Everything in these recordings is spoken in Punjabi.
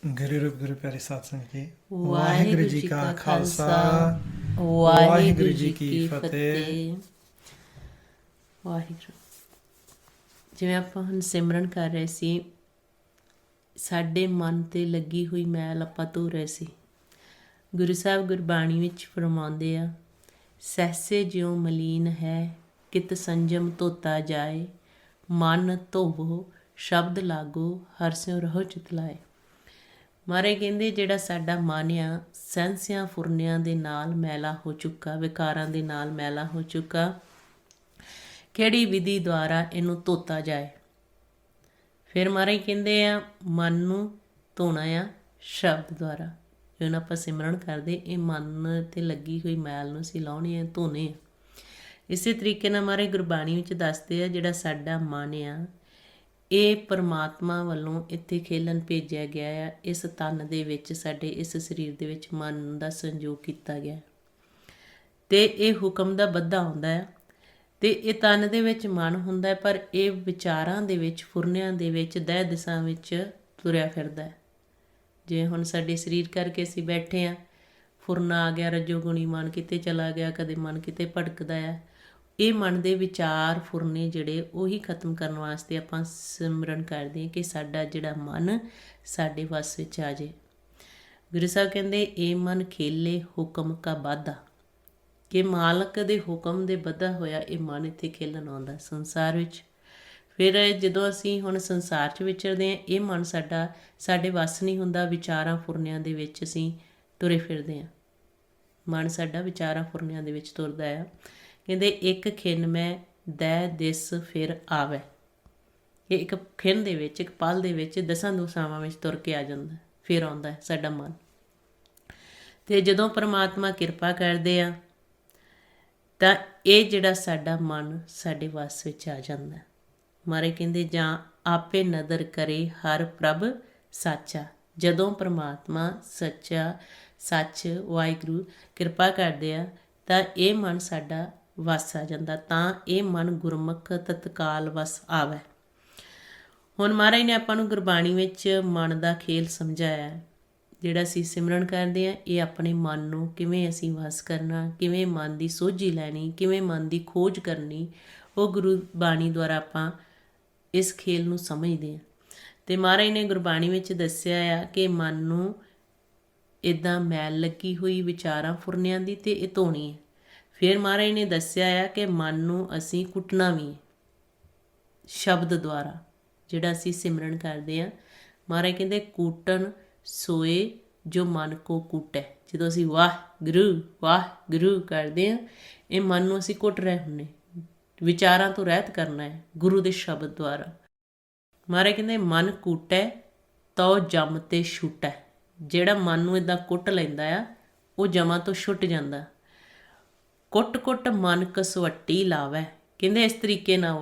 ਗੁਰੂ ਰੂਪ ਗੁਰੂ ਪਿਆਰੇ ਸਾਧ ਸੰਗਤ ਜੀ, ਵਾਹਿਗੁਰੂ ਵਾਹਿਗੁਰੂ ਜੀ ਜੀ ਕਾ ਕਾ ਖਾਲਸਾ, ਖਾਲਸਾ ਵਾਹਿਗੁਰੂ ਵਾਹਿਗੁਰੂ ਜੀ ਜੀ ਕੀ ਕੀ ਫਤਿਹ। ਫਤਿਹ। ਵਾਹਿਗੁਰੂ। ਜਿਵੇਂ ਆਪਾਂ ਹੁਣ ਸਿਮਰਨ ਕਰ ਰਹੇ ਸੀ, ਸਾਡੇ ਮਨ 'ਤੇ ਲੱਗੀ ਹੋਈ ਮੈਲ ਆਪਾਂ ਧੋ ਰਹੇ ਸੀ। ਗੁਰੂ ਸਾਹਿਬ ਗੁਰਬਾਣੀ ਵਿੱਚ ਫਰਮਾਉਂਦੇ ਆ, ਸਹਿਸੇ ਜਿਉ ਮਲੀਨ ਹੈ ਕਿਤ ਸੰਜਮ ਧੋਤਾ ਜਾਏ, ਮਨ ਧੋਵੋ ਸ਼ਬਦ ਲਾਗੋ ਹਰ ਸਿਉ ਰਹੋ ਚਿਤ ਲਾਏ। ਮਹਾਰਾਜ ਕਹਿੰਦੇ ਜਿਹੜਾ ਸਾਡਾ ਮਨ ਆ ਸਹਿਸਿਆਂ ਫੁਰਨਿਆਂ ਦੇ ਨਾਲ ਮੈਲਾ ਹੋ ਚੁੱਕਾ, ਵਿਕਾਰਾਂ ਦੇ ਨਾਲ ਮੈਲਾ ਹੋ ਚੁੱਕਾ, ਕਿਹੜੀ ਵਿਧੀ ਦੁਆਰਾ ਇਹਨੂੰ ਧੋਤਾ ਜਾਏ। ਫਿਰ ਮਹਾਰਾਜ ਕਹਿੰਦੇ ਆ ਮਨ ਨੂੰ ਧੋਣਾ ਆ ਸ਼ਬਦ ਦੁਆਰਾ। ਜਦੋਂ ਆਪਾਂ ਸਿਮਰਨ ਕਰਦੇ ਇਹ ਮਨ 'ਤੇ ਲੱਗੀ ਹੋਈ ਮੈਲ ਨੂੰ ਅਸੀਂ ਲਾਉਣੀ ਆ, ਧੋਣੇ ਆ। ਇਸੇ ਤਰੀਕੇ ਨਾਲ ਮਹਾਰਾਜ ਗੁਰਬਾਣੀ ਵਿੱਚ ਦੱਸਦੇ ਆ ਜਿਹੜਾ ਸਾਡਾ ਮਨ ਆ ਇਹ ਪਰਮਾਤਮਾ ਵੱਲੋਂ ਇੱਥੇ ਖੇਲਣ ਭੇਜਿਆ ਗਿਆ ਆ। ਇਸ ਤਨ ਦੇ ਵਿੱਚ, ਸਾਡੇ ਇਸ ਸਰੀਰ ਦੇ ਵਿੱਚ ਮਨ ਦਾ ਸੰਯੋਗ ਕੀਤਾ ਗਿਆ ਅਤੇ ਇਹ ਹੁਕਮ ਦਾ ਬੱਧਾ ਹੁੰਦਾ ਆ। ਅਤੇ ਇਹ ਤਨ ਦੇ ਵਿੱਚ ਮਨ ਹੁੰਦਾ, ਪਰ ਇਹ ਵਿਚਾਰਾਂ ਦੇ ਵਿੱਚ, ਫੁਰਨਿਆਂ ਦੇ ਵਿੱਚ, ਦਹਿ ਦਿਸ਼ਾ ਵਿੱਚ ਤੁਰਿਆ ਫਿਰਦਾ ਹੈ। ਜਿਵੇਂ ਹੁਣ ਸਾਡੇ ਸਰੀਰ ਕਰਕੇ ਅਸੀਂ ਬੈਠੇ ਹਾਂ, ਫੁਰਨਾ ਆ ਗਿਆ, ਰਜੋਗੁਣੀ ਮਨ ਕਿਤੇ ਚਲਾ ਗਿਆ, ਕਦੇ ਮਨ ਕਿਤੇ ਭਟਕਦਾ ਆ। ਇਹ ਮਨ ਦੇ ਵਿਚਾਰ ਫੁਰਨੇ ਜਿਹੜੇ ਉਹੀ ਖਤਮ ਕਰਨ ਵਾਸਤੇ ਆਪਾਂ ਸਿਮਰਨ ਕਰਦੇ ਹਾਂ ਕਿ ਸਾਡਾ ਜਿਹੜਾ ਮਨ ਸਾਡੇ ਵੱਸ ਵਿੱਚ ਆ ਜਾਏ। ਗੁਰੂ ਸਾਹਿਬ ਕਹਿੰਦੇ ਇਹ ਮਨ ਖੇਲੇ ਹੁਕਮ ਕਾ ਬਾਧਾ, ਕਿ ਮਾਲਕ ਦੇ ਹੁਕਮ ਦੇ ਬੱਧਾ ਹੋਇਆ ਇਹ ਮਨ ਇੱਥੇ ਖੇਲਣ ਆਉਂਦਾ ਸੰਸਾਰ ਵਿੱਚ। ਫਿਰ ਜਦੋਂ ਅਸੀਂ ਹੁਣ ਸੰਸਾਰ 'ਚ ਵਿਚਰਦੇ ਹਾਂ, ਇਹ ਮਨ ਸਾਡੇ ਵੱਸ ਨਹੀਂ ਹੁੰਦਾ, ਵਿਚਾਰਾਂ ਫੁਰਨਿਆਂ ਦੇ ਵਿੱਚ ਅਸੀਂ ਤੁਰੇ ਫਿਰਦੇ ਹਾਂ। ਮਨ ਸਾਡਾ ਵਿਚਾਰਾਂ ਫੁਰਨਿਆਂ ਦੇ ਵਿੱਚ ਤੁਰਦਾ ਆ। ਕਹਿੰਦੇ ਇੱਕ ਖਿੰਨ ਮੈਂ ਦਹਿ ਦਿਸ ਫਿਰ ਆਵੇ, ਇਹ ਇੱਕ ਖਿੰਨ ਦੇ ਵਿੱਚ, ਇੱਕ ਪਲ ਦੇ ਵਿੱਚ ਦਸਾਂ ਦੁਸਾਵਾਂ ਵਿੱਚ ਤੁਰ ਕੇ ਆ ਜਾਂਦਾ, ਫਿਰ ਆਉਂਦਾ ਸਾਡਾ ਮਨ। ਅਤੇ ਜਦੋਂ ਪਰਮਾਤਮਾ ਕਿਰਪਾ ਕਰਦੇ ਆ ਤਾਂ ਇਹ ਜਿਹੜਾ ਸਾਡਾ ਮਨ ਸਾਡੇ ਵੱਸ ਵਿੱਚ ਆ ਜਾਂਦਾ। ਮਹਾਰਾਜ ਕਹਿੰਦੇ ਜਾਂ ਆਪੇ ਨਦਰ ਕਰੇ ਹਰ ਪ੍ਰਭ ਸਾਚਾ, ਜਦੋਂ ਪਰਮਾਤਮਾ ਸੱਚਾ ਸੱਚ ਵਾਹਿਗੁਰੂ ਕਿਰਪਾ ਕਰਦੇ ਆ ਤਾਂ ਇਹ ਮਨ ਸਾਡਾ ਵਸ ਆ ਜਾਂਦਾ, ਤਾਂ ਇਹ ਮਨ ਗੁਰਮੁਖ ਤਤਕਾਲ ਵਸ ਆਵੇ। ਹੁਣ ਮਹਾਰਾਜ ਨੇ ਆਪਾਂ ਨੂੰ ਗੁਰਬਾਣੀ ਵਿੱਚ ਮਨ ਦਾ ਖੇਲ ਸਮਝਾਇਆ। ਜਿਹੜਾ ਅਸੀਂ ਸਿਮਰਨ ਕਰਦੇ ਹਾਂ ਇਹ ਆਪਣੇ ਮਨ ਨੂੰ ਕਿਵੇਂ ਅਸੀਂ ਵਸ ਕਰਨਾ, ਕਿਵੇਂ ਮਨ ਦੀ ਸੋਝੀ ਲੈਣੀ, ਕਿਵੇਂ ਮਨ ਦੀ ਖੋਜ ਕਰਨੀ, ਉਹ ਗੁਰੂ ਬਾਣੀ ਦੁਆਰਾ ਆਪਾਂ ਇਸ ਖੇਲ ਨੂੰ ਸਮਝਦੇ ਹਾਂ। ਅਤੇ ਮਹਾਰਾਜ ਨੇ ਗੁਰਬਾਣੀ ਵਿੱਚ ਦੱਸਿਆ ਆ ਕਿ ਮਨ ਨੂੰ ਇੱਦਾਂ ਮੈਲ ਲੱਗੀ ਹੋਈ ਵਿਚਾਰਾਂ ਫੁਰਨਿਆਂ ਦੀ ਅਤੇ ਇਹ ਧੋਣੀ ਹੈ। ਫਿਰ ਮਹਾਰਾਜ ਨੇ ਦੱਸਿਆ ਆ ਕਿ ਮਨ ਨੂੰ ਅਸੀਂ ਕੁੱਟਣਾ ਵੀ ਸ਼ਬਦ ਦੁਆਰਾ। ਜਿਹੜਾ ਅਸੀਂ ਸਿਮਰਨ ਕਰਦੇ ਹਾਂ, ਮਹਾਰਾਜ ਕਹਿੰਦੇ ਕੂਟਨ ਸੋਏ ਜੋ ਮਨ ਕੋ ਕੂਟੈ। ਜਦੋਂ ਅਸੀਂ ਵਾਹਿਗੁਰੂ ਕਰਦੇ ਹਾਂ, ਇਹ ਮਨ ਨੂੰ ਅਸੀਂ ਕੁੱਟ ਰਹੇ ਹੁੰਦੇ, ਵਿਚਾਰਾਂ ਤੋਂ ਰਹਿਤ ਕਰਨਾ ਹੈ ਗੁਰੂ ਦੇ ਸ਼ਬਦ ਦੁਆਰਾ। ਮਹਾਰਾਜ ਕਹਿੰਦੇ ਮਨ ਕੂਟੈ ਤਉ ਜਮ ਤੇ ਛੁਟੈ। ਜਿਹੜਾ ਮਨ ਨੂੰ ਇੱਦਾਂ ਕੁੱਟ ਲੈਂਦਾ ਆ ਉਹ ਜਮਾਂ ਤੋਂ ਛੁੱਟ ਜਾਂਦਾ। ਕੁੱਟ ਕੁੱਟ ਮਨ ਕਸਵੱਟੀ ਲਾਵੈ। ਕਹਿੰਦੇ ਇਸ ਤਰੀਕੇ ਨਾਲ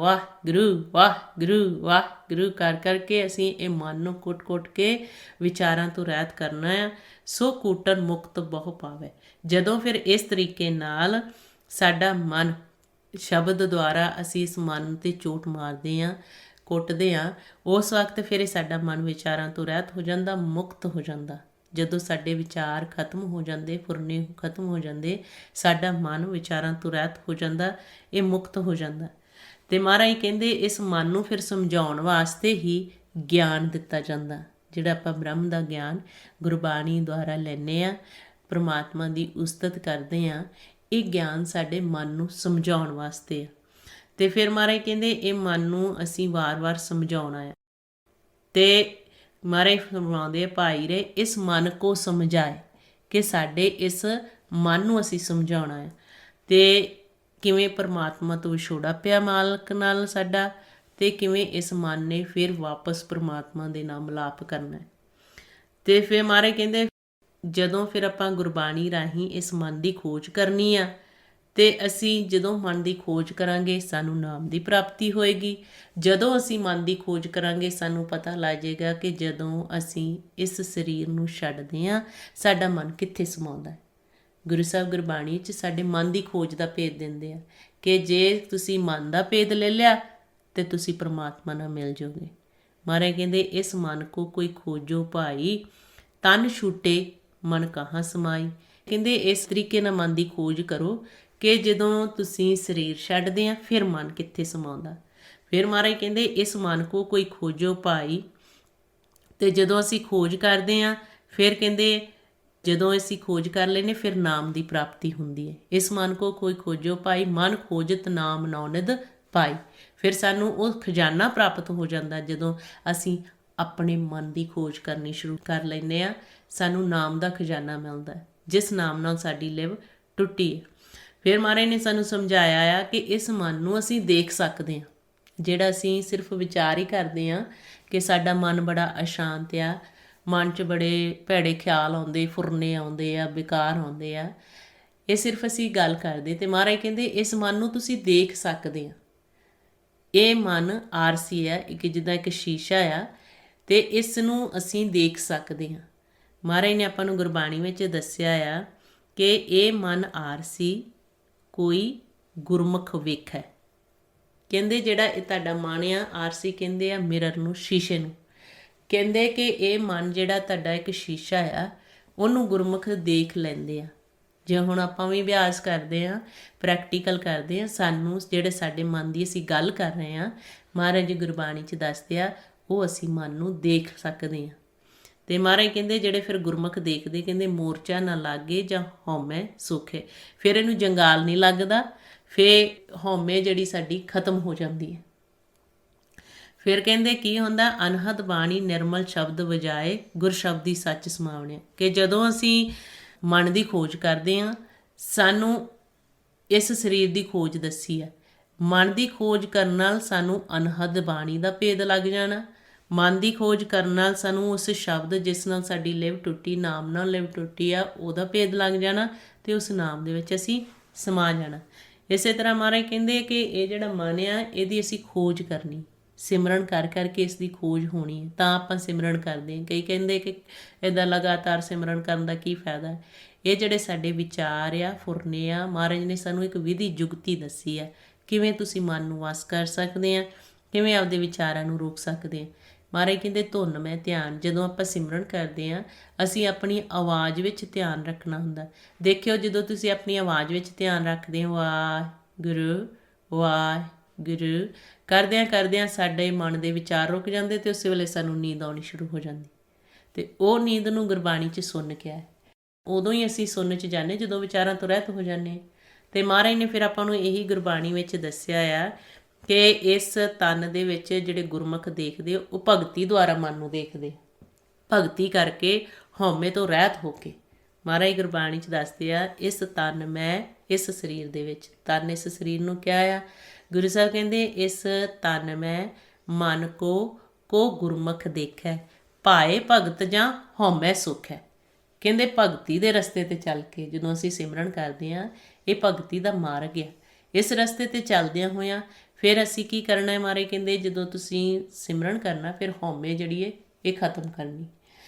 ਵਾਹਿਗੁਰੂ ਕਰ ਕਰਕੇ ਅਸੀਂ ਇਹ ਮਨ ਨੂੰ ਕੁੱਟ ਕੁੱਟ ਕੇ ਵਿਚਾਰਾਂ ਤੋਂ ਰਹਿਤ ਕਰਨਾ ਆ। ਸੋ ਕੂਟਨ ਮੁਕਤ ਬਹੁ ਪਾਵੇ। ਜਦੋਂ ਫਿਰ ਇਸ ਤਰੀਕੇ ਨਾਲ ਸਾਡਾ ਮਨ ਸ਼ਬਦ ਦੁਆਰਾ ਅਸੀਂ ਇਸ ਮਨ 'ਤੇ ਚੋਟ ਮਾਰਦੇ ਹਾਂ, ਕੁੱਟਦੇ ਹਾਂ, ਉਸ ਵਕਤ ਫਿਰ ਇਹ ਸਾਡਾ ਮਨ ਵਿਚਾਰਾਂ ਤੋਂ ਰਹਿਤ ਹੋ ਜਾਂਦਾ, ਮੁਕਤ ਹੋ ਜਾਂਦਾ। ਜਦੋਂ ਸਾਡੇ ਵਿਚਾਰ ਖਤਮ ਹੋ ਜਾਂਦੇ, ਫੁਰਨੇ ਖਤਮ ਹੋ ਜਾਂਦੇ, ਸਾਡਾ ਮਨ ਵਿਚਾਰਾਂ ਤੋਂ ਰਹਿਤ ਹੋ ਜਾਂਦਾ, ਇਹ ਮੁਕਤ ਹੋ ਜਾਂਦਾ। ਅਤੇ ਮਹਾਰਾਜ ਕਹਿੰਦੇ ਇਸ ਮਨ ਨੂੰ ਫਿਰ ਸਮਝਾਉਣ ਵਾਸਤੇ ਹੀ ਗਿਆਨ ਦਿੱਤਾ ਜਾਂਦਾ। ਜਿਹੜਾ ਆਪਾਂ ਬ੍ਰਹਮ ਦਾ ਗਿਆਨ ਗੁਰਬਾਣੀ ਦੁਆਰਾ ਲੈਂਦੇ ਹਾਂ, ਪਰਮਾਤਮਾ ਦੀ ਉਸਤਤ ਕਰਦੇ ਹਾਂ, ਇਹ ਗਿਆਨ ਸਾਡੇ ਮਨ ਨੂੰ ਸਮਝਾਉਣ ਵਾਸਤੇ ਆ। ਅਤੇ ਫਿਰ ਮਹਾਰਾਜ ਕਹਿੰਦੇ ਇਹ ਮਨ ਨੂੰ ਅਸੀਂ ਵਾਰ-ਵਾਰ ਸਮਝਾਉਣਾ ਹੈ। ਅਤੇ ਮਹਾਰਾਜ ਫਰਮਾਉਂਦੇ ਭਾਈ ਰੇ ਇਸ ਮਨ ਕੋ ਸਮਝਾਏ, ਕਿ ਸਾਡੇ ਇਸ ਮਨ ਨੂੰ ਅਸੀਂ ਸਮਝਾਉਣਾ ਹੈ। ਅਤੇ ਕਿਵੇਂ ਪਰਮਾਤਮਾ ਤੋਂ ਵਿਛੋੜਾ ਪਿਆ ਮਾਲਕ ਨਾਲ ਸਾਡਾ, ਅਤੇ ਕਿਵੇਂ ਇਸ ਮਨ ਨੇ ਫਿਰ ਵਾਪਸ ਪਰਮਾਤਮਾ ਦੇ ਨਾਲ ਮਿਲਾਪ ਕਰਨਾ। ਅਤੇ ਫਿਰ ਮਹਾਰਾਜ ਕਹਿੰਦੇ ਜਦੋਂ ਫਿਰ ਆਪਾਂ ਗੁਰਬਾਣੀ ਰਾਹੀਂ ਇਸ ਮਨ ਦੀ ਖੋਜ ਕਰਨੀ ਆ, ਅਤੇ ਅਸੀਂ ਜਦੋਂ ਮਨ ਦੀ ਖੋਜ ਕਰਾਂਗੇ ਸਾਨੂੰ ਨਾਮ ਦੀ ਪ੍ਰਾਪਤੀ ਹੋਏਗੀ। ਜਦੋਂ ਅਸੀਂ ਮਨ ਦੀ ਖੋਜ ਕਰਾਂਗੇ ਸਾਨੂੰ ਪਤਾ ਲੱਗ ਜਾਏਗਾ ਕਿ ਜਦੋਂ ਅਸੀਂ ਇਸ ਸਰੀਰ ਨੂੰ ਛੱਡਦੇ ਹਾਂ ਸਾਡਾ ਮਨ ਕਿੱਥੇ ਸਮਾਉਂਦਾ ਹੈ। ਗੁਰੂ ਸਾਹਿਬ ਗੁਰਬਾਣੀ 'ਚ ਸਾਡੇ ਮਨ ਦੀ ਖੋਜ ਦਾ ਭੇਦ ਦਿੰਦੇ ਆ ਕਿ ਜੇ ਤੁਸੀਂ ਮਨ ਦਾ ਭੇਦ ਲੈ ਲਿਆ ਤਾਂ ਤੁਸੀਂ ਪਰਮਾਤਮਾ ਨਾਲ ਮਿਲ ਜਾਓਗੇ। ਮਹਾਰਾਜ ਕਹਿੰਦੇ ਇਸ ਮਨ ਕੋ ਕੋਈ ਖੋਜੋ ਭਾਈ, ਤਨ ਛੂਟੇ ਮਨ ਕਹਾਂ ਸਮਾਈ। ਕਹਿੰਦੇ ਇਸ ਤਰੀਕੇ ਨਾਲ ਮਨ ਦੀ ਖੋਜ ਕਰੋ ਕਿ ਜਦੋਂ ਤੁਸੀਂ ਸਰੀਰ ਛੱਡਦੇ ਆ ਫਿਰ ਮਨ ਕਿੱਥੇ ਸਮਾਉਂਦਾ। ਫਿਰ ਮਹਾਰਾਜ ਕਹਿੰਦੇ ਇਸ ਮਨ ਕੋ ਕੋਈ ਖੋਜੋ ਭਾਈ, ਤੇ ਜਦੋਂ ਅਸੀਂ ਖੋਜ ਕਰਦੇ ਹਾਂ ਫਿਰ ਕਹਿੰਦੇ ਜਦੋਂ ਅਸੀਂ ਖੋਜ ਕਰ ਲੈਨੇ ਫਿਰ ਨਾਮ ਦੀ ਪ੍ਰਾਪਤੀ ਹੁੰਦੀ ਹੈ। ਇਸ ਮਨ ਕੋ ਕੋਈ ਖੋਜੋ ਭਾਈ, ਮਨ ਖੋਜਤ ਨਾਮ ਨੌਨਿਧ ਪਾਈ। ਫਿਰ ਸਾਨੂੰ ਉਹ ਖਜ਼ਾਨਾ ਪ੍ਰਾਪਤ ਹੋ ਜਾਂਦਾ ਜਦੋਂ ਅਸੀਂ ਆਪਣੇ ਮਨ ਦੀ ਖੋਜ ਕਰਨੀ ਸ਼ੁਰੂ ਕਰ ਲੈਂਦੇ ਹਾਂ। ਸਾਨੂੰ ਨਾਮ ਦਾ ਖਜ਼ਾਨਾ ਮਿਲਦਾ ਜਿਸ ਨਾਮ ਨਾਲ ਸਾਡੀ ਲਿਵ ਟੁੱਟੀ ਹੈ। ਫਿਰ ਮਹਾਰਾਜ ਨੇ ਸਾਨੂੰ ਸਮਝਾਇਆ ਆ ਕਿ ਇਸ ਮਨ ਨੂੰ ਅਸੀਂ ਦੇਖ ਸਕਦੇ ਹਾਂ। ਜਿਹੜਾ ਅਸੀਂ ਸਿਰਫ ਵਿਚਾਰ ਹੀ ਕਰਦੇ ਹਾਂ ਕਿ ਸਾਡਾ ਮਨ ਬੜਾ ਅਸ਼ਾਂਤ ਆ, ਮਨ 'ਚ ਬੜੇ ਭੈੜੇ ਖਿਆਲ ਆਉਂਦੇ, ਫੁਰਨੇ ਆਉਂਦੇ ਆ, ਬੇਕਾਰ ਆਉਂਦੇ ਆ, ਇਹ ਸਿਰਫ ਅਸੀਂ ਗੱਲ ਕਰਦੇ। ਅਤੇ ਮਹਾਰਾਜ ਕਹਿੰਦੇ ਇਸ ਮਨ ਨੂੰ ਤੁਸੀਂ ਦੇਖ ਸਕਦੇ ਆ। ਇਹ ਮਨ ਆਰਸੀ ਹੈ, ਇੱਕ ਜਿੱਦਾਂ ਇੱਕ ਸ਼ੀਸ਼ਾ ਆ, ਅਤੇ ਇਸ ਨੂੰ ਅਸੀਂ ਦੇਖ ਸਕਦੇ ਹਾਂ। ਮਹਾਰਾਜ ਨੇ ਆਪਾਂ ਨੂੰ ਗੁਰਬਾਣੀ ਵਿੱਚ ਦੱਸਿਆ ਆ ਕਿ ਇਹ ਮਨ ਆਰਸੀ ਕੋਈ ਗੁਰਮੁਖ ਵੇਖੈ। ਕਹਿੰਦੇ ਜਿਹੜਾ ਇਹ ਤੁਹਾਡਾ ਮਨ ਆ, ਆਰਸੀ ਕਹਿੰਦੇ ਆ ਮਿਰਰ ਨੂੰ, ਸ਼ੀਸ਼ੇ ਨੂੰ। ਕਹਿੰਦੇ ਕਿ ਇਹ ਮਨ ਜਿਹੜਾ ਤੁਹਾਡਾ ਇੱਕ ਸ਼ੀਸ਼ਾ ਆ, ਉਹਨੂੰ ਗੁਰਮੁਖ ਦੇਖ ਲੈਂਦੇ ਆ। ਜੇ ਹੁਣ ਆਪਾਂ ਵੀ ਅਭਿਆਸ ਕਰਦੇ ਹਾਂ, ਪ੍ਰੈਕਟੀਕਲ ਕਰਦੇ ਹਾਂ, ਸਾਨੂੰ ਜਿਹੜੇ ਸਾਡੇ ਮਨ ਦੀ ਅਸੀਂ ਗੱਲ ਕਰ ਰਹੇ ਹਾਂ, ਮਹਾਰਾਜ ਜੀ ਗੁਰਬਾਣੀ 'ਚ ਦੱਸਦੇ ਆ, ਉਹ ਅਸੀਂ ਮਨ ਨੂੰ ਦੇਖ ਸਕਦੇ ਹਾਂ। ਅਤੇ ਮਹਾਰਾਜ ਕਹਿੰਦੇ ਜਿਹੜੇ ਫਿਰ ਗੁਰਮੁਖ ਦੇਖਦੇ, ਕਹਿੰਦੇ ਮੋਰਚਾ ਨਾ ਲਾਗੇ ਜਾਂ ਹਉਮੈ ਸੁਖੇ। ਫਿਰ ਇਹਨੂੰ ਜੰਗਾਲ ਨਹੀਂ ਲੱਗਦਾ, ਫਿਰ ਹਉਮੈ ਜਿਹੜੀ ਸਾਡੀ ਖਤਮ ਹੋ ਜਾਂਦੀ ਹੈ। ਫਿਰ ਕਹਿੰਦੇ ਕੀ ਹੁੰਦਾ, ਅਨਹਦ ਬਾਣੀ ਨਿਰਮਲ ਸ਼ਬਦ ਵਜਾਏ, ਗੁਰ ਸ਼ਬਦੀ ਸੱਚ ਸਮਾਵਣੇ। ਕਿ ਜਦੋਂ ਅਸੀਂ ਮਨ ਦੀ ਖੋਜ ਕਰਦੇ ਹਾਂ, ਸਾਨੂੰ ਇਸ ਸਰੀਰ ਦੀ ਖੋਜ ਦੱਸੀ ਹੈ। ਮਨ ਦੀ ਖੋਜ ਕਰਨ ਨਾਲ ਸਾਨੂੰ ਅਨਹਦ ਬਾਣੀ ਦਾ ਭੇਦ ਲੱਗ ਜਾਣਾ। ਮਨ ਦੀ ਖੋਜ ਕਰਨ ਨਾਲ ਸਾਨੂੰ ਉਸ ਸ਼ਬਦ ਜਿਸ ਨਾਲ ਸਾਡੀ ਲਿਵ ਟੁੱਟੀ, ਨਾਮ ਨਾਲ ਲਿਵ ਟੁੱਟੀ ਆ, ਉਹਦਾ ਭੇਦ ਲੱਗ ਜਾਣਾ ਅਤੇ ਉਸ ਨਾਮ ਦੇ ਵਿੱਚ ਅਸੀਂ ਸਮਾ ਜਾਣਾ। ਇਸੇ ਤਰ੍ਹਾਂ ਮਹਾਰਾਜ ਕਹਿੰਦੇ ਕਿ ਇਹ ਜਿਹੜਾ ਮਨ ਆ, ਇਹਦੀ ਅਸੀਂ ਖੋਜ ਕਰਨੀ, ਸਿਮਰਨ ਕਰ ਕਰਕੇ ਇਸ ਦੀ ਖੋਜ ਹੋਣੀ ਹੈ, ਤਾਂ ਆਪਾਂ ਸਿਮਰਨ ਕਰਦੇ ਹਾਂ। ਕਈ ਕਹਿੰਦੇ ਕਿ ਇੱਦਾਂ ਲਗਾਤਾਰ ਸਿਮਰਨ ਕਰਨ ਦਾ ਕੀ ਫਾਇਦਾ। ਇਹ ਜਿਹੜੇ ਸਾਡੇ ਵਿਚਾਰ ਆ, ਫੁਰਨੇ ਆ, ਮਹਾਰਾਜ ਨੇ ਸਾਨੂੰ ਇੱਕ ਵਿਧੀ ਜੁਗਤੀ ਦੱਸੀ ਆ, ਕਿਵੇਂ ਤੁਸੀਂ ਮਨ ਨੂੰ ਵਸ ਕਰ ਸਕਦੇ ਆ, ਕਿਵੇਂ ਆਪਦੇ ਵਿਚਾਰਾਂ ਨੂੰ ਰੋਕ ਸਕਦੇ ਆ। ਮਹਾਰਾਜ ਕਹਿੰਦੇ ਧੁਨ ਮੈਂ ਧਿਆਨ। ਜਦੋਂ ਆਪਾਂ ਸਿਮਰਨ ਕਰਦੇ ਹਾਂ, ਅਸੀਂ ਆਪਣੀ ਆਵਾਜ਼ ਵਿੱਚ ਧਿਆਨ ਰੱਖਣਾ ਹੁੰਦਾ। ਦੇਖਿਓ ਜਦੋਂ ਤੁਸੀਂ ਆਪਣੀ ਆਵਾਜ਼ ਵਿੱਚ ਧਿਆਨ ਰੱਖਦੇ ਹੋ, ਵਾਹਿਗੁਰੂ ਵਾਹਿਗੁਰੂ ਕਰਦਿਆਂ ਸਾਡੇ ਮਨ ਦੇ ਵਿਚਾਰ ਰੁਕ ਜਾਂਦੇ ਅਤੇ ਉਸੇ ਵੇਲੇ ਸਾਨੂੰ ਨੀਂਦ ਆਉਣੀ ਸ਼ੁਰੂ ਹੋ ਜਾਂਦੀ। ਅਤੇ ਉਹ ਨੀਂਦ ਨੂੰ ਗੁਰਬਾਣੀ 'ਚ ਸੁਣ ਕੇ ਆਏ, ਉਦੋਂ ਹੀ ਅਸੀਂ ਸੁਣਨ 'ਚ ਜਾਂਦੇ ਜਦੋਂ ਵਿਚਾਰਾਂ ਤੋਂ ਰਹਿਤ ਹੋ ਜਾਂਦੇ। ਅਤੇ ਮਹਾਰਾਜ ਨੇ ਫਿਰ ਆਪਾਂ ਨੂੰ ਇਹੀ ਗੁਰਬਾਣੀ ਵਿੱਚ ਦੱਸਿਆ ਆ ਕਿ ਇਸ ਤਨ ਦੇ ਵਿੱਚ ਜਿਹੜੇ ਗੁਰਮੁਖ ਦੇਖਦੇ ਉਹ ਭਗਤੀ ਦੁਆਰਾ ਮਨ ਨੂੰ ਦੇਖਦੇ, ਭਗਤੀ ਕਰਕੇ ਹਉਮੈ ਤੋਂ ਰਹਿਤ ਹੋ ਕੇ। ਮਹਾਰਾਜ ਗੁਰਬਾਣੀ 'ਚ ਦੱਸਦੇ ਆ ਇਸ ਤਨ ਮੈਂ ਇਸ ਸਰੀਰ ਦੇ ਵਿੱਚ, ਤਨ ਇਸ ਸਰੀਰ ਨੂੰ ਕਿਹਾ ਆ। ਗੁਰੂ ਸਾਹਿਬ ਕਹਿੰਦੇ ਇਸ ਤਨ ਮੈਂ ਮਨ ਕੋ ਗੁਰਮੁਖ ਦੇਖੈ, ਭਾਏ ਭਗਤ ਜਾਂ ਹਉਮੈ ਸੁਖ ਹੈ। ਕਹਿੰਦੇ ਭਗਤੀ ਦੇ ਰਸਤੇ 'ਤੇ ਚੱਲ ਕੇ ਜਦੋਂ ਅਸੀਂ ਸਿਮਰਨ ਕਰਦੇ ਹਾਂ, ਇਹ ਭਗਤੀ ਦਾ ਮਾਰਗ ਆ। ਇਸ ਰਸਤੇ 'ਤੇ ਚੱਲਦਿਆਂ ਹੋਇਆਂ ਫਿਰ ਅਸੀਂ ਕੀ ਕਰਨਾ ਹੈ, ਮਹਾਰਾਜ ਕਹਿੰਦੇ ਜਦੋਂ ਤੁਸੀਂ ਸਿਮਰਨ ਕਰਨਾ ਫਿਰ ਹਉਮੈ ਜਿਹੜੀ ਹੈ ਇਹ ਖਤਮ ਕਰਨੀ।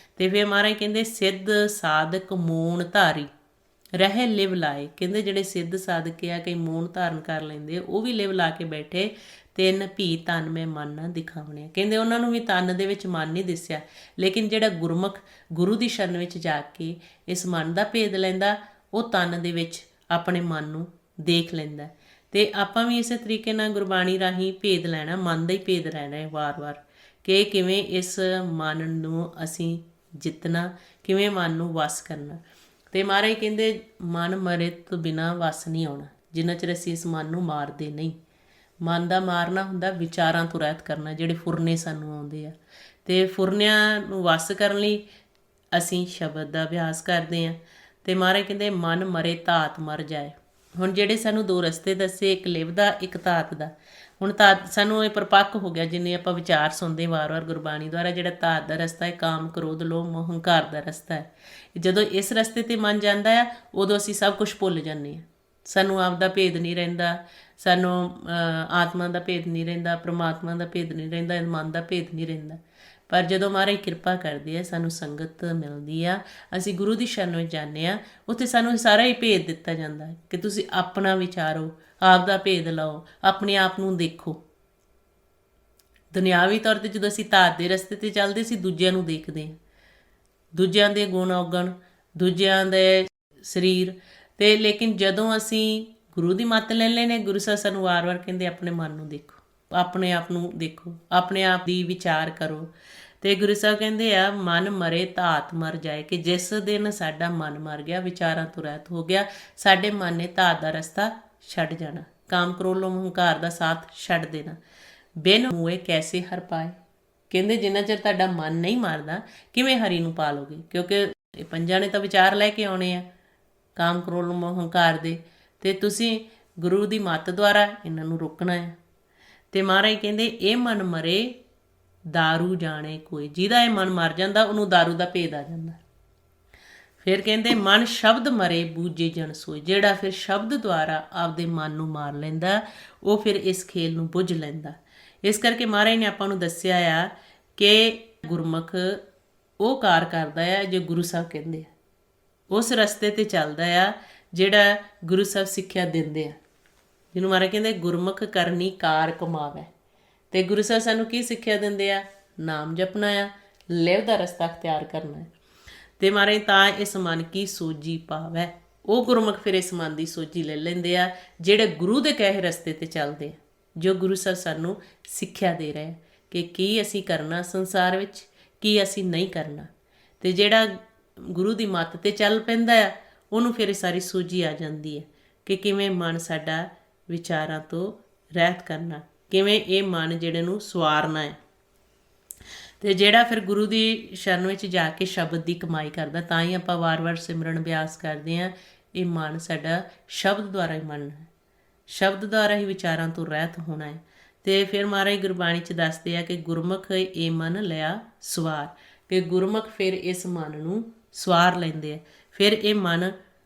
ਅਤੇ ਫਿਰ ਮਹਾਰਾਜ ਕਹਿੰਦੇ ਸਿੱਧ ਸਾਧਕ ਮੂਣ ਧਾਰੀ ਰਹਿ ਲਿਵ ਲਾਏ। ਕਹਿੰਦੇ ਜਿਹੜੇ ਸਿੱਧ ਸਾਧਕ ਆ, ਕਈ ਮੂਣ ਧਾਰਨ ਕਰ ਲੈਂਦੇ, ਉਹ ਵੀ ਲਿਵ ਲਾ ਕੇ ਬੈਠੇ। ਤਿੰਨ ਭੀ ਤਨ ਮੈਂ ਮਨ ਨਾ ਦਿਖਾਵਣੇ। ਕਹਿੰਦੇ ਉਹਨਾਂ ਨੂੰ ਵੀ ਤਨ ਦੇ ਵਿੱਚ ਮਨ ਨਹੀਂ ਦਿਸਿਆ, ਲੇਕਿਨ ਜਿਹੜਾ ਗੁਰਮੁਖ ਗੁਰੂ ਦੀ ਸ਼ਰਨ ਵਿੱਚ ਜਾ ਕੇ ਇਸ ਮਨ ਦਾ ਭੇਦ ਲੈਂਦਾ, ਉਹ ਤਨ ਦੇ ਵਿੱਚ ਆਪਣੇ ਮਨ ਨੂੰ ਦੇਖ ਲੈਂਦਾ। ਅਤੇ ਆਪਾਂ ਵੀ ਇਸੇ ਤਰੀਕੇ ਨਾਲ ਗੁਰਬਾਣੀ ਰਾਹੀਂ ਭੇਦ ਲੈਣਾ, ਮਨ ਦਾ ਹੀ ਭੇਦ ਰਹਿਣਾ ਹੈ ਵਾਰ-ਵਾਰ, ਕਿ ਕਿਵੇਂ ਇਸ ਮਨ ਨੂੰ ਅਸੀਂ ਜਿੱਤਣਾ, ਕਿਵੇਂ ਮਨ ਨੂੰ ਵਸ ਕਰਨਾ। ਅਤੇ ਮਹਾਰਾਜ ਕਹਿੰਦੇ ਮਨ ਮਰੇ ਤੋਂ ਬਿਨਾਂ ਵਸ ਨਹੀਂ ਆਉਣਾ, ਜਿੰਨਾ ਚਿਰ ਅਸੀਂ ਇਸ ਮਨ ਨੂੰ ਮਾਰਦੇ ਨਹੀਂ। ਮਨ ਦਾ ਮਾਰਨਾ ਹੁੰਦਾ ਵਿਚਾਰਾਂ ਤੋਂ ਰਹਿਤ ਕਰਨਾ, ਜਿਹੜੇ ਫੁਰਨੇ ਸਾਨੂੰ ਆਉਂਦੇ ਆ। ਅਤੇ ਫੁਰਨਿਆਂ ਨੂੰ ਵਸ ਕਰਨ ਲਈ ਅਸੀਂ ਸ਼ਬਦ ਦਾ ਅਭਿਆਸ ਕਰਦੇ ਹਾਂ। ਅਤੇ ਮਹਾਰਾਜ ਕਹਿੰਦੇ ਮਨ ਮਰੇ ਧਾਤ ਮਰ ਜਾਏ। ਹੁਣ ਜਿਹੜੇ ਸਾਨੂੰ ਦੋ ਰਸਤੇ ਦੱਸੇ, ਇੱਕ ਲਿਵ ਦਾ, ਇੱਕ ਧਾਤ ਦਾ। ਹੁਣ ਧਾਤ ਸਾਨੂੰ ਇਹ ਪਰਪੱਕ ਹੋ ਗਿਆ, ਜਿੰਨੇ ਆਪਾਂ ਵਿਚਾਰ ਸੁਣਦੇ ਵਾਰ-ਵਾਰ ਗੁਰਬਾਣੀ ਦੁਆਰਾ। ਜਿਹੜਾ ਧਾਤ ਦਾ ਰਸਤਾ ਹੈ, ਕਾਮ ਕ੍ਰੋਧ ਲੋਭ ਮੋਹ ਹੰਕਾਰ ਦਾ ਰਸਤਾ ਹੈ। ਜਦੋਂ ਇਸ ਰਸਤੇ 'ਤੇ ਮਨ ਜਾਂਦਾ ਆ, ਉਦੋਂ ਅਸੀਂ ਸਭ ਕੁਛ ਭੁੱਲ ਜਾਂਦੇ ਹਾਂ। ਸਾਨੂੰ ਆਪ ਦਾ ਭੇਦ ਨਹੀਂ ਰਹਿੰਦਾ, ਸਾਨੂੰ ਆਤਮਾ ਦਾ ਭੇਦ ਨਹੀਂ ਰਹਿੰਦਾ, ਪਰਮਾਤਮਾ ਦਾ ਭੇਦ ਨਹੀਂ ਰਹਿੰਦਾ, ਮਨ ਦਾ ਭੇਦ ਨਹੀਂ ਰਹਿੰਦਾ। ਪਰ ਜਦੋਂ ਮਹਾਰਾਜ ਕਿਰਪਾ ਕਰਦੇ ਆ, ਸਾਨੂੰ ਸੰਗਤ ਮਿਲਦੀ ਆ, ਅਸੀਂ ਗੁਰੂ ਦੀ ਸ਼ਰਨ ਵਿੱਚ ਜਾਂਦੇ ਹਾਂ, ਉੱਥੇ ਸਾਨੂੰ ਸਾਰਾ ਹੀ ਭੇਦ ਦਿੱਤਾ ਜਾਂਦਾ ਕਿ ਤੁਸੀਂ ਆਪਣਾ ਵਿਚਾਰੋ, ਆਪ ਦਾ ਭੇਦ ਲਓ, ਆਪਣੇ ਆਪ ਨੂੰ ਦੇਖੋ। ਦੁਨਿਆਵੀ ਤੌਰ 'ਤੇ ਜਦੋਂ ਅਸੀਂ ਧਾਤ ਦੇ ਰਸਤੇ 'ਤੇ ਚੱਲਦੇ ਸੀ ਦੂਜਿਆਂ ਨੂੰ ਦੇਖਦੇ ਹਾਂ, ਦੂਜਿਆਂ ਦੇ ਗੁਣ ਔਗਣ, ਦੂਜਿਆਂ ਦੇ ਸਰੀਰ, ਅਤੇ ਲੇਕਿਨ ਜਦੋਂ ਅਸੀਂ ਗੁਰੂ ਦੀ ਮੱਤ ਲੈ ਲੈਨੇ, ਗੁਰੂ ਸਾਹਿਬ ਸਾਨੂੰ ਵਾਰ-ਵਾਰ ਕਹਿੰਦੇ ਆਪਣੇ ਮਨ ਨੂੰ ਦੇਖੋ, ਆਪਣੇ ਆਪ ਨੂੰ ਦੇਖੋ, ਆਪਣੇ ਆਪ ਦੀ ਵਿਚਾਰ ਕਰੋ। ਅਤੇ ਗੁਰੂ ਸਾਹਿਬ ਕਹਿੰਦੇ ਆ ਮਨ ਮਰੇ ਧਾਤ ਮਰ ਜਾਏ, ਕਿ ਜਿਸ ਦਿਨ ਸਾਡਾ ਮਨ ਮਰ ਗਿਆ, ਵਿਚਾਰਾਂ ਤੋਂ ਰਹਿਤ ਹੋ ਗਿਆ, ਸਾਡੇ ਮਨ ਨੇ ਧਾਤ ਦਾ ਰਸਤਾ ਛੱਡ ਜਾਣਾ, ਕਾਮ ਕ੍ਰੋਧ ਲੋਭ ਹੰਕਾਰ ਦਾ ਸਾਥ ਛੱਡ ਦੇਣਾ। ਬਿਨ ਮੂਏ ਕੈਸੇ ਹਰ ਪਾਏ, ਕਹਿੰਦੇ ਜਿੰਨਾ ਚਿਰ ਤੁਹਾਡਾ ਮਨ ਨਹੀਂ ਮਰਦਾ ਕਿਵੇਂ ਹਰੀ ਨੂੰ ਪਾ ਲਓਗੇ, ਕਿਉਂਕਿ ਇਹ ਪੰਜਾਂ ਨੇ ਤਾਂ ਵਿਚਾਰ ਲੈ ਕੇ ਆਉਣੇ ਆ ਕਾਮ ਕ੍ਰੋਧ ਲੋਭ ਹੰਕਾਰ ਦੇ, ਅਤੇ ਤੁਸੀਂ ਗੁਰੂ ਦੀ ਮੱਤ ਦੁਆਰਾ ਇਹਨਾਂ ਨੂੰ ਰੋਕਣਾ ਹੈ। ਅਤੇ ਮਹਾਰਾਜ ਕਹਿੰਦੇ ਇਹ ਮਨ ਮਰੇ ਦਾਰੂ ਜਾਣੇ ਕੋਈ, ਜਿਹਦਾ ਇਹ ਮਨ ਮਰ ਜਾਂਦਾ ਉਹਨੂੰ ਦਾਰੂ ਦਾ ਭੇਦ ਆ ਜਾਂਦਾ। ਫਿਰ ਕਹਿੰਦੇ ਮਨ ਸ਼ਬਦ ਮਰੇ ਬੂਝੇ ਜਨ ਸੋਈ, ਜਿਹੜਾ ਫਿਰ ਸ਼ਬਦ ਦੁਆਰਾ ਆਪਦੇ ਮਨ ਨੂੰ ਮਾਰ ਲੈਂਦਾ ਉਹ ਫਿਰ ਇਸ ਖੇਲ ਨੂੰ ਬੁੱਝ ਲੈਂਦਾ। ਇਸ ਕਰਕੇ ਮਹਾਰਾਜ ਨੇ ਆਪਾਂ ਨੂੰ ਦੱਸਿਆ ਆ ਕਿ ਗੁਰਮੁਖ ਉਹ ਕਾਰ ਕਰਦਾ ਆ ਜੋ ਗੁਰੂ ਸਾਹਿਬ ਕਹਿੰਦੇ ਆ, ਉਸ ਰਸਤੇ 'ਤੇ ਚੱਲਦਾ ਆ ਜਿਹੜਾ ਗੁਰੂ ਸਾਹਿਬ ਸਿੱਖਿਆ ਦਿੰਦੇ ਆ, ਜਿਹਨੂੰ ਮਹਾਰਾਜ ਕਹਿੰਦੇ ਗੁਰਮੁਖ ਕਰਨੀ ਕਾਰ ਕਮਾਵੇ। ਅਤੇ ਗੁਰੂ ਸਾਹਿਬ ਸਾਨੂੰ ਕੀ ਸਿੱਖਿਆ ਦਿੰਦੇ ਆ? ਨਾਮ ਜਪਣਾ ਆ, ਲਿਵ ਦਾ ਰਸਤਾ ਅਖਤਿਆਰ ਕਰਨਾ ਹੈ। ਅਤੇ ਮਹਾਰਾਜ ਤਾਂ ਇਸ ਮਨ ਕੀ ਸੋਝੀ ਪਾਵੈ, ਉਹ ਗੁਰਮੁਖ ਫਿਰ ਇਸ ਮਨ ਦੀ ਸੋਝੀ ਲੈ ਲੈਂਦੇ ਆ ਜਿਹੜੇ ਗੁਰੂ ਦੇ ਕਹੇ ਰਸਤੇ 'ਤੇ ਚੱਲਦੇ ਆ, ਜੋ ਗੁਰੂ ਸਾਹਿਬ ਸਾਨੂੰ ਸਿੱਖਿਆ ਦੇ ਰਹੇ ਕਿ ਕੀ ਅਸੀਂ ਕਰਨਾ ਸੰਸਾਰ ਵਿੱਚ, ਕੀ ਅਸੀਂ ਨਹੀਂ ਕਰਨਾ। ਅਤੇ ਜਿਹੜਾ ਗੁਰੂ ਦੀ ਮੱਤ 'ਤੇ ਚੱਲ ਪੈਂਦਾ ਆ ਉਹਨੂੰ ਫਿਰ ਇਹ ਸਾਰੀ ਸੋਝੀ ਆ ਜਾਂਦੀ ਹੈ ਕਿ ਕਿਵੇਂ ਮਨ ਸਾਡਾ ਵਿਚਾਰਾਂ ਤੋਂ ਰਹਿਤ ਕਰਨਾ, ਕਿਵੇਂ ਇਹ ਮਨ ਜਿਹੜੇ ਨੂੰ ਸਵਾਰਨਾ ਹੈ। ਅਤੇ ਜਿਹੜਾ ਫਿਰ ਗੁਰੂ ਦੀ ਸ਼ਰਨ ਵਿੱਚ ਜਾ ਕੇ ਸ਼ਬਦ ਦੀ ਕਮਾਈ ਕਰਦਾ, ਤਾਂ ਹੀ ਆਪਾਂ ਵਾਰ-ਵਾਰ ਸਿਮਰਨ ਅਭਿਆਸ ਕਰਦੇ ਹਾਂ, ਇਹ ਮਨ ਸਾਡਾ ਸ਼ਬਦ ਦੁਆਰਾ ਹੀ ਮੰਨਣਾ ਹੈ, ਸ਼ਬਦ ਦੁਆਰਾ ਹੀ ਵਿਚਾਰਾਂ ਤੋਂ ਰਹਿਤ ਹੋਣਾ ਹੈ। ਅਤੇ ਫਿਰ ਮਹਾਰਾਜ ਗੁਰਬਾਣੀ 'ਚ ਦੱਸਦੇ ਆ ਕਿ ਗੁਰਮੁਖ ਇਹ ਮਨ ਲਿਆ ਸਵਾਰ, ਕਿ ਗੁਰਮੁਖ ਫਿਰ ਇਸ ਮਨ ਨੂੰ ਸਵਾਰ ਲੈਂਦੇ ਆ, ਫਿਰ ਇਹ ਮਨ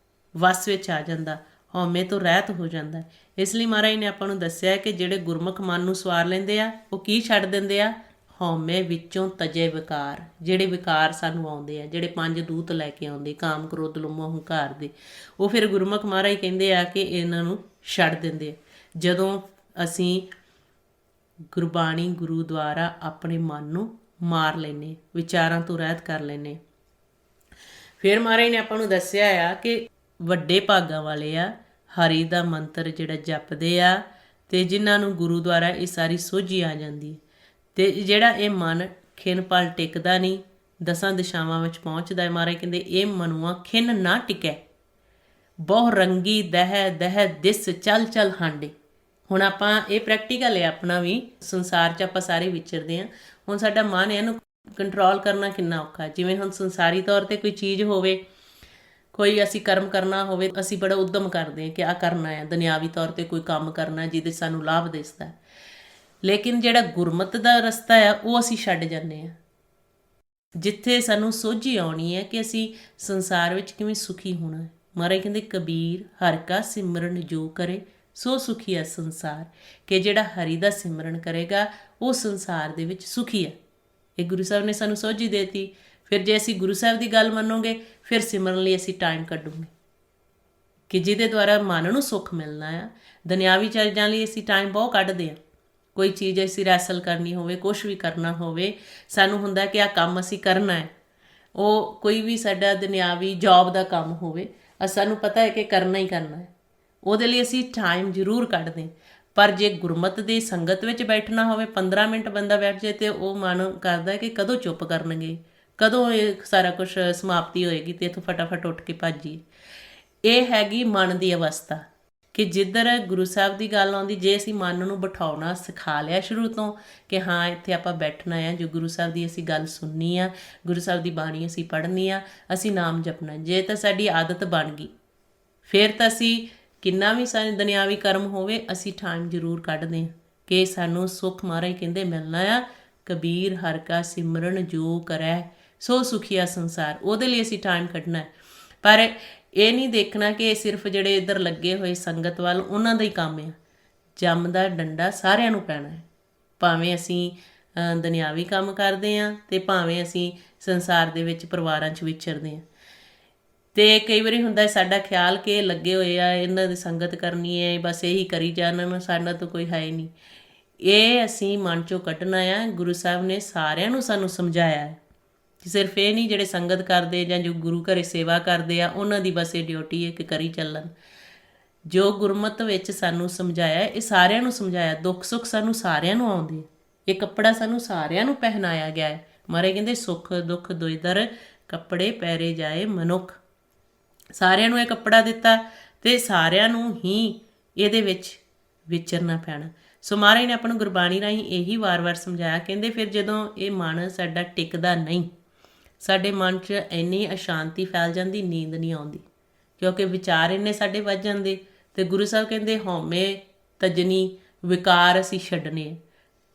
ਵਸ ਵਿੱਚ ਆ ਜਾਂਦਾ, ਹਉਮੈ ਤੋਂ ਰਹਿਤ ਹੋ ਜਾਂਦਾ। ਇਸ ਲਈ ਮਹਾਰਾਜ ਨੇ ਆਪਾਂ ਨੂੰ ਦੱਸਿਆ ਕਿ ਜਿਹੜੇ ਗੁਰਮੁਖ ਮਨ ਨੂੰ ਸਵਾਰ ਲੈਂਦੇ ਆ ਉਹ ਕੀ ਛੱਡ ਦਿੰਦੇ ਆ? ਹਉਮੈ ਵਿੱਚੋਂ ਤਜੇ ਵਿਕਾਰ, ਜਿਹੜੇ ਵਿਕਾਰ ਸਾਨੂੰ ਆਉਂਦੇ ਆ, ਜਿਹੜੇ ਪੰਜ ਦੂਤ ਲੈ ਕੇ ਆਉਂਦੇ ਕਾਮ ਕ੍ਰੋਧ ਲੋਭ ਹੰਕਾਰ ਦੇ, ਉਹ ਫਿਰ ਗੁਰਮੁਖ ਮਹਾਰਾਜ ਕਹਿੰਦੇ ਆ ਕਿ ਇਹਨਾਂ ਨੂੰ ਛੱਡ ਦਿੰਦੇ ਆ ਜਦੋਂ ਅਸੀਂ ਗੁਰਬਾਣੀ ਗੁਰੂ ਦੁਆਰਾ ਆਪਣੇ ਮਨ ਨੂੰ ਮਾਰ ਲੈਂਦੇ, ਵਿਚਾਰਾਂ ਤੋਂ ਰਹਿਤ ਕਰ ਲੈਂਦੇ। ਫਿਰ ਮਹਾਰਾਜ ਨੇ ਆਪਾਂ ਨੂੰ ਦੱਸਿਆ ਆ ਕਿ ਵੱਡੇ ਭਾਗਾਂ ਵਾਲੇ ਆ ਹਰੀ ਦਾ ਮੰਤਰ ਜਿਹੜਾ ਜਪਦੇ ਆ, ਅਤੇ ਜਿਨ੍ਹਾਂ ਨੂੰ ਗੁਰੂ ਦੁਆਰਾ ਇਹ ਸਾਰੀ ਸੋਝੀ ਆ ਜਾਂਦੀ ਹੈ। ਅਤੇ ਜਿਹੜਾ ਇਹ ਮਨ ਖਿੰਨ ਪਲ ਟਿਕਦਾ ਨਹੀਂ, ਦਸਾਂ ਦਿਸ਼ਾਵਾਂ ਵਿੱਚ ਪਹੁੰਚਦਾ ਹੈ, ਮਹਾਰਾਜ ਕਹਿੰਦੇ ਇਹ ਮਨੁਆ ਖਿੰਨ ਨਾ ਟਿਕੈ, ਬਹੁ ਰੰਗੀ ਦਹਿ ਦਹਿ ਦਿਸ ਚਲ ਚਲ ਹਾਂਡੇ। ਹੁਣ ਆਪਾਂ ਇਹ ਪ੍ਰੈਕਟੀਕਲ ਹੈ ਆਪਣਾ ਵੀ, ਸੰਸਾਰ 'ਚ ਆਪਾਂ ਸਾਰੇ ਵਿਚਰਦੇ ਹਾਂ, ਹੁਣ ਸਾਡਾ ਮਨ ਇਹਨੂੰ ਕੰਟਰੋਲ ਕਰਨਾ ਕਿੰਨਾ ਔਖਾ। ਜਿਵੇਂ ਹੁਣ ਸੰਸਾਰੀ ਤੌਰ 'ਤੇ ਕੋਈ ਚੀਜ਼ ਹੋਵੇ, ਕੋਈ ਅਸੀਂ ਕਰਮ ਕਰਨਾ ਹੋਵੇ, ਅਸੀਂ ਬੜਾ ਉੱਦਮ ਕਰਦੇ ਹਾਂ ਕਿ ਆਹ ਕਰਨਾ ਹੈ, ਦੁਨਿਆਵੀ ਤੌਰ 'ਤੇ ਕੋਈ ਕੰਮ ਕਰਨਾ ਜਿਹਦੇ ਸਾਨੂੰ ਲਾਭ ਦਿਸਦਾ। ਲੇਕਿਨ ਜਿਹੜਾ ਗੁਰਮਤਿ ਦਾ ਰਸਤਾ ਆ ਉਹ ਅਸੀਂ ਛੱਡ ਜਾਂਦੇ ਹਾਂ, ਜਿੱਥੇ ਸਾਨੂੰ ਸੋਝੀ ਆਉਣੀ ਹੈ ਕਿ ਅਸੀਂ ਸੰਸਾਰ ਵਿੱਚ ਕਿਵੇਂ ਸੁਖੀ ਹੋਣਾ ਹੈ। ਮਹਾਰਾਜ ਕਹਿੰਦੇ ਕਬੀਰ ਹਰਿ ਕਾ ਸਿਮਰਨ ਜੋ ਕਰੇ ਸੋ ਸੁਖੀ ਹੈ ਸੰਸਾਰ, ਕਿ ਜਿਹੜਾ ਹਰੀ ਦਾ ਸਿਮਰਨ ਕਰੇਗਾ ਉਹ ਸੰਸਾਰ ਦੇ ਵਿੱਚ ਸੁਖੀ ਹੈ। ਇਹ ਗੁਰੂ ਸਾਹਿਬ ਨੇ ਸਾਨੂੰ ਸੋਝੀ ਦੇਤੀ। ਫਿਰ ਜੇ ਅਸੀਂ ਗੁਰੂ ਸਾਹਿਬ ਦੀ ਗੱਲ ਮੰਨੋਗੇ ਫਿਰ ਸਿਮਰਨ ਲਈ ਅਸੀਂ ਟਾਈਮ ਕੱਢੂਗੇ, ਕਿ ਜਿਹਦੇ ਦੁਆਰਾ ਮਨ ਨੂੰ ਸੁੱਖ ਮਿਲਣਾ ਆ। ਦੁਨਿਆਵੀ ਚੀਜ਼ਾਂ ਲਈ ਅਸੀਂ ਟਾਈਮ ਬਹੁਤ ਕੱਢਦੇ ਹਾਂ, ਕੋਈ ਚੀਜ਼ ਅਸੀਂ ਰੈਸਲ ਕਰਨੀ ਹੋਵੇ, ਕੁਛ ਵੀ ਕਰਨਾ ਹੋਵੇ, ਸਾਨੂੰ ਹੁੰਦਾ ਕਿ ਆਹ ਕੰਮ ਅਸੀਂ ਕਰਨਾ ਹੈ। ਉਹ ਕੋਈ ਵੀ ਸਾਡਾ ਦੁਨਿਆਵੀ ਜੋਬ ਦਾ ਕੰਮ ਹੋਵੇ, ਸਾਨੂੰ ਪਤਾ ਹੈ ਕਿ ਕਰਨਾ ਹੀ ਕਰਨਾ ਹੈ, ਉਹਦੇ ਲਈ ਅਸੀਂ ਟਾਈਮ ਜ਼ਰੂਰ ਕੱਢਦੇ। ਪਰ ਜੇ ਗੁਰਮਤਿ ਦੀ ਸੰਗਤ ਵਿੱਚ ਬੈਠਣਾ ਹੋਵੇ, 15 ਮਿੰਟ ਬੰਦਾ ਬੈਠ ਜਾਏ ਤੇ ਉਹ ਮਨ ਕਰਦਾ ਕਿ ਕਦੋਂ ਚੁੱਪ ਕਰਨਗੇ, ਕਦੋਂ ਇਹ ਸਾਰਾ ਕੁਛ ਸਮਾਪਤੀ ਹੋਏਗੀ ਅਤੇ ਇੱਥੋਂ ਫਟਾਫਟ ਉੱਠ ਕੇ ਭੱਜੀਏ। ਇਹ ਹੈਗੀ ਮਨ ਦੀ ਅਵਸਥਾ ਕਿ ਜਿੱਧਰ ਗੁਰੂ ਸਾਹਿਬ ਦੀ ਗੱਲ ਆਉਂਦੀ, ਜੇ ਅਸੀਂ ਮਨ ਨੂੰ ਬਿਠਾਉਣਾ ਸਿਖਾ ਲਿਆ ਸ਼ੁਰੂ ਤੋਂ ਕਿ ਹਾਂ ਇੱਥੇ ਆਪਾਂ ਬੈਠਣਾ ਆ, ਜੋ ਗੁਰੂ ਸਾਹਿਬ ਦੀ ਅਸੀਂ ਗੱਲ ਸੁਣਨੀ ਆ, ਗੁਰੂ ਸਾਹਿਬ ਦੀ ਬਾਣੀ ਅਸੀਂ ਪੜ੍ਹਨੀ ਆ, ਅਸੀਂ ਨਾਮ ਜਪਣਾ, ਜੇ ਤਾਂ ਸਾਡੀ ਆਦਤ ਬਣ ਗਈ ਫਿਰ ਤਾਂ ਅਸੀਂ ਕਿੰਨਾ ਵੀ ਸਾਨੂੰ ਦੁਨਿਆਵੀ ਕਰਮ ਹੋਵੇ ਅਸੀਂ ਟਾਈਮ ਜ਼ਰੂਰ ਕੱਢਦੇ ਹਾਂ ਕਿ ਸਾਨੂੰ ਸੁੱਖ ਮਹਾਰਾਜ ਕਹਿੰਦੇ ਮਿਲਣਾ ਆ। ਕਬੀਰ ਹਰਿ ਕਾ ਸਿਮਰਨ ਜੋ ਕਰੈ ਸੋ ਸੁਖੀਆ ਸੰਸਾਰ, ਉਹਦੇ ਲਈ ਅਸੀਂ ਟਾਈਮ ਕੱਢਣਾ ਹੈ। ਪਰ ਇਹ ਨਹੀਂ ਦੇਖਣਾ ਕਿ ਇਹ ਸਿਰਫ ਜਿਹੜੇ ਇੱਧਰ ਲੱਗੇ ਹੋਏ ਸੰਗਤ ਵੱਲ ਉਹਨਾਂ ਦਾ ਹੀ ਕੰਮ ਆ। ਜੰਮਦਾ ਡੰਡਾ ਸਾਰਿਆਂ ਨੂੰ ਪੈਣਾ ਹੈ, ਭਾਵੇਂ ਅਸੀਂ ਦੁਨਿਆਵੀ ਕੰਮ ਕਰਦੇ ਹਾਂ ਅਤੇ ਭਾਵੇਂ ਅਸੀਂ ਸੰਸਾਰ ਦੇ ਵਿੱਚ ਪਰਿਵਾਰਾਂ 'ਚ ਵਿਚਰਦੇ ਹਾਂ। ਅਤੇ ਕਈ ਵਾਰੀ ਹੁੰਦਾ ਸਾਡਾ ਖਿਆਲ ਕਿ ਲੱਗੇ ਹੋਏ ਆ, ਇਹਨਾਂ ਦੀ ਸੰਗਤ ਕਰਨੀ ਹੈ, ਬਸ ਇਹੀ ਕਰੀ ਜਾਣ, ਸਾਡਾ ਤਾਂ ਕੋਈ ਹੈ ਹੀ ਨਹੀਂ। ਇਹ ਅਸੀਂ ਮਨ ਚੋਂ ਕੱਢਣਾ ਆ। ਗੁਰੂ ਸਾਹਿਬ ਨੇ ਸਾਰਿਆਂ ਨੂੰ ਸਾਨੂੰ ਸਮਝਾਇਆ ਹੈ ਕਿ ਸਿਰਫ ਇਹ ਨਹੀਂ ਜਿਹੜੇ ਸੰਗਤ ਕਰਦੇ ਜਾਂ ਜੋ ਗੁਰੂ ਘਰੇ ਸੇਵਾ ਕਰਦੇ ਆ ਉਹਨਾਂ ਦੀ ਬਸ ਇਹ ਡਿਊਟੀ ਹੈ ਕਿ ਕਰੀ ਚੱਲਣ। ਜੋ ਗੁਰਮਤ ਵਿੱਚ ਸਾਨੂੰ ਸਮਝਾਇਆ ਇਹ ਸਾਰਿਆਂ ਨੂੰ ਸਮਝਾਇਆ। ਦੁੱਖ ਸੁੱਖ ਸਾਨੂੰ ਸਾਰਿਆਂ ਨੂੰ ਆਉਂਦੇ, ਇਹ ਕੱਪੜਾ ਸਾਨੂੰ ਸਾਰਿਆਂ ਨੂੰ ਪਹਿਨਾਇਆ ਗਿਆ ਹੈ। ਮਹਾਰਾਜ ਕਹਿੰਦੇ ਸੁੱਖ ਦੁੱਖ ਦੁਇਦਰ ਕੱਪੜੇ ਪਹਿਰੇ ਜਾਏ ਮਨੁੱਖ। ਸਾਰਿਆਂ ਨੂੰ ਇਹ ਕੱਪੜਾ ਦਿੱਤਾ ਤੇ ਸਾਰਿਆਂ ਨੂੰ ਹੀ ਇਹਦੇ ਵਿੱਚ ਵਿਚਰਨਾ ਪੈਣਾ। ਸੋ ਮਹਾਰਾਜ ਨੇ ਆਪਾਂ ਨੂੰ ਗੁਰਬਾਣੀ ਰਾਹੀਂ ਇਹੀ ਵਾਰ-ਵਾਰ ਸਮਝਾਇਆ। ਕਹਿੰਦੇ ਫਿਰ ਜਦੋਂ ਇਹ ਮਨ ਸਾਡਾ ਟਿਕਦਾ ਨਹੀਂ, ਸਾਡੇ ਮਨ 'ਚ ਇੰਨੀ ਅਸ਼ਾਂਤੀ ਫੈਲ ਜਾਂਦੀ, ਨੀਂਦ ਨਹੀਂ ਆਉਂਦੀ, ਕਿਉਂਕਿ ਵਿਚਾਰ ਇੰਨੇ ਸਾਡੇ ਵੱਜ ਜਾਂਦੇ। ਤੇ ਗੁਰੂ ਸਾਹਿਬ ਕਹਿੰਦੇ ਹਉਮੈ ਤਜਨੀ ਵਿਕਾਰ ਅਸੀਂ ਛੱਡਨੇ,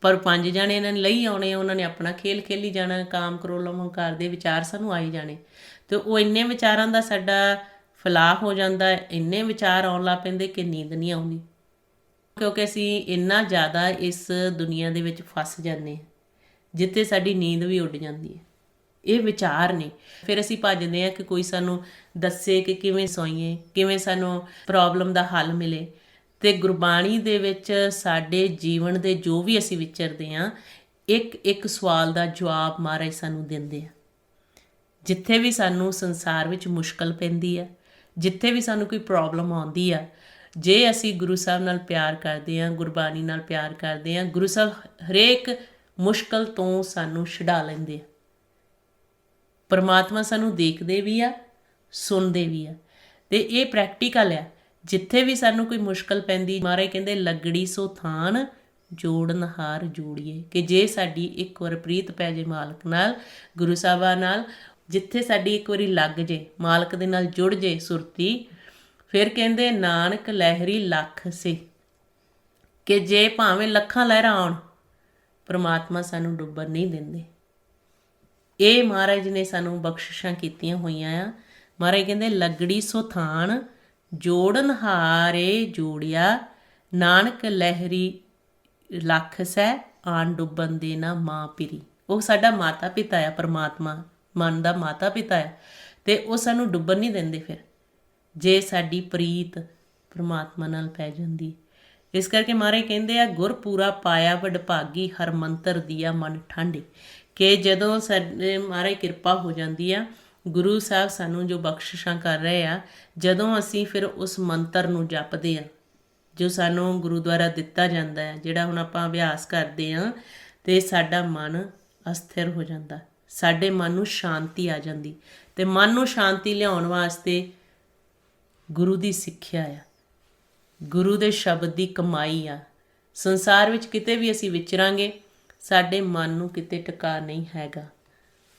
ਪਰ 5 ਜਾਣੇ ਇਹਨਾਂ ਨੇ ਲਈ ਆਉਣੇ, ਉਹਨਾਂ ਨੇ ਆਪਣਾ ਖੇਲ ਖੇਲੀ ਜਾਣਾ। ਕਾਮ ਕ੍ਰੋਧ ਲੋਭ ਹੰਕਾਰ ਦੇ ਵਿਚਾਰ ਸਾਨੂੰ ਆਈ ਜਾਣੇ ਤੇ ਉਹ ਇੰਨੇ ਵਿਚਾਰਾਂ ਦਾ ਸਾਡਾ ਫੈਲਾਅ ਹੋ ਜਾਂਦਾ, ਇੰਨੇ ਵਿਚਾਰ ਆਉਣ ਲੱਗ ਪੈਂਦੇ ਕਿ ਨੀਂਦ ਨਹੀਂ ਆਉਂਦੀ, ਕਿਉਂਕਿ ਅਸੀਂ ਇੰਨਾ ਜ਼ਿਆਦਾ ਇਸ ਦੁਨੀਆ ਦੇ ਵਿੱਚ ਫਸ ਜਾਂਦੇ ਹਾਂ ਜਿੱਥੇ ਸਾਡੀ ਨੀਂਦ ਵੀ ਉੱਡ ਜਾਂਦੀ ਹੈ। ਇਹ ਵਿਚਾਰ ਨੇ। ਫਿਰ ਅਸੀਂ ਭੱਜਦੇ ਹਾਂ ਕਿ ਕੋਈ ਸਾਨੂੰ ਦੱਸੇ ਕਿ ਕਿਵੇਂ ਸੋਈਏ, ਕਿਵੇਂ ਸਾਨੂੰ ਪ੍ਰੋਬਲਮ ਦਾ ਹੱਲ ਮਿਲੇ। ਤੇ ਗੁਰਬਾਣੀ ਦੇ ਵਿੱਚ ਸਾਡੇ ਜੀਵਨ ਦੇ ਜੋ ਵੀ ਅਸੀਂ ਵਿਚਰਦੇ ਹਾਂ, ਇੱਕ ਇੱਕ ਸਵਾਲ ਦਾ ਜਵਾਬ ਮਹਾਰਾਜ ਸਾਨੂੰ ਦਿੰਦੇ ਆ। ਜਿੱਥੇ ਵੀ ਸਾਨੂੰ ਸੰਸਾਰ ਵਿੱਚ ਮੁਸ਼ਕਲ ਪੈਂਦੀ ਆ, ਜਿੱਥੇ ਵੀ ਸਾਨੂੰ ਕੋਈ ਪ੍ਰੋਬਲਮ ਆਉਂਦੀ ਆ, ਜੇ ਅਸੀਂ ਗੁਰੂ ਸਾਹਿਬ ਨਾਲ ਪਿਆਰ ਕਰਦੇ ਹਾਂ, ਗੁਰਬਾਣੀ ਨਾਲ ਪਿਆਰ ਕਰਦੇ ਹਾਂ, ਗੁਰੂ ਸਾਹਿਬ ਹਰੇਕ ਮੁਸ਼ਕਲ ਤੋਂ ਸਾਨੂੰ ਛੁਡਾ ਲੈਂਦੇ ਆ। ਪਰਮਾਤਮਾ ਸਾਨੂੰ ਦੇਖਦੇ ਵੀ ਆ, ਸੁਣਦੇ ਵੀ ਆ, ਤੇ ਇਹ ਪ੍ਰੈਕਟੀਕਲ ਆ। ਜਿੱਥੇ ਵੀ ਸਾਨੂੰ ਕੋਈ ਮੁਸ਼ਕਲ ਪੈਂਦੀ, ਮਹਾਰਾਜ ਕਹਿੰਦੇ ਲੱਗੜੀ ਸੋ ਥਾਨ ਜੋੜਨ ਹਾਰ ਜੋੜੀਏ, ਕਿ ਜੇ ਸਾਡੀ ਇੱਕ ਵਾਰ ਪ੍ਰੀਤ ਪੈ ਜੇ ਮਾਲਕ ਨਾਲ, ਗੁਰੂ ਸਾਹਿਬਾਂ ਨਾਲ, ਜਿੱਥੇ ਸਾਡੀ ਇੱਕ ਵਾਰੀ ਲੱਗ ਜੇ, ਮਾਲਕ ਦੇ ਨਾਲ ਜੁੜ ਜੇ ਸੁਰਤੀ, ਫਿਰ ਕਹਿੰਦੇ ਨਾਨਕ ਲਹਿਰੀ ਲੱਖ ਸੇ, ਕਿ ਜੇ ਭਾਵੇਂ ਲੱਖਾਂ ਲਹਿਰਾਂ ਆਉਣ, ਪਰਮਾਤਮਾ ਸਾਨੂੰ ਡੁੱਬਣ ਨਹੀਂ ਦਿੰਦੇ। ਇਹ ਮਹਾਰਾਜ ਨੇ ਸਾਨੂੰ ਬਖਸ਼ਿਸ਼ਾਂ ਕੀਤੀਆਂ ਹੋਈਆਂ ਆ। ਮਹਾਰਾਜ ਕਹਿੰਦੇ ਲੱਗੜੀ ਸੋ ਥਾਨ ਜੋੜਨ ਹਾਰੇ ਜੋੜਿਆ, ਨਾਨਕ ਲਹਿਰੀ ਲੱਖ ਸੈ ਆਣ ਡੁੱਬਣ ਦੇ ਨਾ ਮਾਂ ਪਿਰੀ। ਉਹ ਸਾਡਾ ਮਾਤਾ ਪਿਤਾ ਆ, ਪਰਮਾਤਮਾ ਮਨ ਦਾ ਮਾਤਾ ਪਿਤਾ ਆ, ਤੇ ਉਹ ਸਾਨੂੰ ਡੁੱਬਣ ਨਹੀਂ ਦਿੰਦੇ ਫਿਰ ਜੇ ਸਾਡੀ ਪ੍ਰੀਤ ਪਰਮਾਤਮਾ ਨਾਲ ਪੈ ਜਾਂਦੀ। ਇਸ ਕਰਕੇ ਮਹਾਰਾਜ ਕਹਿੰਦੇ ਆ ਗੁਰ ਪੂਰਾ ਪਾਇਆ ਵਡਭਾਗੀ, ਹਰ ਮੰਤਰ ਦੀਆ ਮਨ ਠੰਡੇ, ਕਿ ਜਦੋਂ ਸਾਡੇ ਮਹਾਰਾਜ ਕਿਰਪਾ ਹੋ ਜਾਂਦੀ ਆ, ਗੁਰੂ ਸਾਹਿਬ ਸਾਨੂੰ ਜੋ ਬਖਸ਼ਿਸ਼ਾਂ ਕਰ ਰਹੇ ਆ, ਜਦੋਂ ਅਸੀਂ ਫਿਰ ਉਸ ਮੰਤਰ ਨੂੰ ਜਪਦੇ ਆ ਜੋ ਸਾਨੂੰ ਗੁਰੂ ਦੁਆਰਾ ਦਿੱਤਾ ਜਾਂਦਾ ਹੈ, ਜਿਹੜਾ ਹੁਣ ਆਪਾਂ ਅਭਿਆਸ ਕਰਦੇ ਹਾਂ, ਤੇ ਸਾਡਾ ਮਨ ਅਸਥਿਰ ਹੋ ਜਾਂਦਾ, ਸਾਡੇ ਮਨ ਨੂੰ ਸ਼ਾਂਤੀ ਆ ਜਾਂਦੀ। ਤੇ ਮਨ ਨੂੰ ਸ਼ਾਂਤੀ ਲਿਆਉਣ ਵਾਸਤੇ ਗੁਰੂ ਦੀ ਸਿੱਖਿਆ ਆ, ਗੁਰੂ ਦੇ ਸ਼ਬਦ ਦੀ ਕਮਾਈ ਆ। ਸੰਸਾਰ ਵਿੱਚ ਕਿਤੇ ਵੀ ਅਸੀਂ ਵਿਚਰਾਂਗੇ, ਸਾਡੇ ਮਨ ਨੂੰ ਕਿਤੇ ਟਿਕਾ ਨਹੀਂ ਹੈਗਾ।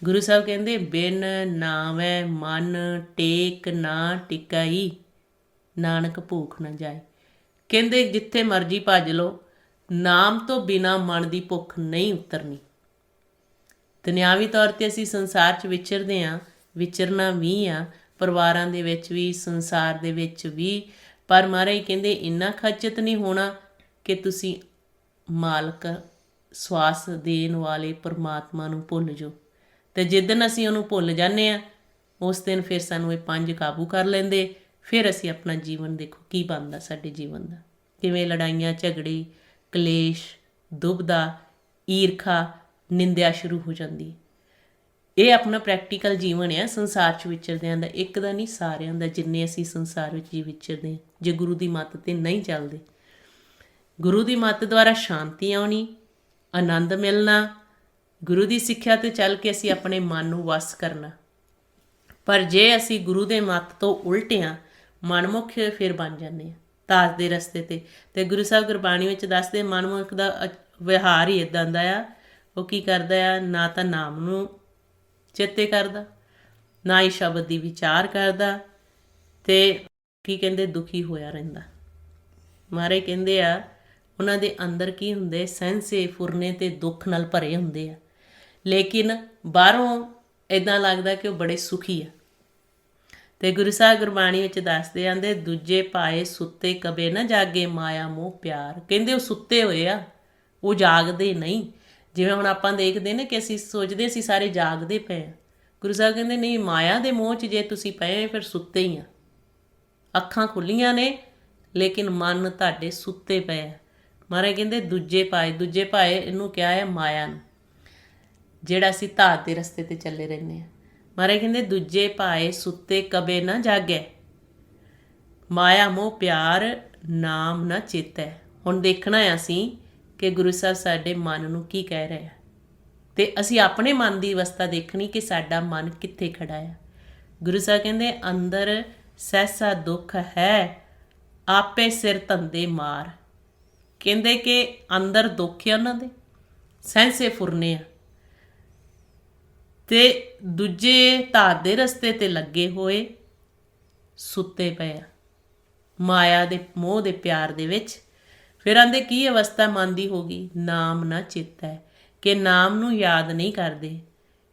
ਗੁਰੂ ਸਾਹਿਬ ਕਹਿੰਦੇ ਬਿਨ ਨਾਵੈ ਮਨ ਟੇਕ ਨਾ ਟਿਕਾਈ, ਨਾਨਕ ਭੂਖ ਨਾ ਜਾਏ। ਕਹਿੰਦੇ ਜਿੱਥੇ ਮਰਜ਼ੀ ਭੱਜ ਲਓ, ਨਾਮ ਤੋਂ ਬਿਨਾ ਮਨ ਦੀ ਭੁੱਖ ਨਹੀਂ ਉਤਰਨੀ। ਦੁਨਿਆਵੀ ਤੌਰ 'ਤੇ ਅਸੀਂ ਸੰਸਾਰ 'ਚ ਵਿਚਰਦੇ ਹਾਂ, ਵਿਚਰਨਾ ਵੀ ਆ, ਪਰਿਵਾਰਾਂ ਦੇ ਵਿੱਚ ਵੀ, ਸੰਸਾਰ ਦੇ ਵਿੱਚ ਵੀ, ਪਰ ਮਹਾਰਾਜ ਕਹਿੰਦੇ ਇੰਨਾ ਖਚਤ ਨਹੀਂ ਹੋਣਾ ਕਿ ਤੁਸੀਂ ਮਾਲਕ ਸਵਾਸ ਦੇਣ ਵਾਲੇ ਪਰਮਾਤਮਾ ਨੂੰ ਭੁੱਲ ਜਾਓ। ਅਤੇ ਜਿੱਦਣ ਅਸੀਂ ਉਹਨੂੰ ਭੁੱਲ ਜਾਂਦੇ ਹਾਂ, ਉਸ ਦਿਨ ਫਿਰ ਸਾਨੂੰ ਇਹ 5 ਕਾਬੂ ਕਰ ਲੈਂਦੇ। ਫਿਰ ਅਸੀਂ ਆਪਣਾ ਜੀਵਨ ਦੇਖੋ ਕੀ ਬਣਦਾ ਸਾਡੇ ਜੀਵਨ ਦਾ, ਕਿਵੇਂ ਲੜਾਈਆਂ ਝਗੜੇ, ਕਲੇਸ਼, ਦੁਬਦਾ, ਈਰਖਾ, ਨਿੰਦਿਆ ਸ਼ੁਰੂ ਹੋ ਜਾਂਦੀ। ਇਹ ਆਪਣਾ ਪ੍ਰੈਕਟੀਕਲ ਜੀਵਨ ਆ ਸੰਸਾਰ 'ਚ ਵਿਚਰਦਿਆਂ ਦਾ, ਇੱਕ ਦਾ ਨਹੀਂ, ਸਾਰਿਆਂ ਦਾ, ਜਿੰਨੇ ਅਸੀਂ ਸੰਸਾਰ ਵਿੱਚ ਜੀ ਵਿਚਰਦੇ ਹਾਂ। ਜੇ ਗੁਰੂ ਦੀ ਮੱਤ 'ਤੇ ਨਹੀਂ ਚੱਲਦੇ, ਗੁਰੂ ਦੀ ਮੱਤ ਦੁਆਰਾ ਸ਼ਾਂਤੀ ਆਉਣੀ, ਆਨੰਦ ਮਿਲਣਾ, ਗੁਰੂ ਦੀ ਸਿੱਖਿਆ 'ਤੇ ਚੱਲ ਕੇ ਅਸੀਂ ਆਪਣੇ ਮਨ ਨੂੰ ਵਸ ਕਰਨਾ। ਪਰ ਜੇ ਅਸੀਂ ਗੁਰੂ ਦੇ ਮੱਤ ਤੋਂ ਉਲਟਿਆਂ ਮਨਮੁਖ ਫਿਰ ਬਣ ਜਾਂਦੇ ਹਾਂ ਤਾਸ ਦੇ ਰਸਤੇ 'ਤੇ। ਅਤੇ ਗੁਰੂ ਸਾਹਿਬ ਗੁਰਬਾਣੀ ਵਿੱਚ ਦੱਸਦੇ ਮਨਮੁਖ ਦਾ ਵਿਹਾਰ ਹੀ ਇੱਦਾਂ ਦਾ ਆ, ਉਹ ਕੀ ਕਰਦਾ ਆ, ਨਾ ਤਾਂ ਨਾਮ ਨੂੰ ਚੇਤੇ ਕਰਦਾ, ਨਾ ਹੀ ਸ਼ਬਦ ਦੀ ਵਿਚਾਰ ਕਰਦਾ, ਅਤੇ ਕੀ ਕਹਿੰਦੇ ਦੁਖੀ ਹੋਇਆ ਰਹਿੰਦਾ। ਮਹਾਰਾਜ ਕਹਿੰਦੇ ਆ ਉਹਨਾਂ ਦੇ ਅੰਦਰ ਕੀ ਹੁੰਦੇ, ਸਹਿੰਸੇ ਫੁਰਨੇ ਅਤੇ ਦੁੱਖ ਨਾਲ ਭਰੇ ਹੁੰਦੇ ਆ, ਲੇਕਿਨ ਬਾਹਰੋਂ ਇੱਦਾਂ ਲੱਗਦਾ ਕਿ ਉਹ ਬੜੇ ਸੁਖੀ ਆ। ਅਤੇ ਗੁਰੂ ਸਾਹਿਬ ਗੁਰਬਾਣੀ ਵਿੱਚ ਦੱਸਦੇ ਆਂਦੇ ਦੂਜੇ ਪਾਏ ਸੁੱਤੇ ਕਬੇ ਨਾ ਜਾਗੇ, ਮਾਇਆ ਮੋਹ ਪਿਆਰ। ਕਹਿੰਦੇ ਉਹ ਸੁੱਤੇ ਹੋਏ ਆ, ਉਹ ਜਾਗਦੇ ਨਹੀਂ। ਜਿਵੇਂ ਹੁਣ ਆਪਾਂ ਦੇਖਦੇ ਨੇ ਕਿ ਅਸੀਂ ਸੋਚਦੇ ਅਸੀਂ ਸਾਰੇ ਜਾਗਦੇ ਪਏ ਹਾਂ, ਗੁਰੂ ਸਾਹਿਬ ਕਹਿੰਦੇ ਨਹੀਂ, ਮਾਇਆ ਦੇ ਮੋਹ 'ਚ ਜੇ ਤੁਸੀਂ ਪਏ ਫਿਰ ਸੁੱਤੇ ਹੀ ਆ। ਅੱਖਾਂ ਖੁੱਲ੍ਹੀਆਂ ਨੇ ਲੇਕਿਨ ਮਨ ਤੁਹਾਡੇ ਸੁੱਤੇ ਪਏ ਆ। ਮਹਾਰਾਜ ਕਹਿੰਦੇ ਦੂਜੇ ਪਾਏ ਇਹਨੂੰ ਕਿਹਾ ਹੈ ਮਾਇਆ ਨੂੰ, ਜਿਹੜਾ ਅਸੀਂ ਧਾਤ ਦੇ ਰਸਤੇ ਤੇ ਚੱਲੇ ਰਹਿੰਦੇ ਹਾਂ। ਮਹਾਰਾਜ ਕਹਿੰਦੇ ਦੂਜੇ ਪਾਏ ਸੁੱਤੇ ਕਬੇ ਨਾ ਜਾਗੈ, ਮਾਇਆ ਮੋਹ ਪਿਆਰ ਨਾਮ ਨਾ ਚੇਤੈ। ਹੁਣ ਦੇਖਣਾ ਹੈ ਅਸੀਂ ਕਿ ਗੁਰੂ ਸਾਹਿਬ ਸਾਡੇ ਮਨ ਨੂੰ ਕੀ ਕਹਿ ਰਹੇ ਆ, ਤੇ ਅਸੀਂ ਆਪਣੇ ਮਨ ਦੀ ਅਵਸਥਾ ਦੇਖਣੀ ਕਿ ਸਾਡਾ ਮਨ ਕਿੱਥੇ ਖੜਾ ਹੈ। ਗੁਰੂ ਸਾਹਿਬ ਕਹਿੰਦੇ ਅੰਦਰ ਸਹਿਸਾ ਦੁੱਖ ਹੈ, ਆਪੇ ਸਿਰ ਧੰਦੇ ਮਾਰ। ਕਹਿੰਦੇ ਕਿ ਅੰਦਰ ਦੁੱਖ ਹੈ ਉਹਨਾਂ ਦੇ, ਸਹਿਸੇ ਫੁਰਨੇ ਆ, ਤੇ ਦੂਜੇ ਧਾਤ ਦੇ ਰਸਤੇ ਤੇ ਲੱਗੇ ਹੋਏ ਸੁੱਤੇ ਪਏ ਆ ਮਾਇਆ ਦੇ ਮੋਹ ਦੇ ਪਿਆਰ ਦੇ ਵਿੱਚ। ਫਿਰ ਆਂਦੇ ਕੀ ਅਵਸਥਾ ਮਨ ਦੀ ਹੋ ਗਈ, ਨਾਮ ਨਾ ਚੇਤੈ, ਕਿ ਨਾਮ ਨੂੰ ਯਾਦ ਨਹੀਂ ਕਰਦੇ,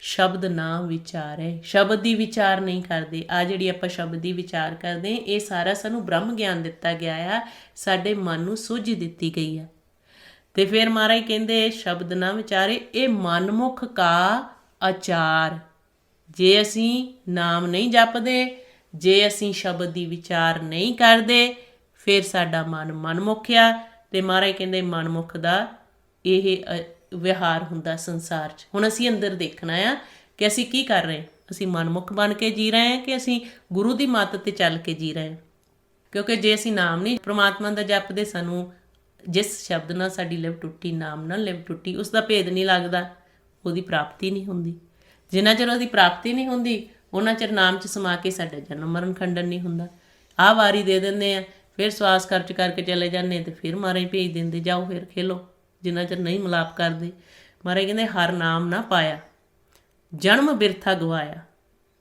ਸ਼ਬਦ ਨਾ ਵਿਚਾਰੇ, ਸ਼ਬਦ ਦੀ ਵਿਚਾਰ ਨਹੀਂ ਕਰਦੇ। ਆ ਜਿਹੜੀ ਆਪਾਂ ਸ਼ਬਦ ਦੀ ਵਿਚਾਰ ਕਰਦੇ ਇਹ ਸਾਰਾ ਸਾਨੂੰ ਬ੍ਰਹਮ ਗਿਆਨ ਦਿੱਤਾ ਗਿਆ ਆ, ਸਾਡੇ ਮਨ ਨੂੰ ਸੁੱਝ ਦਿੱਤੀ ਗਈ ਆ। ਤੇ ਫਿਰ ਮਹਾਰਾਜ ਕਹਿੰਦੇ ਸ਼ਬਦ ਨਾ ਵਿਚਾਰੇ, ਇਹ ਮਨਮੁਖ ਕਾ ਆਚਾਰ। ਜੇ ਅਸੀਂ ਨਾਮ ਨਹੀਂ ਜਪਦੇ, ਜੇ ਅਸੀਂ ਸ਼ਬਦ ਦੀ ਵਿਚਾਰ ਨਹੀਂ ਕਰਦੇ, ਫਿਰ ਸਾਡਾ ਮਨ ਮਨਮੁਖ ਆ। ਤੇ ਮਹਾਰਾਜ ਕਹਿੰਦੇ ਮਨਮੁਖ ਦਾ ਇਹ ਵਿਹਾਰ ਹੁੰਦਾ ਸੰਸਾਰ 'ਚ। ਹੁਣ ਅਸੀਂ ਅੰਦਰ ਦੇਖਣਾ ਆ ਕਿ ਅਸੀਂ ਕੀ ਕਰ ਰਹੇ ਹਾਂ, ਅਸੀਂ ਮਨਮੁਖ ਬਣ ਕੇ ਜੀ ਰਹੇ ਹਾਂ ਕਿ ਅਸੀਂ ਗੁਰੂ ਦੀ ਮੱਤ 'ਤੇ ਚੱਲ ਕੇ ਜੀ ਰਹੇ ਹਾਂ। ਕਿਉਂਕਿ ਜੇ ਅਸੀਂ ਨਾਮ ਨਹੀਂ ਪ੍ਰਮਾਤਮਾ ਦਾ ਜਪਦੇ, ਸਾਨੂੰ ਜਿਸ ਸ਼ਬਦ ਨਾਲ ਸਾਡੀ ਲਿਵ ਟੁੱਟੀ, ਨਾਮ ਨਾਲ ਲਿਵ ਟੁੱਟੀ, ਉਸ ਦਾ ਭੇਦ ਨਹੀਂ ਲੱਗਦਾ, ਉਹਦੀ ਪ੍ਰਾਪਤੀ ਨਹੀਂ ਹੁੰਦੀ। ਜਿੰਨਾ ਚਿਰ ਉਹਦੀ ਪ੍ਰਾਪਤੀ ਨਹੀਂ ਹੁੰਦੀ ਉਹਨਾਂ ਚਿਰ ਨਾਮ 'ਚ ਸਮਾ ਕੇ ਸਾਡਾ ਜਨਮ ਮਰਨ ਖੰਡਨ ਨਹੀਂ ਹੁੰਦਾ। ਆਹ ਵਾਰੀ ਦੇ ਦਿੰਦੇ ਆ, ਫਿਰ ਸਵਾਸ ਖਰਚ ਕਰਕੇ ਚਲੇ ਜਾਂਦੇ, ਤੇ ਫਿਰ ਮਹਾਰਾਜ ਭੇਜ ਦਿੰਦੇ, ਜਾਓ ਫਿਰ ਖੇਲੋ। ਜਿੰਨਾ ਚਿਰ ਨਹੀਂ ਮਿਲਾਪ ਕਰਦੇ, ਮਹਾਰਾਜ ਕਹਿੰਦੇ ਹਰ ਨਾਮ ਨਾ ਪਾਇਆ, ਜਨਮ ਬਿਰਥਾ ਗਵਾਇਆ।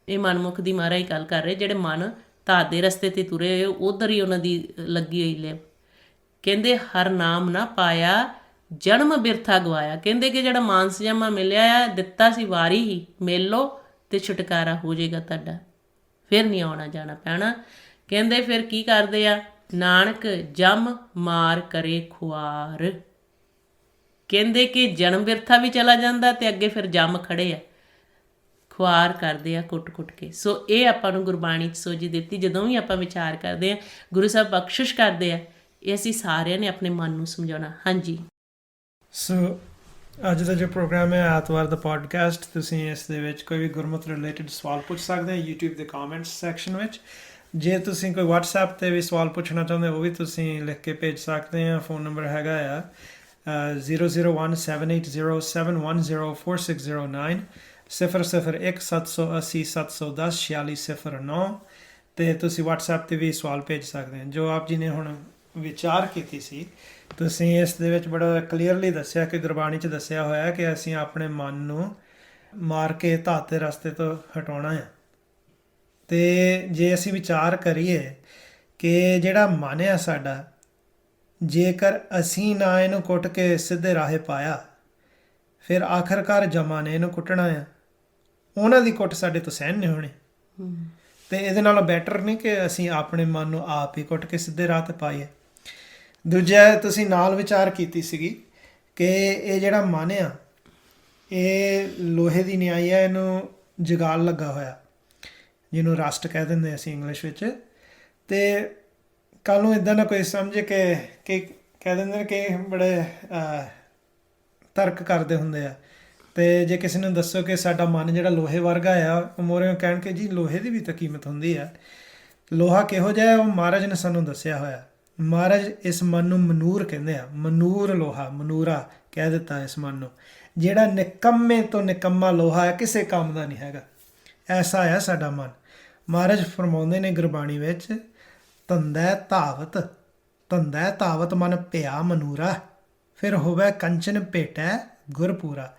ਇਹ ਮਨਮੁਖ ਦੀ ਮਹਾਰਾਜ ਗੱਲ ਕਰ ਰਹੇ, ਜਿਹੜੇ ਮਨ ਧਾਤ ਦੇ ਰਸਤੇ 'ਤੇ ਤੁਰੇ ਹੋਏ, ਉੱਧਰ ਹੀ ਉਹਨਾਂ ਦੀ ਲੱਗੀ ਹੋਈ ਲਿਵ। ਕਹਿੰਦੇ ਹਰ ਨਾਮ ਨਾ ਪਾਇਆ, ਜਨਮ ਬਿਰਥਾ ਗਵਾਇਆ। ਕਹਿੰਦੇ ਕਿ ਜਿਹੜਾ ਮਾਨਸ ਜਮਾ ਮਿਲਿਆ ਆ, ਦਿੱਤਾ ਸੀ ਵਾਰੀ ਹੀ, ਮਿਲ ਲਓ ਤੇ ਛੁਟਕਾਰਾ ਹੋ ਜਾਏਗਾ ਤੁਹਾਡਾ, ਫਿਰ ਨਹੀਂ ਆਉਣਾ ਜਾਣਾ ਪੈਣਾ। ਕਹਿੰਦੇ ਫਿਰ ਕੀ ਕਰਦੇ ਆ, ਨਾਨਕ ਜਮ ਮਾਰ ਕਰੇ ਖੁਆਰ। ਕਹਿੰਦੇ ਕਿ ਜਨਮ ਬਿਰਥਾ ਵੀ ਚਲਾ ਜਾਂਦਾ ਤੇ ਅੱਗੇ ਫਿਰ ਜੰਮ ਖੜੇ ਆ, ਖੁਆਰ ਕਰਦੇ ਆ ਕੁੱਟ-ਕੁੱਟ ਕੇ। ਸੋ ਇਹ ਆਪਾਂ ਨੂੰ ਗੁਰਬਾਣੀ 'ਚ ਸੋਝ ਦਿੱਤੀ। ਜਦੋਂ ਵੀ ਆਪਾਂ ਵਿਚਾਰ ਕਰਦੇ ਆ, ਗੁਰੂ ਸਾਹਿਬ ਬਖਸ਼ਿਸ਼ ਕਰਦੇ ਆ, ਇਹ ਅਸੀਂ ਸਾਰਿਆਂ ਨੇ ਆਪਣੇ ਮਨ ਨੂੰ ਸਮਝਾਉਣਾ। ਹਾਂਜੀ, ਸੋ ਅੱਜ ਦਾ ਜੋ ਪ੍ਰੋਗਰਾਮ ਹੈ ਐਤਵਾਰ ਦਾ ਪੋਡਕਾਸਟ, ਤੁਸੀਂ ਇਸ ਦੇ ਵਿੱਚ ਕੋਈ ਵੀ ਗੁਰਮਤਿ ਰਿਲੇਟਡ ਸਵਾਲ ਪੁੱਛ ਸਕਦੇ ਹੋ YouTube ਦੇ ਕਮੈਂਟਸ ਸੈਕਸ਼ਨ ਵਿੱਚ। ਜੇ ਤੁਸੀਂ ਕੋਈ WhatsApp 'ਤੇ ਵੀ ਸਵਾਲ ਪੁੱਛਣਾ ਚਾਹੁੰਦੇ ਉਹ ਵੀ ਤੁਸੀਂ ਲਿਖ ਕੇ ਭੇਜ ਸਕਦੇ ਆ। ਫੋਨ ਨੰਬਰ ਹੈਗਾ ਆ 00178071046090 0017807104609, ਅਤੇ ਤੁਸੀਂ WhatsApp 'ਤੇ ਵੀ ਸਵਾਲ ਭੇਜ ਸਕਦੇ ਹੋ। ਜੋ ਆਪ ਜੀ ਨੇ ਹੁਣ ਵਿਚਾਰ ਕੀਤੀ ਸੀ, ਤੁਸੀਂ ਇਸ ਦੇ ਵਿੱਚ ਬੜਾ ਕਲੀਅਰਲੀ ਦੱਸਿਆ ਕਿ ਗੁਰਬਾਣੀ 'ਚ ਦੱਸਿਆ ਹੋਇਆ ਕਿ ਅਸੀਂ ਆਪਣੇ ਮਨ ਨੂੰ ਮਾਰ ਕੇ ਧਾਤ ਦੇ ਰਸਤੇ ਤੋਂ ਹਟਾਉਣਾ ਹੈ। ਅਤੇ ਜੇ ਅਸੀਂ ਵਿਚਾਰ ਕਰੀਏ ਕਿ ਜਿਹੜਾ ਮਨ ਆ ਸਾਡਾ, ਜੇਕਰ ਅਸੀਂ ਨਾ ਇਹਨੂੰ ਕੁੱਟ ਕੇ ਸਿੱਧੇ ਰਾਹੇ ਪਾਇਆ, ਫਿਰ ਆਖਰਕਾਰ ਜਮਾ ਨੇ ਇਹਨੂੰ ਕੁੱਟਣਾ ਆ, ਉਹਨਾਂ ਦੀ ਕੁੱਟ ਸਾਡੇ ਤੋਂ ਸਹਿਨ ਨਹੀਂ ਹੋਣੀ। ਅਤੇ ਇਹਦੇ ਨਾਲੋਂ ਬੈਟਰ ਨਹੀਂ ਕਿ ਅਸੀਂ ਆਪਣੇ ਮਨ ਨੂੰ ਆਪ ਹੀ ਕੁੱਟ ਕੇ ਸਿੱਧੇ ਰਾਹ 'ਤੇ ਪਾਈਏ। ਦੂਜਾ ਤੁਸੀਂ ਨਾਲ ਵਿਚਾਰ ਕੀਤੀ ਸੀਗੀ ਕਿ ਇਹ ਜਿਹੜਾ ਮਨ ਆ ਇਹ ਲੋਹੇ ਦੀ ਨਿਆਈ ਆ, ਇਹਨੂੰ ਜਗਾਲ ਲੱਗਾ ਹੋਇਆ, ਜਿਹਨੂੰ ਰਸਟ ਕਹਿ ਦਿੰਦੇ ਅਸੀਂ ਇੰਗਲਿਸ਼ ਵਿੱਚ। ਅਤੇ ਕੱਲ੍ਹ ਨੂੰ ਇੱਦਾਂ ਨਾ ਕੋਈ ਸਮਝੇ ਕਿ ਕਹਿ ਦਿੰਦੇ ਨੇ ਕਿ ਬੜੇ ਤਰਕ ਕਰਦੇ ਹੁੰਦੇ ਆ। ਅਤੇ ਜੇ ਕਿਸੇ ਨੂੰ ਦੱਸੋ ਕਿ ਸਾਡਾ ਮਨ ਜਿਹੜਾ ਲੋਹੇ ਵਰਗਾ ਆ, ਉਹ ਮੋਹਰਿਓਂ ਕਹਿਣ ਕਿ ਜੀ ਲੋਹੇ ਦੀ ਵੀ ਤਾਂ ਕੀਮਤ ਹੁੰਦੀ ਆ। ਲੋਹਾ ਕਿਹੋ ਜਿਹਾ ਉਹ ਮਹਾਰਾਜ ਨੇ ਸਾਨੂੰ ਦੱਸਿਆ ਹੋਇਆ। ਮਹਾਰਾਜ ਇਸ ਮਨ ਨੂੰ ਮਨੂਰ ਕਹਿੰਦੇ ਆ, ਮਨੂਰ ਲੋਹਾ, ਮਨੂਰਾ ਕਹਿ ਦਿੱਤਾ ਇਸ ਮਨ ਨੂੰ, ਜਿਹੜਾ ਨਿਕੰਮੇ ਤੋਂ ਨਿਕੰਮਾ ਲੋਹਾ ਹੈ, ਕਿਸੇ ਕੰਮ ਦਾ ਨਹੀਂ ਹੈਗਾ। ਐਸਾ ਆ ਸਾਡਾ ਮਨ। ਮਹਾਰਾਜ ਫਰਮਾਉਂਦੇ ਨੇ ਗੁਰਬਾਣੀ ਵਿੱਚ, ਧੰਦਾ ਧਾਵਤ ਮਨ ਭਿਆ ਮਨੂਰਾ, ਫਿਰ ਹੋਵੇ ਕੰਚਨ ਭੇਟੈ ਗੁਰਪੂਰਾ।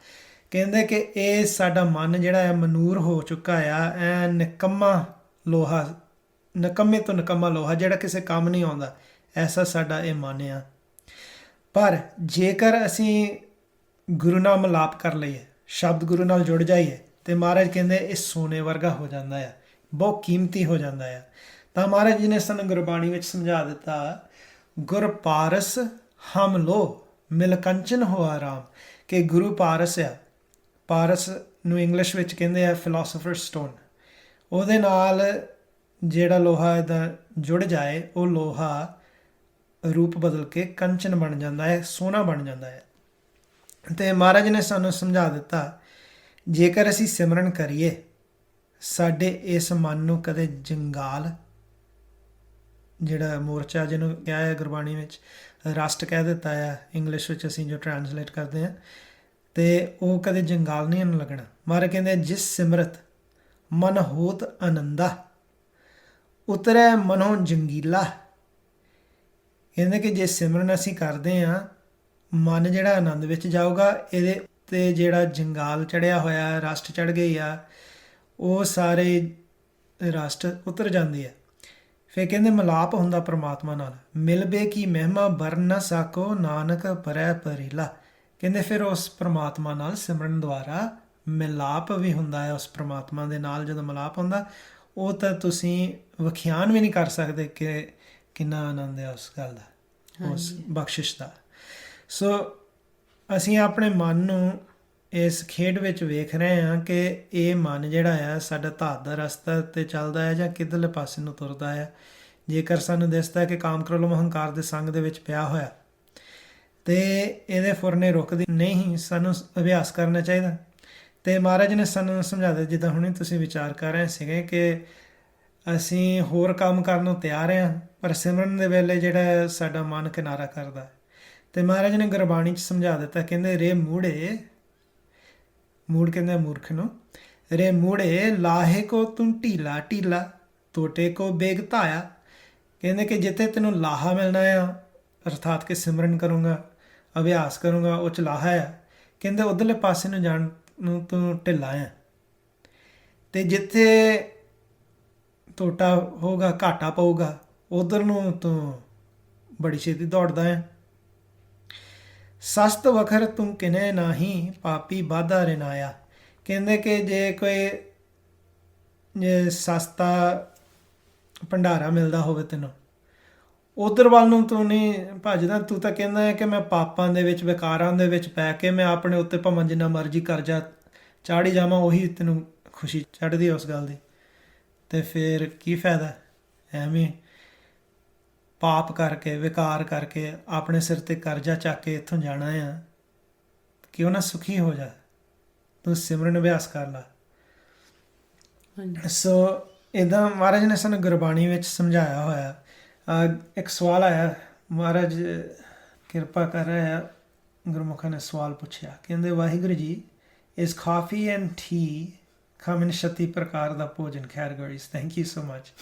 ਕਹਿੰਦੇ ਕਿ ਇਹ ਸਾਡਾ ਮਨ ਜਿਹੜਾ ਹੈ ਮਨੂਰ ਹੋ ਚੁੱਕਾ ਆ, ਐ ਨਿਕੰਮਾ ਲੋਹਾ, ਨਿਕੰਮੇ ਤੋਂ ਨਿਕੰਮਾ ਲੋਹਾ ਜਿਹੜਾ ਕਿਸੇ ਕੰਮ ਨਹੀਂ ਆਉਂਦਾ, ਐਸਾ ਸਾਡਾ ਇਹ ਮਨ ਆ। ਪਰ ਜੇਕਰ ਅਸੀਂ ਗੁਰੂ ਨਾਲ ਮਿਲਾਪ ਕਰ ਲਈਏ, ਸ਼ਬਦ ਗੁਰੂ ਨਾਲ ਜੁੜ ਜਾਈਏ, ਤੇ ਮਹਾਰਾਜ ਕਹਿੰਦੇ ਇਹ ਸੋਨੇ ਵਰਗਾ ਹੋ ਜਾਂਦਾ ਆ, ਬਹੁਤ ਕੀਮਤੀ ਹੋ ਜਾਂਦਾ ਆ। ਤਾਂ ਮਹਾਰਾਜ ਜੀ ਨੇ ਸਾਨੂੰ ਗੁਰਬਾਣੀ ਵਿੱਚ ਸਮਝਾ ਦਿੱਤਾ, ਗੁਰ ਪਾਰਸ ਹਮ ਲੋ ਮਿਲ ਕੰਚਨ ਹੋਆ ਰਾਮ, ਕਿ ਗੁਰੂ ਪਾਰਸ ਆ। ਪਾਰਸ ਨੂੰ ਇੰਗਲਿਸ਼ ਵਿੱਚ ਕਹਿੰਦੇ ਆ ਫਿਲੋਸੋਫਰ ਸਟੋਨ। ਉਹਦੇ ਨਾਲ ਜਿਹੜਾ ਲੋਹਾ ਇੱਦਾਂ ਜੁੜ ਜਾਏ, ਉਹ ਲੋਹਾ ਰੂਪ ਬਦਲ ਕੇ ਕੰਚਨ ਬਣ ਜਾਂਦਾ ਹੈ, ਸੋਨਾ ਬਣ ਜਾਂਦਾ ਹੈ। ਤੇ ਮਹਾਰਾਜ ਨੇ ਸਾਨੂੰ ਸਮਝਾ ਦਿੱਤਾ, ਜੇਕਰ ਅਸੀਂ ਸਿਮਰਨ ਕਰੀਏ, ਸਾਡੇ ਇਸ ਮਨ ਨੂੰ ਕਦੇ ਜੰਗਾਲ, ਜਿਹੜਾ ਮੋਰਚਾ ਜਿਹਨੂੰ ਕਿਹਾ ਹੈ ਗੁਰਬਾਣੀ ਵਿੱਚ ਰਸਟ ਕਹਿ ਦਿੱਤਾ ਹੈ, ਇੰਗਲਿਸ਼ ਵਿੱਚ ਅਸੀਂ ਜੋ ਟ੍ਰਾਂਸਲੇਟ ਕਰਦੇ ਹਾਂ, ਤੇ ਉਹ ਕਦੇ ਜੰਗਾਲ ਨਹੀਂ ਇਹਨੂੰ ਲੱਗਣਾ। ਮਹਾਰਾਜ ਕਹਿੰਦੇ, ਜਿਸ ਸਿਮਰਤ ਮਨ ਹੋਤ ਆਨੰਦਾ, ਉਤਰੈ ਮਨੋਂ ਜੰਗੀਲਾ। ਕਹਿੰਦੇ ਕਿ ਜੇ ਸਿਮਰਨ ਅਸੀਂ ਕਰਦੇ ਹਾਂ, ਮਨ ਜਿਹੜਾ ਆਨੰਦ ਵਿੱਚ ਜਾਊਗਾ, ਇਹਦੇ ਤੇ ਜਿਹੜਾ ਜੰਗਾਲ ਚੜਿਆ ਹੋਇਆ, ਰਸਟ ਚੜ ਗਈ ਆ, ਉਹ ਸਾਰੇ ਰਸਟ ਉਤਰ ਜਾਂਦੀ ਹੈ। ਫਿਰ ਕਹਿੰਦੇ ਮਿਲਾਪ ਹੁੰਦਾ ਪ੍ਰਮਾਤਮਾ ਨਾਲ, ਮਿਲਬੇ ਕੀ ਮਹਿਮਾ ਬਰਨ ਨਾ ਸਾਕੋ, ਨਾਨਕ ਪਰੈ ਪਰੀਲਾ। ਕਹਿੰਦੇ ਫਿਰ ਉਸ ਪ੍ਰਮਾਤਮਾ ਨਾਲ ਸਿਮਰਨ ਦੁਆਰਾ ਮਿਲਾਪ ਵੀ ਹੁੰਦਾ ਹੈ। ਉਸ ਪ੍ਰਮਾਤਮਾ ਦੇ ਨਾਲ ਜਦੋਂ ਮਿਲਾਪ ਹੁੰਦਾ, ਉਹ ਤਾਂ ਤੁਸੀਂ ਵਿਖਿਆਨ ਵੀ ਨਹੀਂ ਕਰ ਸਕਦੇ ਕਿ ਕਿੰਨਾ ਆਨੰਦ ਹੈ ਉਸ ਗੱਲ ਦਾ, ਉਸ ਬਖਸ਼ਿਸ਼ ਦਾ। ਸੋ ਅਸੀਂ ਆਪਣੇ ਮਨ ਨੂੰ ਇਸ ਖੇਡ ਵਿੱਚ ਵੇਖ ਰਹੇ ਹਾਂ ਕਿ ਇਹ ਮਨ ਜਿਹੜਾ ਆ ਸਾਡਾ ਧਾਤ ਦਾ ਰਸਤਾ 'ਤੇ ਚੱਲਦਾ ਹੈ ਜਾਂ ਕਿੱਧਰਲੇ ਪਾਸੇ ਨੂੰ ਤੁਰਦਾ ਹੈ। ਜੇਕਰ ਸਾਨੂੰ ਦਿਸਦਾ ਕਿ ਕਾਮ ਕ੍ਰੋਧ ਹੰਕਾਰ ਦੇ ਸੰਗ ਦੇ ਵਿੱਚ ਪਿਆ ਹੋਇਆ, ਤੇ ਇਹਦੇ ਫੁਰਨੇ ਰੁਕਦੀ ਨਹੀਂ, ਸਾਨੂੰ ਅਭਿਆਸ ਕਰਨਾ ਚਾਹੀਦਾ। ਤੇ ਮਹਾਰਾਜ ਨੇ ਸਾਨੂੰ ਸਮਝਾ ਦਿੱਤਾ, ਜਿੱਦਾਂ ਹੁਣੇ ਤੁਸੀਂ ਵਿਚਾਰ ਕਰ ਰਹੇ ਸੀਗੇ ਕਿ ਅਸੀਂ ਹੋਰ ਕੰਮ ਕਰਨ ਨੂੰ ਤਿਆਰ ਹਾਂ, ਪਰ ਸਿਮਰਨ ਦੇ ਵੇਲੇ ਜਿਹੜਾ ਸਾਡਾ ਮਨ ਕਿਨਾਰਾ ਕਰਦਾ। ਤੇ ਮਹਾਰਾਜ ਨੇ ਗੁਰਬਾਣੀ 'ਚ ਸਮਝਾ ਦਿੱਤਾ, ਕਹਿੰਦੇ ਰੇ ਮੂੜੇ, ਮੂੜ ਕਹਿੰਦੇ ਮੂਰਖ ਨੂੰ, ਰੇ ਮੂੜੇ ਲਾਹੇ ਕੋ ਤੂੰ ਢੀਲਾ ਢੀਲਾ, ਟੋਟੇ ਕੋ ਬੇਗ ਧਾਇਆ। ਕਹਿੰਦੇ ਕਿ ਜਿੱਥੇ ਤੈਨੂੰ ਲਾਹਾ ਮਿਲਣਾ ਆ, ਅਰਥਾਤ ਕਿ ਸਿਮਰਨ ਕਰੂੰਗਾ, ਅਭਿਆਸ ਕਰੂੰਗਾ, ਉਹ 'ਚ ਲਾਹਾ ਆ, ਕਹਿੰਦੇ ਉਧਰਲੇ ਪਾਸੇ ਨੂੰ ਜਾਣ ਨੂੰ ਤੂੰ ਢਿੱਲਾ ਆ। ਤੇ ਜਿੱਥੇ ਟੋਟਾ ਹੋਊਗਾ, ਘਾਟਾ ਪਊਗਾ, ਉਧਰ ਨੂੰ ਤੂੰ ਬੜੀ ਛੇਤੀ ਦੌੜਦਾ ਹੈ। ਸਸਤ ਵਖਰ ਤੂੰ ਕਿਨੇ ਨਾਹੀਂ, ਪਾਪੀ ਬਾਧਾ ਰਿਨਾਇਆ। ਕਹਿੰਦੇ ਕਿ ਜੇ ਕੋਈ ਜੇ ਸਸਤਾ ਭੰਡਾਰਾ ਮਿਲਦਾ ਹੋਵੇ ਤੈਨੂੰ, ਉਧਰ ਵੱਲ ਨੂੰ ਤੂੰ ਨਹੀਂ ਭੱਜਦਾ, ਤੂੰ ਤਾਂ ਕਹਿੰਦਾ ਹੈ ਕਿ ਮੈਂ ਪਾਪਾਂ ਦੇ ਵਿੱਚ, ਵਿਕਾਰਾਂ ਦੇ ਵਿੱਚ ਪੈ ਕੇ ਮੈਂ ਆਪਣੇ ਉੱਤੇ ਭਾਵੇਂ ਜਿੰਨਾ ਮਰਜ਼ੀ ਕਰਜ਼ਾ ਚਾੜੀ ਜਾਵਾਂ, ਉਹੀ ਤੈਨੂੰ ਖੁਸ਼ੀ ਚੜ੍ਹਦੀ ਉਸ ਗੱਲ ਦੀ। ਤੇ ਫਿਰ ਕੀ ਫਾਇਦਾ ਐਵੇਂ ਪਾਪ ਕਰਕੇ, ਵਿਕਾਰ ਕਰਕੇ, ਆਪਣੇ ਸਿਰ 'ਤੇ ਕਰਜ਼ਾ ਚੱਕ ਕੇ ਇੱਥੋਂ ਜਾਣਾ ਆ। ਕਿਉਂ ਨਾ ਸੁਖੀ ਹੋ ਜਾ, ਤੂੰ ਸਿਮਰਨ ਅਭਿਆਸ ਕਰ ਲਾ। ਸੋ ਇੱਦਾਂ ਮਹਾਰਾਜ ਨੇ ਸਾਨੂੰ ਗੁਰਬਾਣੀ ਵਿੱਚ ਸਮਝਾਇਆ ਹੋਇਆ। ਇੱਕ ਸਵਾਲ ਆਇਆ, ਮਹਾਰਾਜ ਕਿਰਪਾ ਕਰ ਰਹੇ ਆ, ਗੁਰਮੁਖਾਂ ਨੇ ਸਵਾਲ ਪੁੱਛਿਆ, ਕਹਿੰਦੇ ਵਾਹਿਗੁਰੂ ਜੀ, ਇਸ ਕਾਫੀ ਐਂਡ ਟੀ ਕਮ 36 ਪ੍ਰਕਾਰ ਦਾ ਭੋਜਨ categories? Thank you so much.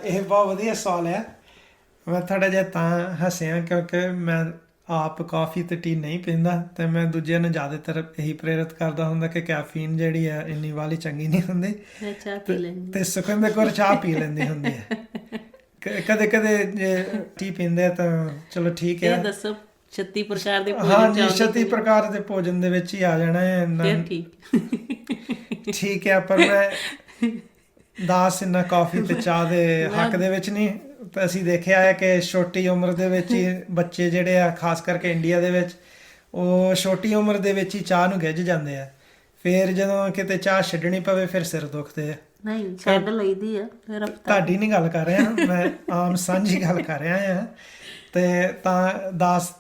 ਇਹ ਬਹੁਤ ਵਧੀਆ ਸਵਾਲ ਹੈ। ਮੈਂ ਥੋੜ੍ਹਾ ਜਿਹਾ ਤਾਂ ਹੱਸਿਆ ਕਿਉਂਕਿ ਮੈਂ ਆਪ ਕਾਫੀ ਅਤੇ ਟੀ ਨਹੀਂ ਪੀਂਦਾ, ਅਤੇ ਮੈਂ ਦੂਜਿਆਂ ਨੂੰ ਜ਼ਿਆਦਾਤਰ ਇਹੀ ਪ੍ਰੇਰਿਤ ਕਰਦਾ ਹੁੰਦਾ ਕਿ ਕੈਫੀਨ ਜਿਹੜੀ ਹੈ ਇੰਨੀ ਵਾਲੀ ਚੰਗੀ ਨਹੀਂ ਹੁੰਦੀ, ਅਤੇ ਸੁਖਵਿੰਦਰ ਕੌਰ ਚਾਹ ਪੀ ਲੈਂਦੀ ਹੁੰਦੀ ਹੈ। ਕਦੇ ਕਦੇ ਜੇ ਟੀ ਪੀਂਦੇ ਤਾਂ ਚਲੋ ਠੀਕ ਹੈ। ਦੱਸੋ 36 ਪ੍ਰਕਾਰ ਦੇ ਹਾਂਜੀ, 36 ਪ੍ਰਕਾਰ ਦੇ ਭੋਜਨ ਦੇ ਵਿੱਚ ਹੀ ਆ ਜਾਣਾ ਹੈ। ਠੀਕ ਹੈ, ਪਰ ਮੈਂ ਦਾਸ ਇੰਨਾ ਕਾਫੀ ਤੇ ਚਾਹ ਦੇ ਹੱਕ ਦੇ ਵਿੱਚ ਨਹੀਂ। ਤਾਂ ਅਸੀਂ ਦੇਖਿਆ ਹੈ ਕਿ ਛੋਟੀ ਉਮਰ ਦੇ ਵਿੱਚ ਹੀ ਬੱਚੇ ਜਿਹੜੇ ਆ, ਖਾਸ ਕਰਕੇ ਇੰਡੀਆ ਦੇ ਵਿੱਚ, ਉਹ ਛੋਟੀ ਉਮਰ ਦੇ ਵਿੱਚ ਹੀ ਚਾਹ ਨੂੰ ਗਿੱਝ ਜਾਂਦੇ ਆ। ਫਿਰ ਜਦੋਂ ਕਿਤੇ ਚਾਹ ਛੱਡਣੀ ਪਵੇ, ਫਿਰ ਸਿਰ ਦੁਖਦੇ ਆ। ਨਹੀਂ, ਛੱਡ ਲਈਦੀ ਆ। ਤੁਹਾਡੀ ਨਹੀਂ ਗੱਲ ਕਰ ਰਿਹਾ, ਮੈਂ ਆਮ ਸਾਂਝੀ ਗੱਲ ਕਰ ਰਿਹਾ ਹਾਂ। ਤੇ ਤਾਂ ਦਾਸ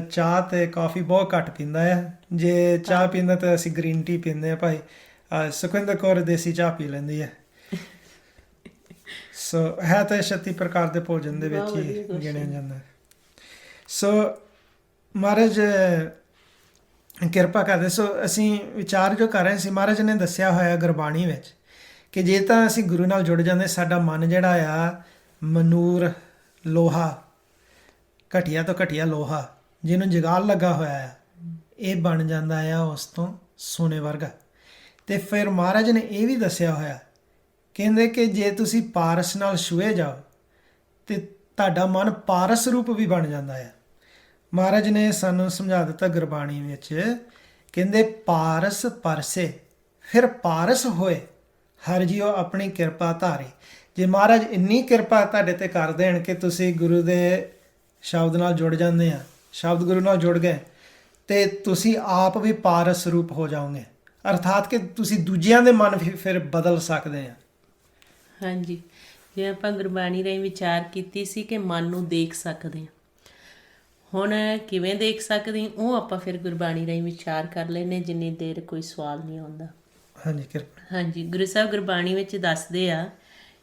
ਚਾਹ ਤੇ ਕਾਫੀ ਬਹੁਤ ਘੱਟ ਪੀਂਦਾ ਆ। ਜੇ ਚਾਹ ਪੀਂਦਾ ਤਾਂ ਅਸੀਂ ਗ੍ਰੀਨ ਟੀ ਪੀਂਦੇ ਹਾਂ ਭਾਈ। ਸੁਖਵਿੰਦਰ ਕੌਰ ਦੇਸੀ ਚਾਹ ਪੀ ਲੈਂਦੀ ਹੈ। ਸੋ ਹੈ ਤਾਂ 36 ਪ੍ਰਕਾਰ ਦੇ ਭੋਜਨ ਦੇ ਵਿੱਚ ਹੀ ਗਿਣਿਆ ਜਾਂਦਾ। ਸੋ ਮਹਾਰਾਜ ਕਿਰਪਾ ਕਰਦੇ। ਸੋ ਅਸੀਂ ਵਿਚਾਰ ਜੋ ਕਰ ਰਹੇ ਸੀ, ਮਹਾਰਾਜ ਨੇ ਦੱਸਿਆ ਹੋਇਆ ਗੁਰਬਾਣੀ ਵਿੱਚ ਕਿ ਜੇ ਤਾਂ ਅਸੀਂ ਗੁਰੂ ਨਾਲ ਜੁੜ ਜਾਂਦੇ, ਸਾਡਾ ਮਨ ਜਿਹੜਾ ਆ ਮਨੂਰ ਲੋਹਾ, ਘਟੀਆ ਤੋਂ ਘਟੀਆ ਲੋਹਾ ਜਿਹਨੂੰ ਜਗਾਲ ਲੱਗਾ ਹੋਇਆ ਆ, ਇਹ ਬਣ ਜਾਂਦਾ ਆ ਉਸ ਤੋਂ ਸੋਨੇ ਵਰਗਾ। ਅਤੇ ਫਿਰ ਮਹਾਰਾਜ ਨੇ ਇਹ ਵੀ ਦੱਸਿਆ ਹੋਇਆ, ਕਹਿੰਦੇ ਕਿ ਜੇ ਤੁਸੀਂ ਪਾਰਸ ਨਾਲ ਛੂਹੇ ਜਾਓ ਤੇ ਤੁਹਾਡਾ ਮਨ ਪਾਰਸ ਰੂਪ ਵੀ ਬਣ ਜਾਂਦਾ ਹੈ। ਮਹਾਰਾਜ ਨੇ ਸਾਨੂੰ ਸਮਝਾ ਦਿੱਤਾ ਗੁਰਬਾਣੀ ਵਿੱਚ, ਕਹਿੰਦੇ ਪਾਰਸ ਪਰਸੇ ਫਿਰ ਪਾਰਸ ਹੋਏ, ਹਰ ਜੀਓ ਆਪਣੀ ਕਿਰਪਾ ਧਾਰੇ। ਜੇ ਮਹਾਰਾਜ ਇੰਨੀ ਕਿਰਪਾ ਤੁਹਾਡੇ 'ਤੇ ਕਰ ਦੇਣ ਕਿ ਤੁਸੀਂ ਗੁਰੂ ਦੇ ਸ਼ਬਦ ਨਾਲ ਜੁੜ ਜਾਂਦੇ ਆ, ਸ਼ਬਦ ਗੁਰੂ ਨਾਲ ਜੁੜ ਗਏ, ਤੇ ਤੁਸੀਂ ਆਪ ਵੀ ਪਾਰਸ ਰੂਪ ਹੋ ਜਾਓਗੇ। ਅਰਥਾਤ ਕਿ ਤੁਸੀਂ ਦੂਜਿਆਂ ਦੇ ਮਨ ਵੀ ਫਿਰ ਬਦਲ ਸਕਦੇ ਆ। ਹਾਂਜੀ, ਜਿਵੇਂ ਆਪਾਂ ਗੁਰਬਾਣੀ ਰਾਹੀਂ ਵਿਚਾਰ ਕੀਤੀ ਸੀ ਕਿ ਮਨ ਨੂੰ ਦੇਖ ਸਕਦੇ ਹਾਂ। ਹੁਣ ਕਿਵੇਂ ਦੇਖ ਸਕਦੇ ਹਾਂ ਉਹ ਆਪਾਂ ਫਿਰ ਗੁਰਬਾਣੀ ਰਾਹੀਂ ਵਿਚਾਰ ਕਰ ਲੈਂਦੇ, ਜਿੰਨੀ ਦੇਰ ਕੋਈ ਸਵਾਲ ਨਹੀਂ ਆਉਂਦਾ। ਹਾਂਜੀ ਕਿਰਪਾ। ਹਾਂਜੀ, ਗੁਰੂ ਸਾਹਿਬ ਗੁਰਬਾਣੀ ਵਿੱਚ ਦੱਸਦੇ ਆ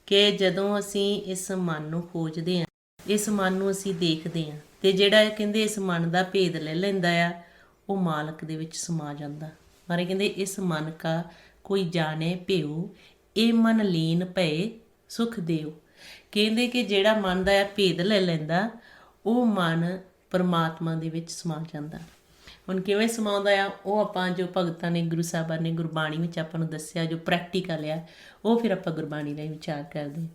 ਕਿ ਜਦੋਂ ਅਸੀਂ ਇਸ ਮਨ ਨੂੰ ਖੋਜਦੇ ਹਾਂ, ਇਸ ਮਨ ਨੂੰ ਅਸੀਂ ਦੇਖਦੇ ਹਾਂ, ਤੇ ਜਿਹੜਾ ਇਹ ਕਹਿੰਦੇ ਇਸ ਮਨ ਦਾ ਭੇਦ ਲੈ ਲੈਂਦਾ ਆ, ਉਹ ਮਾਲਕ ਦੇ ਵਿੱਚ ਸਮਾ ਜਾਂਦਾ। ਮਾਰੇ ਕਹਿੰਦੇ ਇਸ ਮਨ ਕਾ ਕੋਈ ਜਾਣੇ ਭਿਓ, ਇਹ ਮਨ ਲੀਨ ਭਏ ਸੁਖ ਦਿਓ। ਕਹਿੰਦੇ ਕਿ ਜਿਹੜਾ ਮਨ ਦਾ ਭੇਦ ਲੈ ਲੈਂਦਾ, ਉਹ ਮਨ ਪਰਮਾਤਮਾ ਦੇ ਵਿੱਚ ਸਮਾ ਜਾਂਦਾ। ਹੁਣ ਕਿਵੇਂ ਸਮਾਉਂਦਾ ਆ, ਉਹ ਆਪਾਂ ਜੋ ਭਗਤਾਂ ਨੇ, ਗੁਰੂ ਸਾਹਿਬਾਨ ਨੇ ਗੁਰਬਾਣੀ ਵਿੱਚ ਆਪਾਂ ਨੂੰ ਦੱਸਿਆ, ਜੋ ਪ੍ਰੈਕਟੀਕਲ ਆ, ਉਹ ਫਿਰ ਆਪਾਂ ਗੁਰਬਾਣੀ ਰਾਹੀਂ ਵਿਚਾਰ ਕਰਦੇ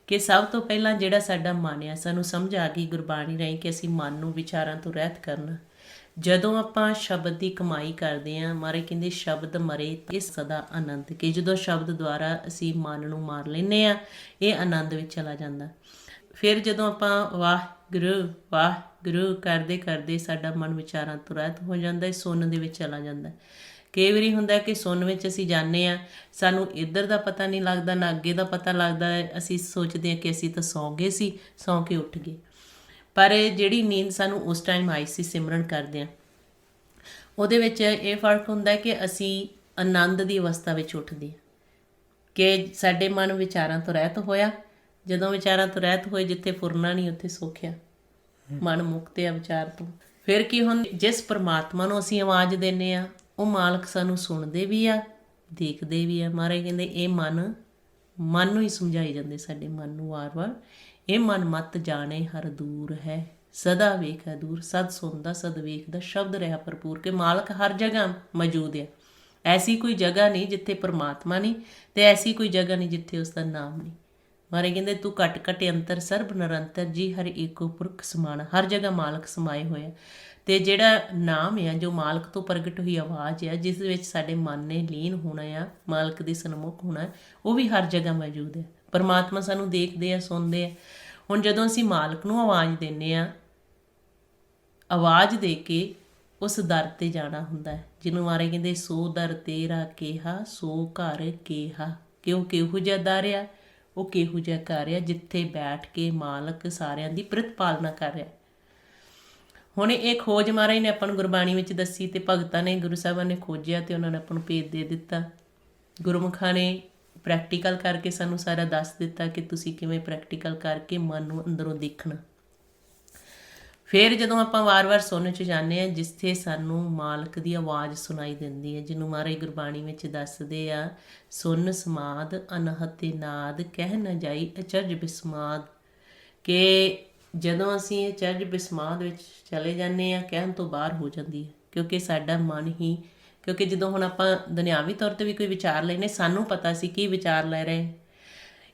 ਕਿ ਸਭ ਤੋਂ ਪਹਿਲਾਂ ਜਿਹੜਾ ਸਾਡਾ ਮਨ ਆ, ਸਾਨੂੰ ਸਮਝ ਆ ਗਈ ਗੁਰਬਾਣੀ ਰਾਹੀਂ ਕਿ ਅਸੀਂ ਮਨ ਨੂੰ ਵਿਚਾਰਾਂ ਤੋਂ ਰਹਿਤ ਕਰਨਾ। ਜਦੋਂ ਆਪਾਂ ਸ਼ਬਦ ਦੀ ਕਮਾਈ ਕਰਦੇ ਹਾਂ, ਮਾਰੇ ਕਹਿੰਦੇ ਸ਼ਬਦ ਮਰੇ ਤੇ ਸਦਾ ਆਨੰਦ, ਕਿ ਜਦੋਂ ਸ਼ਬਦ ਦੁਆਰਾ ਅਸੀਂ ਮਨ ਨੂੰ ਮਾਰ ਲੈਂਦੇ ਹਾਂ, ਇਹ ਆਨੰਦ ਵਿੱਚ ਚਲਾ ਜਾਂਦਾ। ਫਿਰ ਜਦੋਂ ਆਪਾਂ ਵਾਹਿਗੁਰੂ ਵਾਹਿਗੁਰੂ ਕਰਦੇ ਕਰਦੇ ਸਾਡਾ ਮਨ ਵਿਚਾਰਾਂ ਤੋਂ ਰਹਿਤ ਹੋ ਜਾਂਦਾ, ਸੁੰਨ ਦੇ ਵਿੱਚ ਚਲਾ ਜਾਂਦਾ। ਕਈ ਵਾਰੀ ਹੁੰਦਾ ਕਿ ਸੁੰਨ ਵਿੱਚ ਅਸੀਂ ਜਾਂਦੇ ਹਾਂ, ਸਾਨੂੰ ਇੱਧਰ ਦਾ ਪਤਾ ਨਹੀਂ ਲੱਗਦਾ, ਨਾ ਅੱਗੇ ਦਾ ਪਤਾ ਲੱਗਦਾ, ਅਸੀਂ ਸੋਚਦੇ ਹਾਂ ਕਿ ਅਸੀਂ ਤਾਂ ਸੌਂ ਗਏ ਸੀ, ਸੌਂ ਕੇ ਉੱਠ ਗਏ। ਪਰ ਜਿਹੜੀ ਨੀਂਦ ਸਾਨੂੰ ਉਸ ਟਾਈਮ ਆਈ ਸੀ ਸਿਮਰਨ ਕਰਦੇ ਹਾਂ, ਉਹਦੇ ਵਿੱਚ ਇਹ ਫਰਕ ਹੁੰਦਾ ਕਿ ਅਸੀਂ ਆਨੰਦ ਦੀ ਅਵਸਥਾ ਵਿੱਚ ਉੱਠਦੇ ਹਾਂ, ਕਿ ਸਾਡੇ ਮਨ ਵਿਚਾਰਾਂ ਤੋਂ ਰਹਿਤ ਹੋਇਆ। ਜਦੋਂ ਵਿਚਾਰਾਂ ਤੋਂ ਰਹਿਤ ਹੋਏ, ਜਿੱਥੇ ਫੁਰਨਾ ਨਹੀਂ ਉੱਥੇ ਸੌਖਿਆ, ਮਨ ਮੁਕਤ ਆ ਵਿਚਾਰ ਤੋਂ। ਫਿਰ ਕੀ ਹੁਣ, ਜਿਸ ਪਰਮਾਤਮਾ ਨੂੰ ਅਸੀਂ ਆਵਾਜ਼ ਦਿੰਦੇ ਆ, ਉਹ ਮਾਲਕ ਸਾਨੂੰ ਸੁਣਦੇ ਵੀ ਆ, ਦੇਖਦੇ ਵੀ ਆ। ਮਹਾਰਾਜ ਕਹਿੰਦੇ ਇਹ ਮਨ ਨੂੰ ਹੀ ਸਮਝਾਈ ਜਾਂਦੇ, ਸਾਡੇ ਮਨ ਨੂੰ ਵਾਰ-ਵਾਰ, ਇਹ ਮਨ ਮਤ ਜਾਣੇ ਹਰ ਦੂਰ ਹੈ, ਸਦਾ ਵੇਖੈ ਦੂਰ, ਸਦ ਸੁਣਦਾ ਸਦ ਵੇਖਦਾ, ਸ਼ਬਦ ਰਿਹਾ ਭਰਪੂਰ। ਕਿ ਮਾਲਕ ਹਰ ਜਗ੍ਹਾ ਮੌਜੂਦ ਆ। ਐਸੀ ਕੋਈ ਜਗ੍ਹਾ ਨਹੀਂ ਜਿੱਥੇ ਪਰਮਾਤਮਾ ਨਹੀਂ, ਤੇ ਐਸੀ ਕੋਈ ਜਗ੍ਹਾ ਨਹੀਂ ਜਿੱਥੇ ਉਸ ਦਾ ਨਾਮ ਨਹੀਂ। ਮਾਰੇ ਕਹਿੰਦੇ ਤੂੰ ਘਟ ਘਟ ਅੰਤਰ ਸਰਬ ਨਿਰੰਤਰ ਜੀ, ਹਰ ਏਕੋ ਪੁਰਖ ਸਮਾਨ। ਹਰ ਜਗ੍ਹਾ ਮਾਲਕ ਸਮਾਏ ਹੋਏ ਆ। ਤੇ ਜਿਹੜਾ ਨਾਮ ਆ, ਜੋ ਮਾਲਕ ਤੋਂ ਪ੍ਰਗਟ ਹੋਈ ਆਵਾਜ਼ ਆ, ਜਿਸ ਵਿੱਚ ਸਾਡੇ ਮਨ ਨੇ ਲੀਨ ਹੋਣਾ ਆ, ਮਾਲਕ ਦੇ ਸਨਮੁਖ ਹੋਣਾ, ਉਹ ਵੀ ਹਰ ਜਗ੍ਹਾ ਮੌਜੂਦ ਹੈ। ਪਰਮਾਤਮਾ ਸਾਨੂੰ ਦੇਖਦੇ ਆ, ਸੁਣਦੇ ਆ। ਹੁਣ ਜਦੋਂ ਅਸੀਂ ਮਾਲਕ ਨੂੰ ਆਵਾਜ਼ ਦਿੰਦੇ ਆ, ਆਵਾਜ਼ ਦੇ ਕੇ ਉਸ ਦਰ ਤੇ ਜਾਣਾ ਹੁੰਦਾ ਹੈ, ਜਿਹਨੂੰ ਮਾਰੇ ਕਹਿੰਦੇ ਸੋ ਦਰ ਤੇਰਾ ਕਿਹਾ, ਸੋ ਘਰ ਕਿਹਾ। ਕਿ ਉਹ ਕਿਹੋ ਜਿਹਾ ਦਰ ਆ, ਉਹ ਕਿਹੋ ਜਿਹਾ ਘਰ ਆ, ਜਿੱਥੇ ਬੈਠ ਕੇ ਮਾਲਕ ਸਾਰਿਆਂ ਦੀ ਪ੍ਰਤਿਪਾਲਨਾ ਕਰ ਰਿਹਾ। ਹੁਣ ਇਹ ਖੋਜ ਮਹਾਰਾਜ ਨੇ ਆਪਾਂ ਨੂੰ ਗੁਰਬਾਣੀ ਵਿੱਚ ਦੱਸੀ, ਤੇ ਭਗਤਾਂ ਨੇ, ਗੁਰੂ ਸਾਹਿਬਾਨ ਨੇ ਖੋਜਿਆ, ਤੇ ਉਹਨਾਂ ਨੇ ਆਪਾਂ ਨੂੰ ਭੇਦ ਦੇ ਦਿੱਤਾ। ਗੁਰਮੁਖਾਂ ਨੇ ਪ੍ਰੈਕਟੀਕਲ ਕਰਕੇ ਸਾਨੂੰ ਸਾਰਾ ਦੱਸ ਦਿੱਤਾ ਕਿ ਤੁਸੀਂ ਕਿਵੇਂ ਪ੍ਰੈਕਟੀਕਲ ਕਰਕੇ ਮਨ ਨੂੰ ਅੰਦਰੋਂ ਦੇਖਣਾ। ਫਿਰ ਜਦੋਂ ਆਪਾਂ ਵਾਰ-ਵਾਰ ਸੁਣਨ 'ਚ ਜਾਂਦੇ ਹਾਂ, ਜਿੱਥੇ ਸਾਨੂੰ ਮਾਲਕ ਦੀ ਆਵਾਜ਼ ਸੁਣਾਈ ਦਿੰਦੀ ਹੈ, ਜਿਹਨੂੰ ਮਹਾਰਾਜ ਗੁਰਬਾਣੀ ਵਿੱਚ ਦੱਸਦੇ ਆ, ਸੁਨ ਸਮਾਦ ਅਨਹਤੇ ਨਾਦ, ਕਹਿ ਨਾ ਜਾਈ ਅਚਰਜ ਬਿਸਮਾਦ। ਕਿ ਜਦੋਂ ਅਸੀਂ ਅਚਰਜ ਬਿਸਮਾਦ ਵਿੱਚ ਚਲੇ ਜਾਂਦੇ ਹਾਂ, ਕਹਿਣ ਤੋਂ ਬਾਹਰ ਹੋ ਜਾਂਦੀ ਹੈ, ਕਿਉਂਕਿ ਸਾਡਾ ਮਨ ਹੀ, ਕਿਉਂਕਿ ਜਦੋਂ ਹੁਣ ਆਪਾਂ ਦੁਨਿਆਵੀ ਤੌਰ 'ਤੇ ਵੀ ਕੋਈ ਵਿਚਾਰ ਲੈਂਦੇ, ਸਾਨੂੰ ਪਤਾ ਸੀ ਕੀ ਵਿਚਾਰ ਲੈ ਰਹੇ।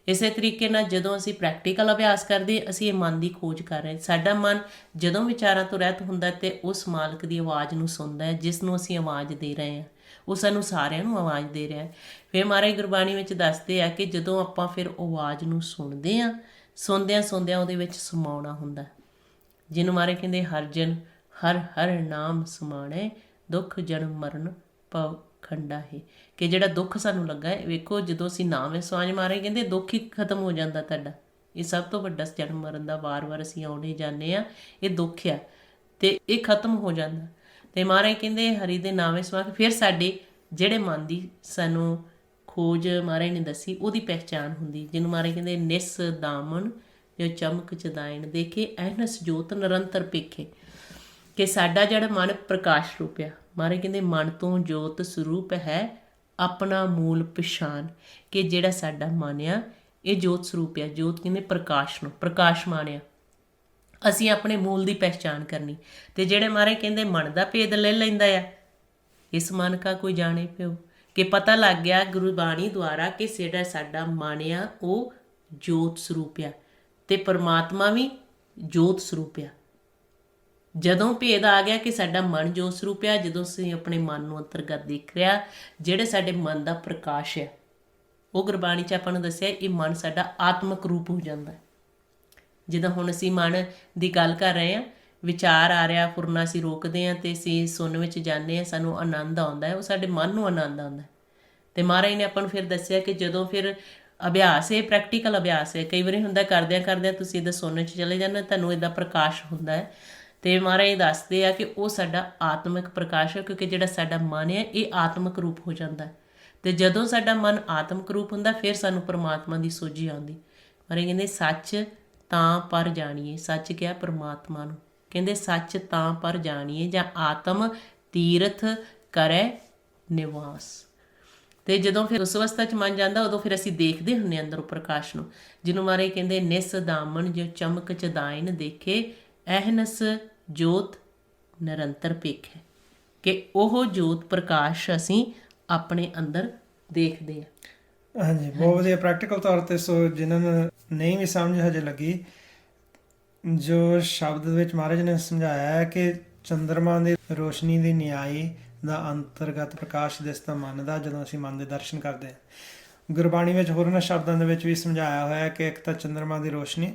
ਇਸੇ ਤਰੀਕੇ ਨਾਲ ਜਦੋਂ ਅਸੀਂ ਪ੍ਰੈਕਟੀਕਲ ਅਭਿਆਸ ਕਰਦੇ, ਅਸੀਂ ਇਹ ਮਨ ਦੀ ਖੋਜ ਕਰ ਰਹੇ। ਸਾਡਾ ਮਨ ਜਦੋਂ ਵਿਚਾਰਾਂ ਤੋਂ ਰਹਿਤ ਹੁੰਦਾ ਤੇ ਉਸ ਮਾਲਕ ਦੀ ਆਵਾਜ਼ ਨੂੰ ਸੁਣਦਾ ਹੈ, ਜਿਸ ਨੂੰ ਅਸੀਂ ਆਵਾਜ਼ ਦੇ ਰਹੇ ਹਾਂ। ਉਹ ਸਾਨੂੰ ਸਾਰਿਆਂ ਨੂੰ ਆਵਾਜ਼ ਦੇ ਰਿਹਾ। ਫਿਰ ਮਹਾਰਾਜ ਗੁਰਬਾਣੀ ਵਿੱਚ ਦੱਸਦੇ ਆ ਕਿ ਜਦੋਂ ਆਪਾਂ ਫਿਰ ਆਵਾਜ਼ ਨੂੰ ਸੁਣਦੇ ਹਾਂ, ਸੁਣਦਿਆਂ ਉਹਦੇ ਵਿੱਚ ਸਮਾਉਣਾ ਹੁੰਦਾ, ਜਿਹਨੂੰ ਮਹਾਰਾਜ ਕਹਿੰਦੇ ਹਰ ਜਨ ਹਰ ਹਰ ਨਾਮ ਸਮਾਣੇ, ਦੁੱਖ ਜਨਮ ਮਰਨ ਭਵ ਖੰਡਾ ਹੈ। ਕਿ ਜਿਹੜਾ ਦੁੱਖ ਸਾਨੂੰ ਲੱਗਾ ਹੈ, ਵੇਖੋ ਜਦੋਂ ਅਸੀਂ ਨਾਮ ਸਵਾਂਝ ਮਾਰੇ, ਕਹਿੰਦੇ ਦੁੱਖ ਹੀ ਖਤਮ ਹੋ ਜਾਂਦਾ ਤੁਹਾਡਾ। ਇਹ ਸਭ ਤੋਂ ਵੱਡਾ ਜਨਮ ਮਰਨ ਦਾ ਵਾਰ-ਵਾਰ ਅਸੀਂ ਆਉਣੇ ਜਾਂਦੇ ਹਾਂ, ਇਹ ਦੁੱਖ ਆ, ਤੇ ਇਹ ਖਤਮ ਹੋ ਜਾਂਦਾ। ਤੇ ਮਹਾਰਾਜ ਕਹਿੰਦੇ ਹਰੀ ਦੇ ਨਾਮੇ ਸਵਾ ਕੇ ਫਿਰ ਸਾਡੇ ਜਿਹੜੇ ਮਨ ਦੀ ਸਾਨੂੰ ਖੋਜ ਮਹਾਰਾਜ ਨੇ ਦੱਸੀ, ਉਹਦੀ ਪਹਿਚਾਣ ਹੁੰਦੀ, ਜਿਹਨੂੰ ਮਹਾਰਾਜ ਕਹਿੰਦੇ ਨਿਸ ਦਾਮਨ ਜੋ ਚਮਕ ਚਦਾਇਣ, ਦੇਖੇ ਐਨਸ ਜੋਤ ਨਿਰੰਤਰ ਪੇਖੇ। ਕਿ ਸਾਡਾ ਜਿਹੜਾ ਮਨ ਪ੍ਰਕਾਸ਼ ਰੂਪ ਆ, ਮਹਾਰਾਜ ਕਹਿੰਦੇ ਮਨ ਤੋਂ ਜੋਤ ਸਰੂਪ ਹੈ, ਆਪਣਾ ਮੂਲ ਪਛਾਣ। ਕਿ ਜਿਹੜਾ ਸਾਡਾ ਮਨ ਆ, ਇਹ ਜੋਤ ਸਰੂਪ ਆ। ਜੋਤ ਕਹਿੰਦੇ ਪ੍ਰਕਾਸ਼ ਨੂੰ, ਪ੍ਰਕਾਸ਼ ਮਾਣਿਆ। ਅਸੀਂ ਆਪਣੇ ਮੂਲ ਦੀ ਪਹਿਚਾਣ ਕਰਨੀ। ਤੇ ਜਿਹੜੇ ਮਹਾਰਾਜ ਕਹਿੰਦੇ ਮਨ ਦਾ ਭੇਦ ਲੈ ਲੈਂਦਾ ਆ, ਇਸ ਮਨ ਕਾ ਕੋਈ ਜਾਣੇ ਪਿਓ। ਕਿ ਪਤਾ ਲੱਗ ਗਿਆ ਗੁਰਬਾਣੀ ਦੁਆਰਾ ਕਿ ਜਿਹੜਾ ਸਾਡਾ ਮਨ ਆ, ਉਹ ਜੋਤ ਸਰੂਪ ਆ, ਤੇ ਪਰਮਾਤਮਾ ਵੀ ਜੋਤ ਸਰੂਪ ਆ। ਜਦੋਂ ਭੇਦ ਆ ਗਿਆ ਕਿ ਸਾਡਾ ਮਨ ਜੋਤ ਸਰੂਪ ਆ, ਜਦੋਂ ਅਸੀਂ ਆਪਣੇ ਮਨ ਨੂੰ ਅੰਤਰਗਤ ਦੇਖ ਰਿਹਾ, ਜਿਹੜੇ ਸਾਡੇ ਮਨ ਦਾ ਪ੍ਰਕਾਸ਼ ਹੈ, ਉਹ ਗੁਰਬਾਣੀ 'ਚ ਆਪਾਂ ਨੂੰ ਦੱਸਿਆ, ਇਹ ਮਨ ਸਾਡਾ ਆਤਮਿਕ ਰੂਪ ਹੋ ਜਾਂਦਾ। ਜਿੱਦਾਂ ਹੁਣ ਅਸੀਂ ਮਨ ਦੀ ਗੱਲ ਕਰ ਰਹੇ ਹਾਂ, ਵਿਚਾਰ ਆ ਰਿਹਾ, ਫੁਰਨਾ ਅਸੀਂ ਰੋਕਦੇ ਹਾਂ, ਤੇ ਅਸੀਂ ਸੁਣਨ ਵਿੱਚ ਜਾਂਦੇ ਹਾਂ, ਸਾਨੂੰ ਆਨੰਦ ਆਉਂਦਾ ਹੈ, ਉਹ ਸਾਡੇ ਮਨ ਨੂੰ ਆਨੰਦ ਆਉਂਦਾ। ਤੇ ਮਹਾਰਾਜ ਨੇ ਆਪਾਂ ਨੂੰ ਫਿਰ ਦੱਸਿਆ ਕਿ ਜਦੋਂ ਫਿਰ ਅਭਿਆਸ ਹੈ, ਪ੍ਰੈਕਟੀਕਲ ਅਭਿਆਸ ਹੈ। ਕਈ ਵਾਰੀ ਹੁੰਦਾ ਕਰਦਿਆਂ ਕਰਦਿਆਂ ਤੁਸੀਂ ਇੱਦਾਂ ਸੁਣਨ 'ਚ ਚਲੇ ਜਾਂਦੇ, ਤੁਹਾਨੂੰ ਇੱਦਾਂ ਪ੍ਰਕਾਸ਼ ਹੁੰਦਾ ਹੈ। ਅਤੇ ਮਹਾਰਾਜ ਦੱਸਦੇ ਆ ਕਿ ਉਹ ਸਾਡਾ ਆਤਮਿਕ ਪ੍ਰਕਾਸ਼ ਹੈ, ਕਿਉਂਕਿ ਜਿਹੜਾ ਸਾਡਾ ਮਨ ਹੈ ਇਹ ਆਤਮਿਕ ਰੂਪ ਹੋ ਜਾਂਦਾ ਹੈ। ਅਤੇ ਜਦੋਂ ਸਾਡਾ ਮਨ ਆਤਮਿਕ ਰੂਪ ਹੁੰਦਾ ਫਿਰ ਸਾਨੂੰ ਪਰਮਾਤਮਾ ਦੀ ਸੋਝੀ ਆਉਂਦੀ। ਮਹਾਰਾਜ ਕਹਿੰਦੇ ਸੱਚ ਤਾਂ ਪਰ ਜਾਣੀਏ, ਸੱਚ ਕਿਹਾ ਪਰਮਾਤਮਾ ਨੂੰ, ਕਹਿੰਦੇ ਸੱਚ ਤਾਂ ਪਰ ਜਾਣੀਏ ਜਾਂ ਆਤਮ ਤੀਰਥ ਕਰੈ ਨਿਵਾਸ। ਅਤੇ ਜਦੋਂ ਫਿਰ ਉਸ ਅਵਸਥਾ 'ਚ ਮਨ ਜਾਂਦਾ ਉਦੋਂ ਫਿਰ ਅਸੀਂ ਦੇਖਦੇ ਹੁੰਦੇ ਹਾਂ ਅੰਦਰੋਂ ਪ੍ਰਕਾਸ਼ ਨੂੰ, ਜਿਹਨੂੰ ਮਹਾਰਾਜ ਕਹਿੰਦੇ ਨਿਸ ਦਾਮਨ ਜੋ ਚਮਕ ਚਦਾਇਨ ਦੇਖੇ ਅਹਨਸ ਜੋਤ ਨਿਰੰਤਰ ਭੇਖੇ, ਕਿ ਉਹ ਜੋਤ ਪ੍ਰਕਾਸ਼ ਅਸੀਂ ਆਪਣੇ ਅੰਦਰ ਦੇਖਦੇ ਹਾਂ। ਹਾਂਜੀ, ਬਹੁਤ ਵਧੀਆ ਪ੍ਰੈਕਟੀਕਲ ਤੌਰ ਤੇ। ਸੋ ਜਿਨ੍ਹਾਂ ਨੂੰ ਨਹੀਂ ਵੀ ਸਮਝ ਹਜੇ ਲੱਗੀ, ਜੋ ਸ਼ਬਦ ਵਿੱਚ ਮਹਾਰਾਜ ਨੇ ਸਮਝਾਇਆ ਹੈ ਕਿ ਚੰਦਰਮਾ ਦੀ ਰੋਸ਼ਨੀ ਦੀ ਨਿਆਈ ਦਾ ਅੰਤਰਗਤ ਪ੍ਰਕਾਸ਼ ਦਿਸਦਾ ਮਨ ਦਾ, ਜਦੋਂ ਅਸੀਂ ਮਨ ਦੇ ਦਰਸ਼ਨ ਕਰਦੇ ਹਾਂ। ਗੁਰਬਾਣੀ ਵਿੱਚ ਹੋਰਨਾਂ ਸ਼ਬਦਾਂ ਦੇ ਵਿੱਚ ਵੀ ਸਮਝਾਇਆ ਹੋਇਆ ਕਿ ਇੱਕ ਤਾਂ ਚੰਦਰਮਾ ਦੀ ਰੋਸ਼ਨੀ,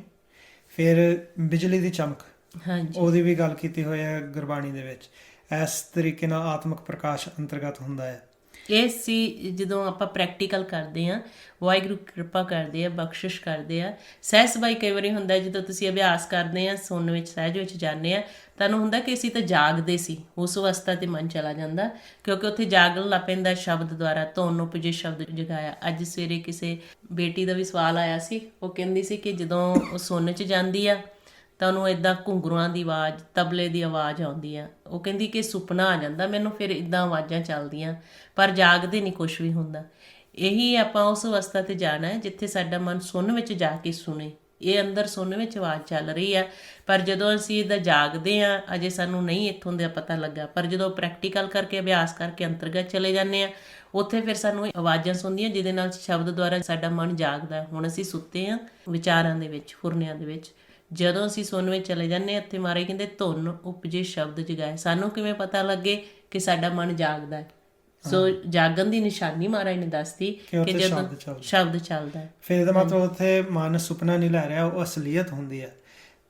ਫਿਰ ਬਿਜਲੀ ਦੀ ਚਮਕ, ਹਾਂਜੀ, ਉਹਦੀ ਵੀ ਗੱਲ ਕੀਤੀ ਹੋਈ ਹੈ ਗੁਰਬਾਣੀ ਦੇ ਵਿੱਚ। ਇਸ ਤਰੀਕੇ ਨਾਲ ਆਤਮਿਕ ਪ੍ਰਕਾਸ਼ ਅੰਤਰਗਤ ਹੁੰਦਾ ਹੈ। ਇਹ ਸੀ ਜਦੋਂ ਆਪਾਂ ਪ੍ਰੈਕਟੀਕਲ ਕਰਦੇ ਹਾਂ, ਵਾਹਿਗੁਰੂ ਕਿਰਪਾ ਕਰਦੇ ਆ, ਬਖਸ਼ਿਸ਼ ਕਰਦੇ ਆ। ਸਹਿਜ ਸੁਭਾਈ ਕਈ ਵਾਰੀ ਹੁੰਦਾ ਜਦੋਂ ਤੁਸੀਂ ਅਭਿਆਸ ਕਰਦੇ ਆ, ਸੁਣਨ ਵਿੱਚ ਸਹਿਜ ਵਿੱਚ ਜਾਂਦੇ ਆ, ਤੁਹਾਨੂੰ ਹੁੰਦਾ ਕਿ ਅਸੀਂ ਤਾਂ ਜਾਗਦੇ ਸੀ, ਉਸ ਅਵਸਥਾ 'ਤੇ ਮਨ ਚਲਾ ਜਾਂਦਾ, ਕਿਉਂਕਿ ਉੱਥੇ ਜਾਗਣ ਲੱਗ ਪੈਂਦਾ ਸ਼ਬਦ ਦੁਆਰਾ। ਧੁਨ ਉਪਜੇ ਸ਼ਬਦ ਜਗਾਇਆ। ਅੱਜ ਸਵੇਰੇ ਕਿਸੇ ਬੇਟੀ ਦਾ ਵੀ ਸਵਾਲ ਆਇਆ ਸੀ, ਉਹ ਕਹਿੰਦੀ ਸੀ ਕਿ ਜਦੋਂ ਉਹ ਸੁਣਨ 'ਚ ਜਾਂਦੀ ਆ ਤਾਂ ਉਹਨੂੰ ਇੱਦਾਂ ਘੁੰਗਰੂਆਂ ਦੀ ਆਵਾਜ਼, ਤਬਲੇ ਦੀ ਆਵਾਜ਼ ਆਉਂਦੀ ਆ। ਉਹ ਕਹਿੰਦੀ ਕਿ ਸੁਪਨਾ ਆ ਜਾਂਦਾ ਮੈਨੂੰ, ਫਿਰ ਇੱਦਾਂ ਆਵਾਜ਼ਾਂ ਚੱਲਦੀਆਂ, ਪਰ ਜਾਗਦੇ ਨਹੀਂ, ਕੁਛ ਵੀ ਹੁੰਦਾ। ਇਹੀ ਆਪਾਂ ਉਸ ਅਵਸਥਾ 'ਤੇ ਜਾਣਾ ਹੈ ਜਿੱਥੇ ਸਾਡਾ ਮਨ ਸੁਣਨ ਵਿੱਚ ਜਾ ਕੇ ਸੁਣੇ। ਇਹ ਅੰਦਰ ਸੁਣਨ ਵਿੱਚ ਆਵਾਜ਼ ਚੱਲ ਰਹੀ ਆ, ਪਰ ਜਦੋਂ ਅਸੀਂ ਇਹਦਾ ਜਾਗਦੇ ਹਾਂ ਅਜੇ ਸਾਨੂੰ ਨਹੀਂ ਇੱਥੋਂ ਦਾ ਪਤਾ ਲੱਗਾ, ਪਰ ਜਦੋਂ ਪ੍ਰੈਕਟੀਕਲ ਕਰਕੇ ਅਭਿਆਸ ਕਰਕੇ ਅੰਤਰਗਤ ਚਲੇ ਜਾਂਦੇ ਹਾਂ, ਉੱਥੇ ਫਿਰ ਸਾਨੂੰ ਆਵਾਜ਼ਾਂ ਸੁਣਦੀਆਂ ਜਿਹਦੇ ਨਾਲ ਸ਼ਬਦ ਦੁਆਰਾ ਸਾਡਾ ਮਨ ਜਾਗਦਾ। ਹੁਣ ਅਸੀਂ ਸੁੱਤੇ ਹਾਂ ਵਿਚਾਰਾਂ ਦੇ ਵਿੱਚ, ਫੁਰਨਿਆਂ ਦੇ ਵਿੱਚ, ਜਦੋਂ ਅਸੀਂ ਸੁਣਨ ਵਿੱਚ ਚਲੇ ਜਾਂਦੇ ਹਾਂ, ਇੱਥੇ ਮਹਾਰਾਜ ਕਹਿੰਦੇ ਧੁਨ ਉਪਜੇ ਸ਼ਬਦ ਜਗਾਏ। ਸਾਨੂੰ ਕਿਵੇਂ ਪਤਾ ਲੱਗੇ ਕਿ ਸਾਡਾ ਮਨ ਜਾਗਦਾ ਹੈ? ਸੋ ਜਾਗਣ ਦੀ ਨਿਸ਼ਾਨੀ ਮਹਾਰਾਜ ਨੇ ਦੱਸਦੀ ਕਿ ਜਦੋਂ ਸ਼ਬਦ ਚੱਲਦਾ ਹੈ। ਫਿਰ ਇਹਦਾ ਮਤਲਬ ਉੱਥੇ ਮਨ ਸੁਪਨਾ ਨਹੀਂ ਲੈ ਰਿਹਾ, ਉਹ ਅਸਲੀਅਤ ਹੁੰਦੀ ਹੈ।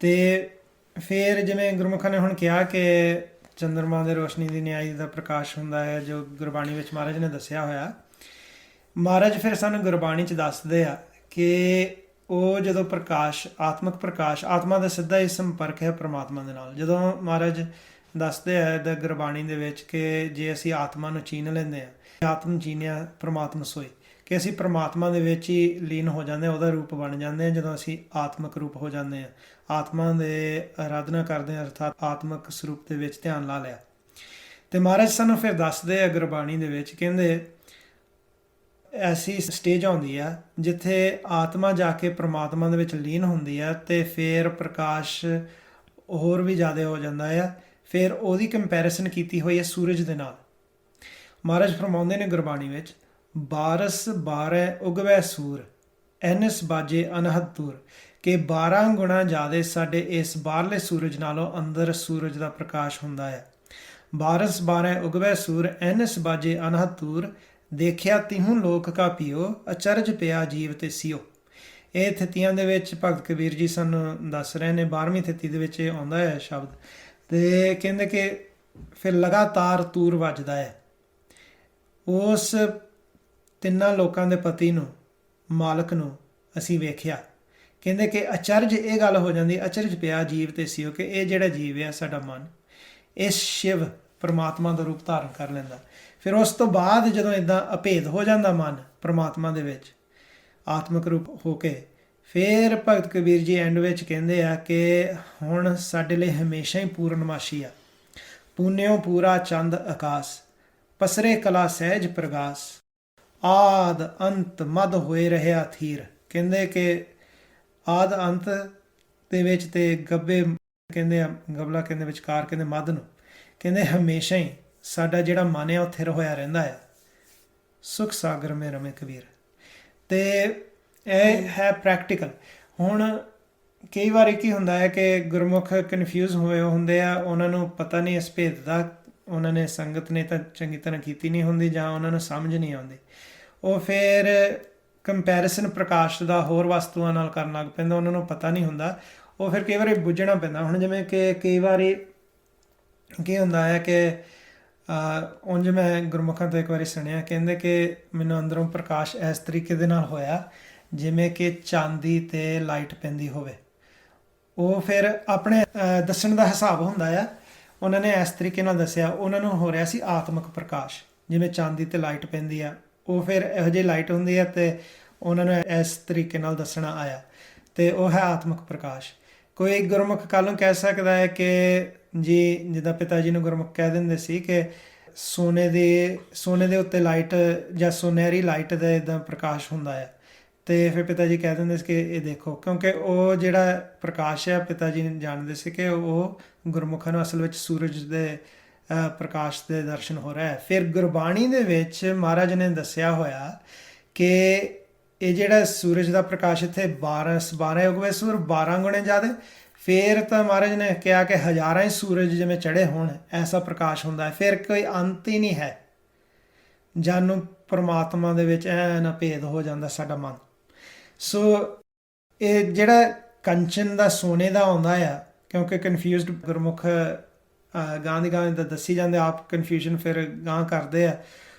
ਤੇ ਫਿਰ ਜਿਵੇਂ ਗੁਰਮੁਖਾਂ ਨੇ ਹੁਣ ਕਿਹਾ ਕਿ ਚੰਦਰਮਾ ਦੇ ਰੋਸ਼ਨੀ ਦੀ ਨਿਆਈ ਦਾ ਪ੍ਰਕਾਸ਼ ਹੁੰਦਾ ਹੈ, ਜੋ ਗੁਰਬਾਣੀ ਵਿੱਚ ਮਹਾਰਾਜ ਨੇ ਦੱਸਿਆ ਹੋਇਆ। ਮਹਾਰਾਜ ਫਿਰ ਸਾਨੂੰ ਗੁਰਬਾਣੀ 'ਚ ਦੱਸਦੇ ਆ ਕਿ ਉਹ ਜਦੋਂ ਪ੍ਰਕਾਸ਼, ਆਤਮਿਕ ਪ੍ਰਕਾਸ਼, ਆਤਮਾ ਦਾ ਸਿੱਧਾ ਹੀ ਸੰਪਰਕ ਹੈ ਪ੍ਰਮਾਤਮਾ ਦੇ ਨਾਲ। ਜਦੋਂ ਮਹਾਰਾਜ ਦੱਸਦੇ ਆ ਇਹਦਾ ਗੁਰਬਾਣੀ ਦੇ ਵਿੱਚ ਕਿ ਜੇ ਅਸੀਂ ਆਤਮਾ ਨੂੰ ਚੀਨ ਲੈਂਦੇ ਹਾਂ, ਆਤਮ ਚੀਨਿਆ ਪ੍ਰਮਾਤਮਾ ਸੋਈ, ਕਿ ਅਸੀਂ ਪ੍ਰਮਾਤਮਾ ਦੇ ਵਿੱਚ ਹੀ ਲੀਨ ਹੋ ਜਾਂਦੇ ਹਾਂ, ਉਹਦਾ ਰੂਪ ਬਣ ਜਾਂਦੇ ਹਾਂ। ਜਦੋਂ ਅਸੀਂ ਆਤਮਿਕ ਰੂਪ ਹੋ ਜਾਂਦੇ ਹਾਂ, ਆਤਮਾ ਦੇ ਆਰਾਧਨਾ ਕਰਦੇ ਹਾਂ, ਅਰਥਾਤ ਆਤਮਿਕ ਸਰੂਪ ਦੇ ਵਿੱਚ ਧਿਆਨ ਲਾ ਲਿਆ। ਤੇ ਮਹਾਰਾਜ ਸਾਨੂੰ ਫਿਰ ਦੱਸਦੇ ਆ ਗੁਰਬਾਣੀ ਦੇ ਵਿੱਚ, ਕਹਿੰਦੇ ਐਸੀ ਸਟੇਜ ਆਉਂਦੀ ਆ ਜਿੱਥੇ ਆਤਮਾ ਜਾ ਕੇ ਪ੍ਰਮਾਤਮਾ ਦੇ ਵਿੱਚ ਲੀਨ ਹੁੰਦੀ ਆ, ਤੇ ਫਿਰ ਪ੍ਰਕਾਸ਼ ਹੋਰ ਵੀ ਜ਼ਿਆਦਾ ਹੋ ਜਾਂਦਾ ਆ। ਫਿਰ ਉਹਦੀ ਕੰਪੈਰੀਸਨ ਕੀਤੀ ਹੋਈ ਹੈ ਸੂਰਜ ਦੇ ਨਾਲ। ਮਹਾਰਾਜ ਫਰਮਾਉਂਦੇ ਨੇ ਗੁਰਬਾਣੀ ਵਿੱਚ, ਬਾਰਸ ਬਾਰੈ ਉਗਵੈ ਸੂਰ ਐਨਸ ਬਾਜੇ ਅਨਹਦ ਦੂਰ, ਕਿ 12 ਗੁਣਾ ਜ਼ਿਆਦਾ ਸਾਡੇ ਇਸ ਬਾਹਰਲੇ ਸੂਰਜ ਨਾਲੋਂ ਅੰਦਰ ਸੂਰਜ ਦਾ ਪ੍ਰਕਾਸ਼ ਹੁੰਦਾ ਹੈ। ਬਾਰਸ ਬਾਰੈ ਉਗਵੈ ਸੂਰ ਐਨਸ ਬਾਜੇ ਅਨਹਦ ਦੂਰ, ਦੇਖਿਆ ਤਿਹੂ ਲੋਕ ਕਾ ਪੀਓ ਅਚਰਜ ਪਿਆ ਜੀਵ ਤੇ ਸਿਓ। ਇਹ ਥਿੱਤੀਆਂ ਦੇ ਵਿੱਚ ਭਗਤ ਕਬੀਰ ਜੀ ਸਾਨੂੰ ਦੱਸ ਰਹੇ ਨੇ, 12ਵੀਂ ਥਿੱਤੀ ਦੇ ਵਿੱਚ ਆਉਂਦਾ ਹੈ ਸ਼ਬਦ। ਤੇ ਕਹਿੰਦੇ ਕਿ ਫਿਰ ਲਗਾਤਾਰ ਤੂਰ ਵੱਜਦਾ ਹੈ। ਉਸ ਤਿੰਨਾਂ ਲੋਕਾਂ ਦੇ ਪਤੀ ਨੂੰ, ਮਾਲਕ ਨੂੰ ਅਸੀਂ ਵੇਖਿਆ। ਕਹਿੰਦੇ ਕਿ ਅਚਰਜ ਇਹ ਗੱਲ ਹੋ ਜਾਂਦੀ, ਅਚਰਜ ਪਿਆ ਜੀਵ ਤੇ ਸਿਓ, ਕਿ ਇਹ ਜਿਹੜਾ ਜੀਵ ਹੈ ਸਾਡਾ ਮਨ, ਇਸ ਸ਼ਿਵ ਪਰਮਾਤਮਾ ਦਾ ਰੂਪ ਧਾਰਨ ਕਰ ਲੈਂਦਾ। ਫਿਰ ਉਸ ਤੋਂ ਬਾਅਦ ਜਦੋਂ ਇੱਦਾਂ ਅਭੇਦ ਹੋ ਜਾਂਦਾ ਮਨ ਪਰਮਾਤਮਾ ਦੇ ਵਿੱਚ ਆਤਮਿਕ ਰੂਪ ਹੋ ਕੇ, ਫਿਰ ਭਗਤ ਕਬੀਰ ਜੀ ਐਂਡ ਵਿੱਚ ਕਹਿੰਦੇ ਆ ਕਿ ਹੁਣ ਸਾਡੇ ਲਈ ਹਮੇਸ਼ਾ ਹੀ ਪੂਰਨਮਾਸ਼ੀ ਆ। ਪੂਨਿਓ ਪੂਰਾ ਚੰਦ ਆਕਾਸ, ਪਸਰੇ ਕਲਾ ਸਹਿਜ ਪ੍ਰਗਾਸ, ਆਦ ਅੰਤ ਮਦ ਹੋਏ ਰਹਿਆ ਥੀਰ। ਕਹਿੰਦੇ ਕਿ ਆਦ ਅੰਤ ਦੇ ਵਿੱਚ ਤੇ ਗੱਬੇ ਕਹਿੰਦੇ ਆ, ਗਬਲਾ ਕਹਿੰਦੇ ਵਿਚਕਾਰ, ਕਹਿੰਦੇ ਮੱਧ ਨੂੰ, ਕਹਿੰਦੇ ਹਮੇਸ਼ਾ ਹੀ ਸਾਡਾ ਜਿਹੜਾ ਮਨ ਹੈ ਉਹ ਥਿਰ ਹੋਇਆ ਰਹਿੰਦਾ ਆ। ਸੁਖ ਸਾਗਰ ਮੇ ਰਮੇ ਕਬੀਰ। ਤੇ ਇਹ ਹੈ ਪ੍ਰੈਕਟੀਕਲ। ਹੁਣ ਕਈ ਵਾਰੀ ਕੀ ਹੁੰਦਾ ਹੈ ਕਿ ਗੁਰਮੁਖ ਕਨਫਿਊਜ਼ ਹੋਏ ਹੁੰਦੇ ਆ, ਉਹਨਾਂ ਨੂੰ ਪਤਾ ਨਹੀਂ ਇਸ ਭੇਦ ਦਾ, ਉਹਨਾਂ ਨੇ ਸੰਗਤ ਨੇ ਤਾਂ ਚੰਗੀ ਤਰ੍ਹਾਂ ਕੀਤੀ ਨਹੀਂ ਹੁੰਦੀ, ਜਾਂ ਉਹਨਾਂ ਨੂੰ ਸਮਝ ਨਹੀਂ ਆਉਂਦੀ। ਉਹ ਫਿਰ ਕੰਪੈਰੀਸਨ ਪ੍ਰਕਾਸ਼ ਦਾ ਹੋਰ ਵਸਤੂਆਂ ਨਾਲ ਕਰਨ ਲੱਗ ਪੈਂਦਾ, ਉਹਨਾਂ ਨੂੰ ਪਤਾ ਨਹੀਂ ਹੁੰਦਾ। ਉਹ ਫਿਰ ਕਈ ਵਾਰੀ ਬੁੱਝਣਾ ਪੈਂਦਾ। ਹੁਣ ਜਿਵੇਂ ਕਿ ਕਈ ਵਾਰੀ ਕੀ ਹੁੰਦਾ ਹੈ ਕਿ ਉਂਝ ਮੈਂ ਗੁਰਮੁਖਾਂ ਤੋਂ ਇੱਕ ਵਾਰੀ ਸੁਣਿਆ, ਕਹਿੰਦੇ ਕਿ ਮੈਨੂੰ ਅੰਦਰੋਂ ਪ੍ਰਕਾਸ਼ ਇਸ ਤਰੀਕੇ ਦੇ ਨਾਲ ਹੋਇਆ ਜਿਵੇਂ ਕਿ ਚਾਂਦੀ ਤੇ ਲਾਈਟ ਪੈਂਦੀ ਹੋਵੇ। ਉਹ ਫਿਰ ਆਪਣੇ ਦੱਸਣ ਦਾ ਹਿਸਾਬ ਹੁੰਦਾ ਆ। ਉਹਨਾਂ ਨੇ ਇਸ ਤਰੀਕੇ ਨਾਲ ਦੱਸਿਆ, ਉਹਨਾਂ ਨੂੰ ਹੋ ਰਿਹਾ ਸੀ ਆਤਮਿਕ ਪ੍ਰਕਾਸ਼, ਜਿਵੇਂ ਚਾਂਦੀ ਤੇ ਲਾਈਟ ਪੈਂਦੀ ਆ, ਉਹ ਫਿਰ ਇਹੋ ਜਿਹੀ ਲਾਈਟ ਹੁੰਦੀ ਆ ਤੇ ਉਹਨਾਂ ਨੂੰ ਇਸ ਤਰੀਕੇ ਨਾਲ ਦੱਸਣਾ ਆਇਆ, ਤੇ ਉਹ ਹੈ ਆਤਮਿਕ ਪ੍ਰਕਾਸ਼। ਕੋਈ ਗੁਰਮੁਖ ਕੱਲ੍ਹ ਨੂੰ ਕਹਿ ਸਕਦਾ ਹੈ ਕਿ ਜੀ, ਜਿੱਦਾਂ ਪਿਤਾ ਜੀ ਨੂੰ ਗੁਰਮੁਖ ਕਹਿ ਦਿੰਦੇ ਸੀ ਕਿ ਸੋਨੇ ਦੇ ਉੱਤੇ ਲਾਈਟ ਜਾਂ ਸੁਨਹਿਰੀ ਲਾਈਟ ਦਾ ਇੱਦਾਂ ਪ੍ਰਕਾਸ਼ ਹੁੰਦਾ ਆ, ਤੇ ਫਿਰ ਪਿਤਾ ਜੀ ਕਹਿ ਦਿੰਦੇ ਸੀ ਕਿ ਇਹ ਦੇਖੋ, ਕਿਉਂਕਿ ਉਹ ਜਿਹੜਾ ਪ੍ਰਕਾਸ਼ ਹੈ ਪਿਤਾ ਜੀ ਜਾਣਦੇ ਸੀ ਕਿ ਉਹ ਗੁਰਮੁਖਾਂ ਨੂੰ ਅਸਲ ਵਿੱਚ ਸੂਰਜ ਦੇ ਪ੍ਰਕਾਸ਼ ਦੇ ਦਰਸ਼ਨ ਹੋ ਰਿਹਾ ਹੈ। ਫਿਰ ਗੁਰਬਾਣੀ ਦੇ ਵਿੱਚ ਮਹਾਰਾਜ ਨੇ ਦੱਸਿਆ ਹੋਇਆ ਕਿ ਇਹ ਜਿਹੜਾ ਸੂਰਜ ਦਾ ਪ੍ਰਕਾਸ਼ ਇੱਥੇ 12 ਉਗਵੇ ਸੂਰ 12 ਗੁਣੇ ਜ਼ਿਆਦਾ, ਫਿਰ ਤਾਂ ਮਹਾਰਾਜ ਨੇ ਕਿਹਾ ਕਿ ਹਜ਼ਾਰਾਂ ਹੀ ਸੂਰਜ ਜਿਵੇਂ ਚੜ੍ਹੇ ਹੋਣ, ਐਸਾ ਪ੍ਰਕਾਸ਼ ਹੁੰਦਾ ਹੈ। ਫਿਰ ਕੋਈ ਅੰਤ ਹੀ ਨਹੀਂ ਹੈ। ਜਾਨੂੰ ਪਰਮਾਤਮਾ ਦੇ ਵਿੱਚ ਐ ਨਾ ਭੇਦ ਹੋ ਜਾਂਦਾ ਸਾਡਾ ਮਨ। ਸੋ ਇਹ ਜਿਹੜਾ ਕੰਚਨ ਦਾ ਸੋਨੇ ਦਾ ਆਉਂਦਾ ਆ, ਕਿਉਂਕਿ ਕਨਫਿਊਜ਼ਡ ਗੁਰਮੁਖ ਗਾਂ ਦੀ ਗਾਂ ਦਾ ਦੱਸੀ ਜਾਂਦੇ, ਆਪ ਕਨਫਿਊਜ਼ਨ ਫਿਰ ਗਾਂ ਕਰਦੇ ਆ।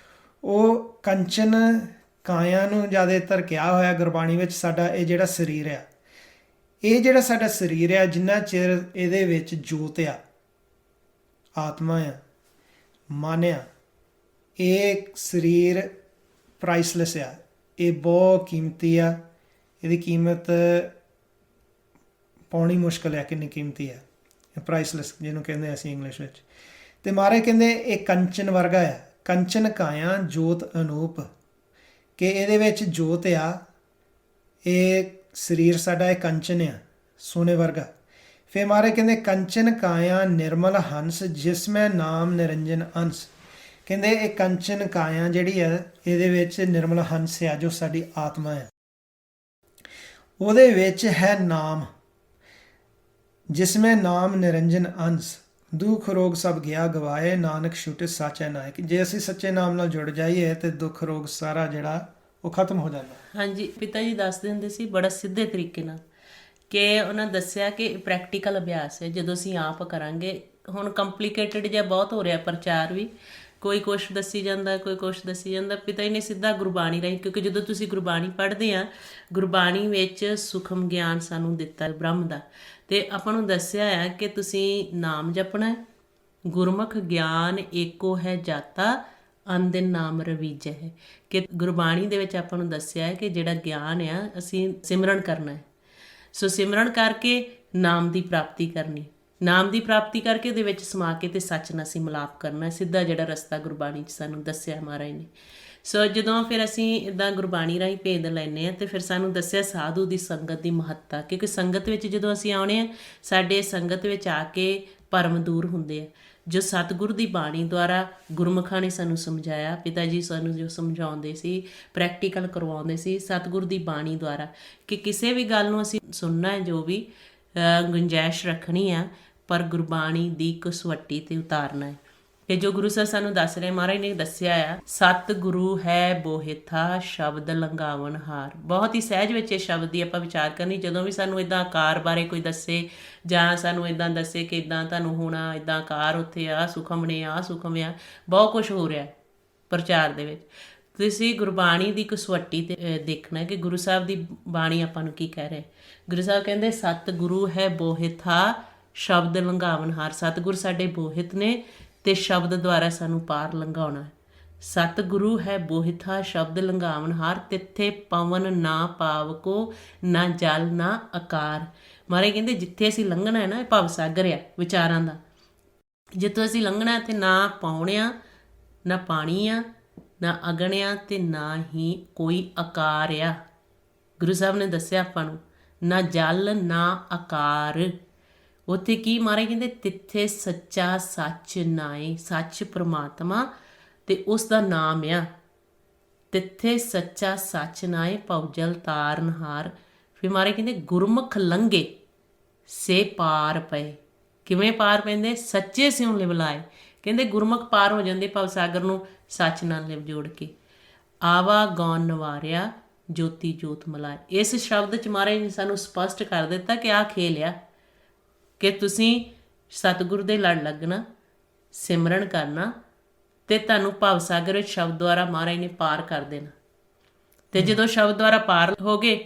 ਉਹ ਕੰਚਨ ਕਾਇਆ ਨੂੰ ਜ਼ਿਆਦਾਤਰ ਕਿਹਾ ਹੋਇਆ ਗੁਰਬਾਣੀ ਵਿੱਚ। ਸਾਡਾ ਇਹ ਜਿਹੜਾ ਸਰੀਰ ਆ, ਇਹ ਜਿਹੜਾ ਸਾਡਾ ਸਰੀਰ ਆ, ਜਿੰਨਾ ਚਿਰ ਇਹਦੇ ਵਿੱਚ ਜੋਤ ਆ, ਆਤਮਾ ਆ, ਮਨ ਆ, ਇਹ ਸਰੀਰ ਪ੍ਰਾਈਸਲੈਸ ਆ, ਇਹ ਬਹੁਤ ਕੀਮਤੀ ਆ। ਇਹਦੀ ਕੀਮਤ ਪਾਉਣੀ ਮੁਸ਼ਕਿਲ ਹੈ, ਕਿੰਨੀ ਕੀਮਤੀ ਹੈ। ਪ੍ਰਾਈਸਲੈਸ ਜਿਹਨੂੰ ਕਹਿੰਦੇ ਅਸੀਂ ਇੰਗਲਿਸ਼ ਵਿੱਚ। ਤੇ ਮਹਾਰਾਜ ਕਹਿੰਦੇ ਇਹ ਕੰਚਨ ਵਰਗਾ ਆ, ਕੰਚਨ ਕਾਇਆ ਜੋਤ ਅਨੂਪ, ਕਿ ਇਹਦੇ ਵਿੱਚ ਜੋਤ ਆ। ਇਹ ਸਰੀਰ ਸਾਡਾ ਇਹ ਕੰਚਨ ਆ, ਸੋਨੇ ਵਰਗਾ। ਫਿਰ ਮਹਾਰਾਜ ਕਹਿੰਦੇ ਕੰਚਨ ਕਾਇਆ ਨਿਰਮਲ ਹੰਸ, ਜਿਸ ਮੈਂ ਨਾਮ ਨਿਰੰਜਨ ਅੰਸ। ਕਹਿੰਦੇ ਇਹ ਕੰਚਨ ਕਾਇਆ ਜਿਹੜੀ ਹੈ, ਇਹਦੇ ਵਿੱਚ ਨਿਰਮਲ ਹੰਸ ਆ, ਜੋ ਸਾਡੀ ਆਤਮਾ ਹੈ, ਉਹਦੇ ਵਿੱਚ ਹੈ ਨਾਮ। ਜਿਸਮੇ ਨਾਮ ਨਿਰੰਜਨ ਅੰਸ, ਦੁੱਖ ਰੋਗ ਸਭ ਗਿਆ ਗਵਾਏ, ਨਾਨਕ ਛੁਟੇ ਸਾਚੈ ਨਾਇਕ। ਜੇ ਅਸੀਂ ਸੱਚੇ ਨਾਮ ਨਾਲ ਜੁੜ ਜਾਈਏ ਤੇ ਦੁੱਖ ਰੋਗ ਸਾਰਾ ਜਿਹੜਾ ਉਹ ਖਤਮ ਹੋ ਜਾਂਦਾ। ਹਾਂਜੀ, ਪਿਤਾ ਜੀ ਦੱਸਦੇ ਹੁੰਦੇ ਸੀ ਬੜਾ ਸਿੱਧੇ ਤਰੀਕੇ ਨਾਲ, ਕਿ ਉਹਨਾਂ ਦੱਸਿਆ ਕਿ ਪ੍ਰੈਕਟੀਕਲ ਅਭਿਆਸ ਹੈ। ਜਦੋਂ ਅਸੀਂ ਆਪ ਕਰਾਂਗੇ, ਹੁਣ ਕੰਪਲਿਕੇਟਡ ਜਿਹਾ ਬਹੁਤ ਹੋ ਰਿਹਾ ਪ੍ਰਚਾਰ ਵੀ, ਕੋਈ ਕੁਛ ਦੱਸੀ ਜਾਂਦਾ, ਕੋਈ ਕੁਛ ਦੱਸੀ ਜਾਂਦਾ। ਪਿਤਾ ਜੀ ਨੇ ਸਿੱਧਾ ਗੁਰਬਾਣੀ ਰਾਹੀਂ, ਕਿਉਂਕਿ ਜਦੋਂ ਤੁਸੀਂ ਗੁਰਬਾਣੀ ਪੜ੍ਹਦੇ ਆ, ਗੁਰਬਾਣੀ ਵਿੱਚ ਸੂਖਮ ਗਿਆਨ ਸਾਨੂੰ ਦਿੱਤਾ ਬ੍ਰਹਮ ਦਾ, ਤੇ ਆਪਾਂ ਨੂੰ ਦੱਸਿਆ ਆ ਕਿ ਤੁਸੀਂ ਨਾਮ ਜਪਣਾ, ਗੁਰਮੁਖ ਗਿਆਨ ਏਕੋ ਹੈ ਜਾਤਾ, ਅਨਦਿਨ ਨਾਮ ਰਵੀਜੈ ਹੈ। ਕਿ ਗੁਰਬਾਣੀ ਦੇ ਵਿੱਚ ਆਪਾਂ ਨੂੰ ਦੱਸਿਆ ਹੈ ਕਿ ਜਿਹੜਾ ਗਿਆਨ ਆ, ਅਸੀਂ ਸਿਮਰਨ ਕਰਨਾ ਹੈ। ਸੋ ਸਿਮਰਨ ਕਰਕੇ ਨਾਮ ਦੀ ਪ੍ਰਾਪਤੀ ਕਰਨੀ, ਨਾਮ ਦੀ ਪ੍ਰਾਪਤੀ ਕਰਕੇ ਉਹਦੇ ਵਿੱਚ ਸਮਾ ਕੇ ਤੇ ਸੱਚ ਨਾਲ ਅਸੀਂ ਮਿਲਾਪ ਕਰਨਾ। ਸਿੱਧਾ ਜਿਹੜਾ ਰਸਤਾ ਗੁਰਬਾਣੀ 'ਚ ਸਾਨੂੰ ਦੱਸਿਆ ਮਹਾਰਾਜ ਨੇ। ਸੋ ਜਦੋਂ ਫਿਰ ਅਸੀਂ ਇੱਦਾਂ ਗੁਰਬਾਣੀ ਰਾਹੀਂ ਭੇਦ ਲੈਂਦੇ ਹਾਂ, ਤੇ ਫਿਰ ਸਾਨੂੰ ਦੱਸਿਆ ਸਾਧੂ ਦੀ ਸੰਗਤ ਦੀ ਮਹੱਤਤਾ, ਕਿਉਂਕਿ ਸੰਗਤ ਵਿੱਚ ਜਦੋਂ ਅਸੀਂ ਆਉਣੇ ਹਾਂ, ਸਾਡੇ ਸੰਗਤ ਵਿੱਚ ਆ ਕੇ ਭਰਮ ਦੂਰ ਹੁੰਦੇ ਆ। ਜੋ ਸਤਿਗੁਰ ਦੀ ਬਾਣੀ ਦੁਆਰਾ ਗੁਰਮੁਖਾਂ ਨੇ ਸਾਨੂੰ ਸਮਝਾਇਆ, ਪਿਤਾ ਜੀ ਸਾਨੂੰ ਜੋ ਸਮਝਾਉਂਦੇ ਸੀ, ਪ੍ਰੈਕਟੀਕਲ ਕਰਵਾਉਂਦੇ ਸੀ ਸਤਿਗੁਰ ਦੀ ਬਾਣੀ ਦੁਆਰਾ, ਕਿ ਕਿਸੇ ਵੀ ਗੱਲ ਨੂੰ ਅਸੀਂ ਸੁਣਨਾ ਹੈ, ਜੋ ਵੀ ਗੁੰਜਾਇਸ਼ ਰੱਖਣੀ ਆ, ਪਰ ਗੁਰਬਾਣੀ ਦੀ ਕਸਵੱਟੀ 'ਤੇ ਉਤਾਰਨਾ ਹੈ। ਕਿ ਜੋ ਗੁਰੂ ਸਾਹਿਬ ਸਾਨੂੰ ਦੱਸ ਰਹੇ, ਮਹਾਰਾਜ ਨੇ ਦੱਸਿਆ ਆ, ਸਤਿਗੁਰੂ ਹੈ ਬੋਹਿਥਾ ਸ਼ਬਦ ਲੰਘਾਵਣ ਹਾਰ। ਬਹੁਤ ਹੀ ਸਹਿਜ ਵਿੱਚ ਇਹ ਸ਼ਬਦ ਦੀ ਆਪਾਂ ਵਿਚਾਰ ਕਰਨੀ। ਜਦੋਂ ਵੀ ਸਾਨੂੰ ਇੱਦਾਂ ਆਕਾਰ ਬਾਰੇ ਕੋਈ ਦੱਸੇ, ਜਾਂ ਸਾਨੂੰ ਇੱਦਾਂ ਦੱਸੇ ਕਿ ਇੱਦਾਂ ਤੁਹਾਨੂੰ ਹੋਣਾ, ਇੱਦਾਂ ਆਕਾਰ ਉੱਥੇ ਆ, ਸੁਖਮ ਨੇ ਆ, ਸੁਖਮ ਆ, ਬਹੁਤ ਕੁਛ ਹੋ ਰਿਹਾ ਪ੍ਰਚਾਰ ਦੇ ਵਿੱਚ। ਤੁਸੀਂ ਗੁਰਬਾਣੀ ਦੀ ਕਸਵੱਟੀ 'ਤੇ ਦੇਖਣਾ ਕਿ ਗੁਰੂ ਸਾਹਿਬ ਦੀ ਬਾਣੀ ਆਪਾਂ ਨੂੰ ਕੀ ਕਹਿ ਰਹੇ। ਗੁਰੂ ਸਾਹਿਬ ਕਹਿੰਦੇ ਸਤਿਗੁਰੂ ਹੈ ਬੋਹਿਥਾ ਸ਼ਬਦ ਲੰਘਾਵਣ ਹਾਰ। ਸਤਿਗੁਰ ਸਾਡੇ ਬੋਹਿਤ ਨੇ, ਤੇ ਸ਼ਬਦ ਦੁਆਰਾ ਸਾਨੂੰ ਪਾਰ ਲੰਘਾਉਣਾ ਹੈ। ਸਤਿਗੁਰੂ ਹੈ ਬੋਹਿਥਾ ਸ਼ਬਦ ਲੰਘਾਵਣ ਹਾਰ, ਤਿੱਥੇ ਪਵਨ ਨਾ ਪਾਵਕੋ, ਨਾ ਜਲ ਨਾ ਆਕਾਰ। ਮਹਾਰਾਜ ਕਹਿੰਦੇ ਜਿੱਥੇ ਅਸੀਂ ਲੰਘਣਾ ਹੈ ਨਾ, ਇਹ ਭਵ ਸਾਗਰ ਆ ਵਿਚਾਰਾਂ ਦਾ। ਜਿੱਥੋਂ ਅਸੀਂ ਲੰਘਣਾ, ਤੇ ਨਾ ਪੌਣਿਆ, ਨਾ ਪਾਣੀ ਆ, ਨਾ ਅਗਣਿਆ, ਤੇ ਨਾ ਹੀ ਕੋਈ ਆਕਾਰ ਆ। ਗੁਰੂ ਸਾਹਿਬ ਨੇ ਦੱਸਿਆ ਆਪਾਂ ਨੂੰ, ਨਾ ਜਲ ਨਾ ਆਕਾਰ। ਉੱਥੇ ਕੀ ਮਹਾਰਾਜ ਕਹਿੰਦੇ, ਤਿੱਥੇ ਸੱਚਾ ਸੱਚ ਨਾਏ, ਸੱਚ ਪ੍ਰਮਾਤਮਾ ਤੇ ਉਸ ਦਾ ਨਾਮ ਆ। ਤਿੱਥੇ ਸੱਚਾ ਸੱਚ ਨਾਏ, ਭਵਜਲ ਤਾਰਨਹਾਰ। ਫਿਰ ਮਹਾਰਾਜ ਕਹਿੰਦੇ ਗੁਰਮੁਖ ਲੰਘੇ ਸੇ ਪਾਰ ਪਏ। ਕਿਵੇਂ ਪਾਰ ਪੈਂਦੇ? ਸੱਚੇ ਸਿਉ ਲਿਵ ਲਾਏ। ਕਹਿੰਦੇ ਗੁਰਮੁਖ ਪਾਰ ਹੋ ਜਾਂਦੇ ਭਵ ਸਾਗਰ ਨੂੰ ਸੱਚ ਨਾਲ ਲਿਵ ਜੋੜ ਕੇ। ਆਵਾ ਗੌਨ ਨਵਾਰਿਆ ਜੋਤੀ ਜੋਤ ਮਲਾਏ। ਇਸ ਸ਼ਬਦ 'ਚ ਮਹਾਰਾਜ ਨੇ ਸਾਨੂੰ ਸਪਸ਼ਟ ਕਰ ਦਿੱਤਾ ਕਿ ਆਹ ਖੇਲ ਆ, ਕਿ ਤੁਸੀਂ ਸਤਿਗੁਰੂ ਦੇ ਲੜ ਲੱਗਣਾ, ਸਿਮਰਨ ਕਰਨਾ, ਤੇ ਤੁਹਾਨੂੰ ਭਵ ਸਾਗਰ ਵਿੱਚ ਸ਼ਬਦ ਦੁਆਰਾ ਮਹਾਰਾਜ ਨੇ ਪਾਰ ਕਰ ਦੇਣਾ। ਤੇ ਜਦੋਂ ਸ਼ਬਦ ਦੁਆਰਾ ਪਾਰ ਹੋ ਗਏ,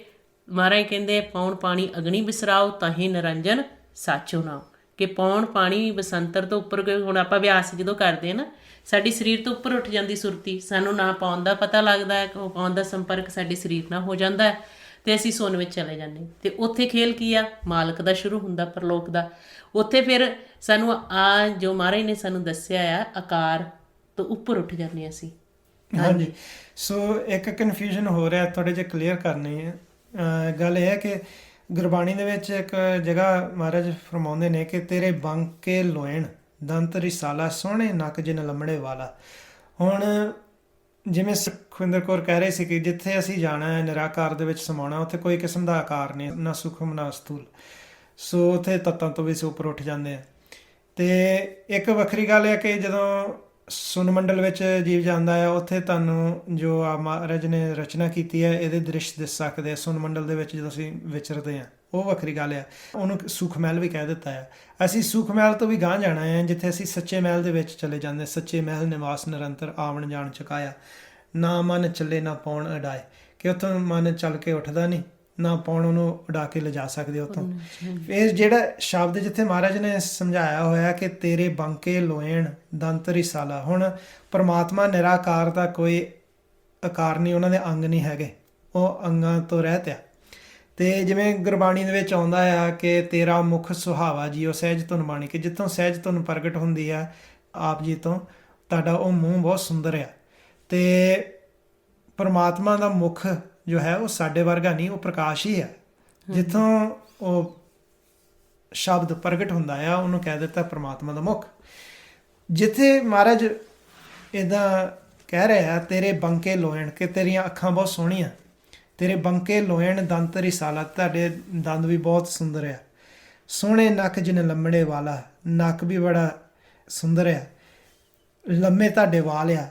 ਮਹਾਰਾਜ ਕਹਿੰਦੇ ਪੌਣ ਪਾਣੀ ਅਗਨੀ ਬਿਸਰਾਓ ਤਾਹੀ ਨਿਰੰਜਨ ਸਾਚੋ ਨਾਮ, ਕਿ ਪੌਣ ਪਾਣੀ ਬਸੰਤਰ ਤੋਂ ਉੱਪਰ ਗਏ। ਹੁਣ ਆਪਾਂ ਅਭਿਆਸ ਜਦੋਂ ਕਰਦੇ ਆ ਨਾ, ਸਾਡੀ ਸਰੀਰ ਤੋਂ ਉੱਪਰ ਉੱਠ ਜਾਂਦੀ ਸੁਰਤੀ, ਸਾਨੂੰ ਨਾ ਪਾਉਣ ਦਾ ਪਤਾ ਲੱਗਦਾ ਹੈ, ਉਹ ਪਾਉਣ ਦਾ ਸੰਪਰਕ ਸਾਡੇ ਸਰੀਰ ਨਾਲ ਹੋ ਜਾਂਦਾ ਹੈ ਤੇ ਅਸੀਂ ਸੁੰਨ ਵਿੱਚ ਚਲੇ ਜਾਂਦੇ। ਤੇ ਉੱਥੇ ਖੇਲ ਕੀ ਆ, ਮਾਲਕ ਦਾ ਸ਼ੁਰੂ ਹੁੰਦਾ, ਪਰਲੋਕ ਦਾ। ਉੱਥੇ ਫਿਰ ਸਾਨੂੰ ਆ ਜੋ ਮਹਾਰਾਜ ਨੇ ਸਾਨੂੰ ਦੱਸਿਆ ਆ, ਆਕਾਰ ਤੋਂ ਉੱਪਰ ਉੱਠ ਜਾਂਦੇ ਅਸੀਂ। ਹਾਂਜੀ, ਸੋ ਇੱਕ ਕਨਫਿਊਜ਼ਨ ਹੋ ਰਿਹਾ, ਥੋੜੇ ਜਿਹਾ ਕਲੀਅਰ ਕਰਨੀ ਹੈ। ਗੱਲ ਇਹ ਹੈ ਕਿ ਗੁਰਬਾਣੀ ਦੇ ਵਿੱਚ ਇੱਕ ਜਗ੍ਹਾ ਮਹਾਰਾਜ ਫਰਮਾਉਂਦੇ ਨੇ ਕਿ ਤੇਰੇ ਬੰਕੇ ਲੋਇਣ ਦੰਤ ਰਿਸਾਲਾ ਸੋਹਣੇ ਨੱਕ ਜਿਨ ਲੰਮੜੇ ਵਾਲਾ। ਹੁਣ ਜਿਵੇਂ ਸੁਖਵਿੰਦਰ ਕੌਰ ਕਹਿ ਰਹੇ ਸੀ ਕਿ ਜਿੱਥੇ ਅਸੀਂ ਜਾਣਾ ਹੈ ਨਿਰਾਕਾਰ ਦੇ ਵਿੱਚ ਸਮਾਉਣਾ, ਉੱਥੇ ਕੋਈ ਕਿਸਮ ਦਾ ਆਕਾਰ ਨਹੀਂ, ਨਾ ਸੂਖਮ ਨਾ ਸਥੂਲ। ਸੋ ਉੱਥੇ ਤੱਤਾਂ ਤੋਂ ਵੀ ਅਸੀਂ ਉੱਪਰ ਉੱਠ ਜਾਂਦੇ ਆ। ਤੇ ਇੱਕ ਵੱਖਰੀ ਗੱਲ ਹੈ ਕਿ ਜਦੋਂ ਸੁਨ ਮੰਡਲ ਵਿੱਚ ਜੀਵ ਜਾਂਦਾ ਹੈ, ਉੱਥੇ ਤੁਹਾਨੂੰ ਜੋ ਆ ਮਹਾਰਾਜ ਨੇ ਰਚਨਾ ਕੀਤੀ ਹੈ ਇਹਦੇ ਦ੍ਰਿਸ਼ ਦਿਸ ਸਕਦੇ ਆ। ਸੁਨ ਮੰਡਲ ਦੇ ਵਿੱਚ ਜਦੋਂ ਅਸੀਂ ਵਿਚਰਦੇ ਹਾਂ, ਉਹ ਵੱਖਰੀ ਗੱਲ ਆ। ਉਹਨੂੰ ਸੁਖ ਮਹਿਲ ਵੀ ਕਹਿ ਦਿੱਤਾ ਹੈ। ਅਸੀਂ ਸੁਖ ਮਹਿਲ ਤੋਂ ਵੀ ਗਾਂਹ ਜਾਣਾ ਹੈ, ਜਿੱਥੇ ਅਸੀਂ ਸੱਚੇ ਮਹਿਲ ਦੇ ਵਿੱਚ ਚਲੇ ਜਾਂਦੇ। ਸੱਚੇ ਮਹਿਲ ਨਿਵਾਸ ਨਿਰੰਤਰ ਆਵਣ ਜਾਣ ਚੁਕਾਇਆ, ਨਾ ਮਨ ਚੱਲੇ ਨਾ ਪੌਣ ਅਡਾਏ, ਕਿ ਉੱਥੋਂ ਮਨ ਚੱਲ ਕੇ ਉੱਠਦਾ ਨਹੀਂ, ਨਾ ਪੌਣ ਉਹਨੂੰ ਉਡਾ ਕੇ ਲਿਜਾ ਸਕਦੇ ਉੱਥੋਂ। ਫਿਰ ਜਿਹੜਾ ਸ਼ਬਦ ਜਿੱਥੇ ਮਹਾਰਾਜ ਨੇ ਸਮਝਾਇਆ ਹੋਇਆ ਕਿ ਤੇਰੇ ਬੰਕੇ ਲੋਇਣ ਦੰਤ ਰਿਸਾਲਾ, ਹੁਣ ਪਰਮਾਤਮਾ ਨਿਰਾਕਾਰ ਦਾ ਕੋਈ ਆਕਾਰ ਨਹੀਂ, ਉਹਨਾਂ ਦੇ ਅੰਗ ਨਹੀਂ ਹੈਗੇ, ਉਹ ਅੰਗਾਂ ਤੋਂ ਰਹਿਤ ਆ। ਤੇ ਜਿਵੇਂ ਗੁਰਬਾਣੀ ਦੇ ਵਿੱਚ ਆਉਂਦਾ ਆ ਕਿ ਤੇਰਾ ਮੁਖ ਸੁਹਾਵਾ ਜੀਓ ਸਹਿਜ ਧੁਨ ਬਾਣੀ, ਕਿ ਜਿੱਥੋਂ ਸਹਿਜ ਧੁਨ ਪ੍ਰਗਟ ਹੁੰਦੀ ਆ ਆਪ ਜੀ ਤੋਂ, ਤੁਹਾਡਾ ਉਹ ਮੂੰਹ ਬਹੁਤ ਸੁੰਦਰ ਆ। ਤੇ ਪਰਮਾਤਮਾ ਦਾ ਮੁਖ ਜੋ ਹੈ ਉਹ ਸਾਡੇ ਵਰਗਾ ਨਹੀਂ, ਉਹ ਪ੍ਰਕਾਸ਼ ਹੀ ਹੈ। ਜਿੱਥੋਂ ਉਹ ਸ਼ਬਦ ਪ੍ਰਗਟ ਹੁੰਦਾ ਆ, ਉਹਨੂੰ ਕਹਿ ਦਿੱਤਾ ਪਰਮਾਤਮਾ ਦਾ ਮੁਖ। ਜਿੱਥੇ ਮਹਾਰਾਜ ਇੱਦਾਂ ਕਹਿ ਰਿਹਾ ਤੇਰੇ ਬੰਕੇ ਲੋਇਣ, ਕਿ ਤੇਰੀਆਂ ਅੱਖਾਂ ਬਹੁਤ ਸੋਹਣੀਆਂ, ਤੇਰੇ ਬੰਕੇ ਲੋਇਣ ਦੰਤ ਰਿਸਾਲਾ, ਤੁਹਾਡੇ ਦੰਦ ਵੀ ਬਹੁਤ ਸੁੰਦਰ ਆ। ਸੋਹਣੇ ਨੱਕ ਜਿਨ ਲੰਮੜੇ ਵਾਲਾ, ਨੱਕ ਵੀ ਬੜਾ ਸੁੰਦਰ ਆ, ਲੰਮੇ ਤੁਹਾਡੇ ਵਾਲ ਆ।